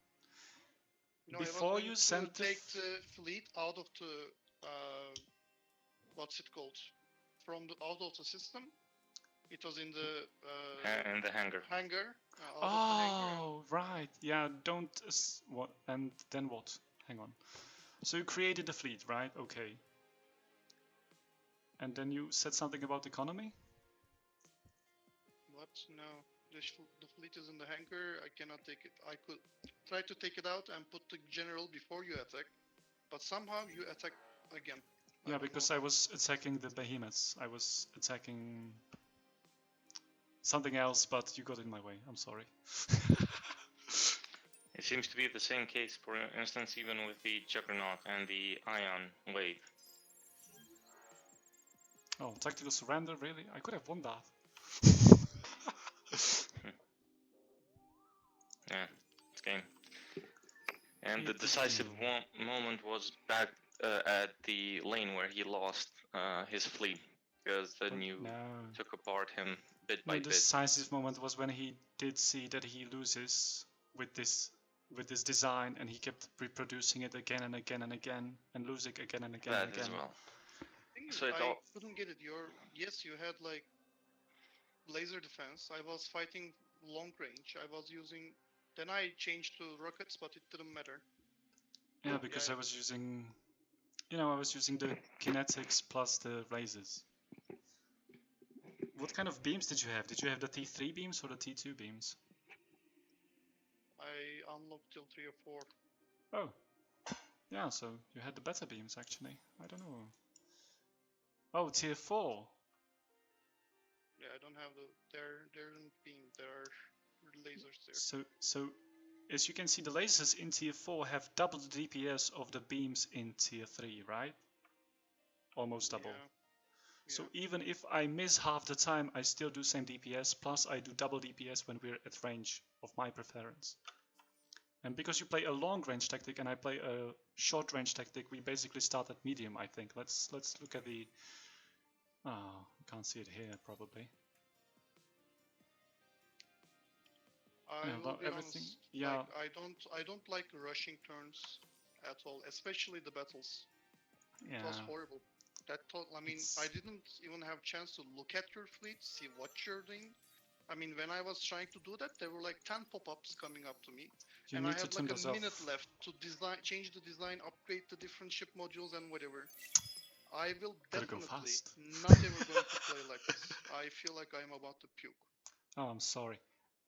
No, Before you sent take the fleet out of the what's it called? From out of the system. It was in the hangar. Oh, right. Yeah. Don't. What? And then what? Hang on. So you created the fleet, right? Okay. And then you said something about economy? What? No. The fleet is in the hangar. I cannot take it. I could try to take it out and put the general before you attack, but somehow you attack again. Yeah, because I was attacking the behemoths. I was attacking something else, but you got in my way. I'm sorry. It seems to be the same case, for instance, even with the Juggernaut and the Ion Wave. Oh, tactical surrender, really? I could have won that. Yeah, it's game. And the decisive moment was back at the lane where he lost his fleet, because then you took apart him bit by bit. The decisive moment was when he did see that he loses with this design, and he kept reproducing it again and again and again, and losing again and again and again. As well. So I couldn't get it. Yes, you had like laser defense. I was fighting long range. I was using Then I changed to rockets, but it didn't matter. Yeah, because Yeah. I was using, you know, I was using the kinetics plus the lasers. What kind of beams did you have? Did you have the T3 beams or the T2 beams? I unlocked till 3 or 4. Oh, yeah, so you had the better beams actually. I don't know. Oh, tier 4. Yeah, I don't have the. There isn't beam. There are lasers there. So as you can see, the lasers in tier 4 have double the DPS of the beams in tier 3, right? Almost double. Yeah. So Yeah. even if I miss half the time, I still do same DPS, plus I do double DPS when we're at range of my preference. And because you play a long range tactic and I play a short range tactic, we basically start at medium, I think. Let's look at the... Oh, you can't see it here, probably. I Yeah, will well, be everything... honest. Yeah. Like I don't like rushing turns at all, especially the battles. Yeah. It was horrible. I mean, I didn't even have chance to look at your fleet, see what you're doing. I mean, when I was trying to do that, there were like 10 pop-ups coming up to me, You and I need to had turn like a those off. minute left to design, change the design, upgrade the different ship modules and whatever. I will Gotta go definitely fast. not ever going to play like this. I feel like I'm about to puke. Oh, I'm sorry.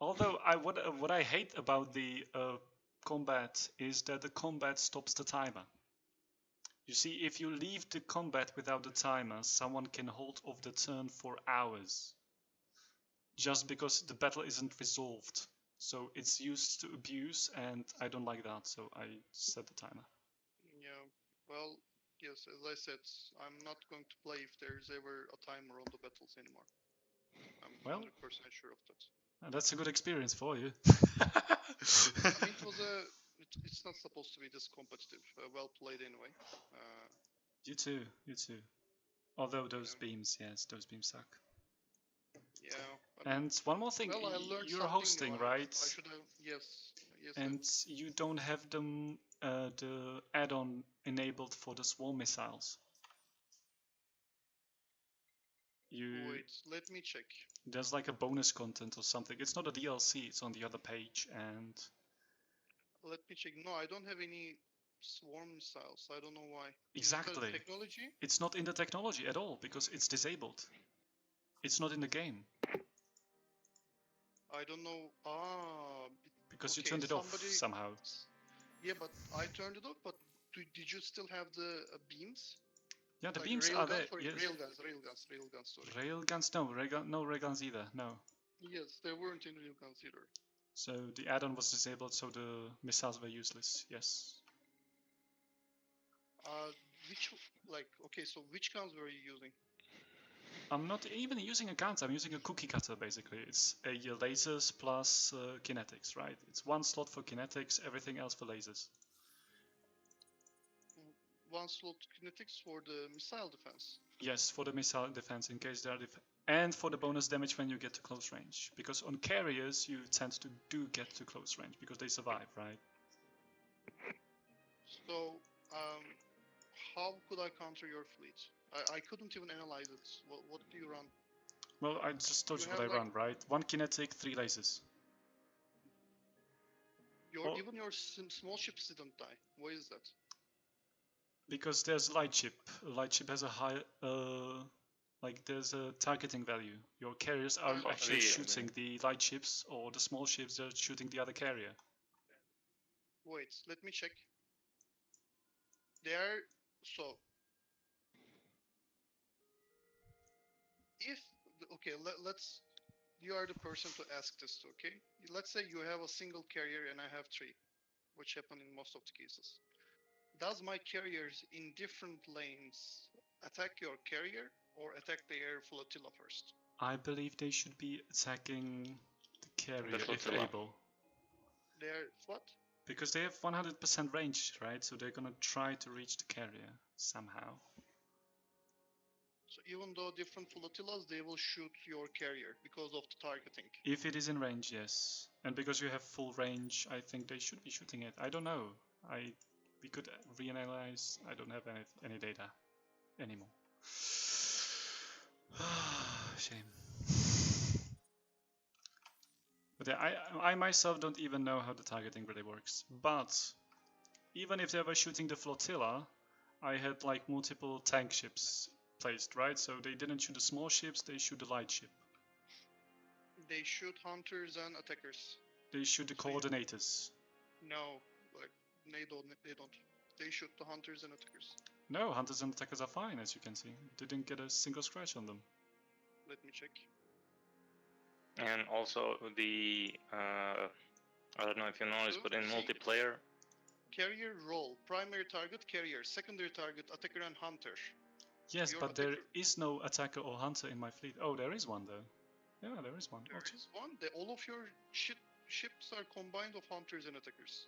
Although what I hate about the combat is that the combat stops the timer. You see, if you leave the combat without the timer, someone can hold off the turn for hours. Just because the battle isn't resolved. So it's used to abuse, and I don't like that, so I set the timer. Yeah, well, yes, as I said, I'm not going to play if there's ever a timer on the battles anymore. I'm Well, 100% sure of that. That's a good experience for you. I mean, it's not supposed to be this competitive. Well played anyway. You too, you too. Although those Yeah. beams, yes, those beams suck. Yeah. I mean, And one more thing, well, I learned you're something hosting, new. right? I should have. Yes. Yes. And you don't have them, the add-on enabled for the swarm missiles. Wait, let me check. There's like a bonus content or something. It's not a DLC, it's on the other page, and... Let me check. No, I don't have any swarm missiles. I don't know why. Exactly. Is it technology? It's not in the technology at all, because it's disabled. It's not in the game. I don't know. Because okay, you turned it off somehow. Yeah, but I turned it off, but did you still have the beams? Yeah, the Like beams are there. Yes. Railguns, sorry. Railguns, no railguns either, no. Yes, there weren't any railguns either. So the add-on was disabled, so the missiles were useless, yes. Which guns were you using? I'm not even using a gun, I'm using a cookie cutter basically. It's a lasers plus kinetics, right? It's one slot for kinetics, everything else for lasers. One slot kinetics for the missile defense? Yes, for the missile defense in case they are and for the bonus damage when you get to close range. Because on carriers you tend to get to close range because they survive, right? So, how could I counter your fleet? I couldn't even analyze it. What do you run? Well, I just told you what I run, right? One kinetic, 3 lasers. Even your small ships didn't die. Why is that? Because there's light ship. Light ship has a high, like there's a targeting value. Your carriers aren't actually shooting the light ships, or the small ships, they're shooting the other carrier. Wait, let me check. Let's, you are the person to ask this to, okay? Let's say you have a single carrier and I have 3, which happen in most of the cases. Does my carriers in different lanes attack your carrier or attack the air flotilla first? I believe they should be attacking the carrier if able. They're what? Because they have 100% range, right? So they're gonna try to reach the carrier somehow. So even though different flotillas, they will shoot your carrier because of the targeting. If it is in range, yes. And because you have full range, I think they should be shooting it. I don't know. We could reanalyze. I don't have any data anymore. Shame. But But yeah, I myself don't even know how the targeting really works. But even if they were shooting the flotilla, I had like multiple tank ships placed, right? So they didn't shoot the small ships, they shoot the light ship. They shoot hunters and attackers. They shoot the So you- coordinators. No, like they don't. They don't. They shoot the hunters and attackers. No, hunters and attackers are fine, as you can see. Didn't get a single scratch on them. Let me check. And also the I don't know if you noticed, but in See, multiplayer, carrier role: primary target carrier, secondary target attacker and hunter. Yes, Your but there attacker- is no attacker or hunter in my fleet. Oh, there is one though. Yeah, there is one. There is one. All of your ships are combined of hunters and attackers.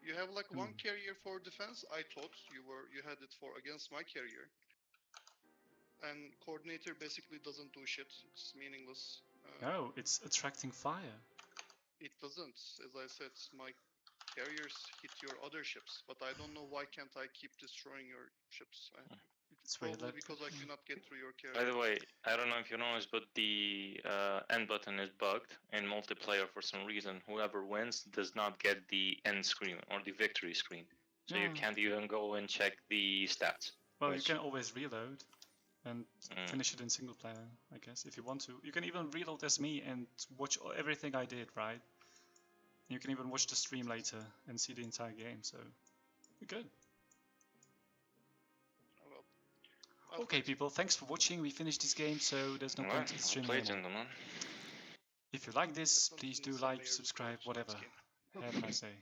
You have like one carrier for defense. I thought you had it for against my carrier. And coordinator basically doesn't do shit. It's meaningless. No, it's attracting fire. It doesn't. As I said, my carriers hit your other ships, but I don't know why can't I keep destroying your ships. It's weird probably that- because I cannot get through your carrier. by the way, I don't know if you noticed, but the end button is bugged in multiplayer for some reason. Whoever wins does not get the end screen or the victory screen. So you Yeah. can't even go and check the stats. Well, which- you can always reload and Mm. finish it in single player, I guess, if you want to. You can even reload as me and watch everything I did, right? You can even watch the stream later and see the entire game, so we're good. Oh, well. I'll Okay, quit. people, thanks for watching. We finished this game, so there's no Well, point in streaming play, anymore. gentlemen. If you like this, Something please do is like, layered subscribe, for tonight's whatever. game. Have a nice day.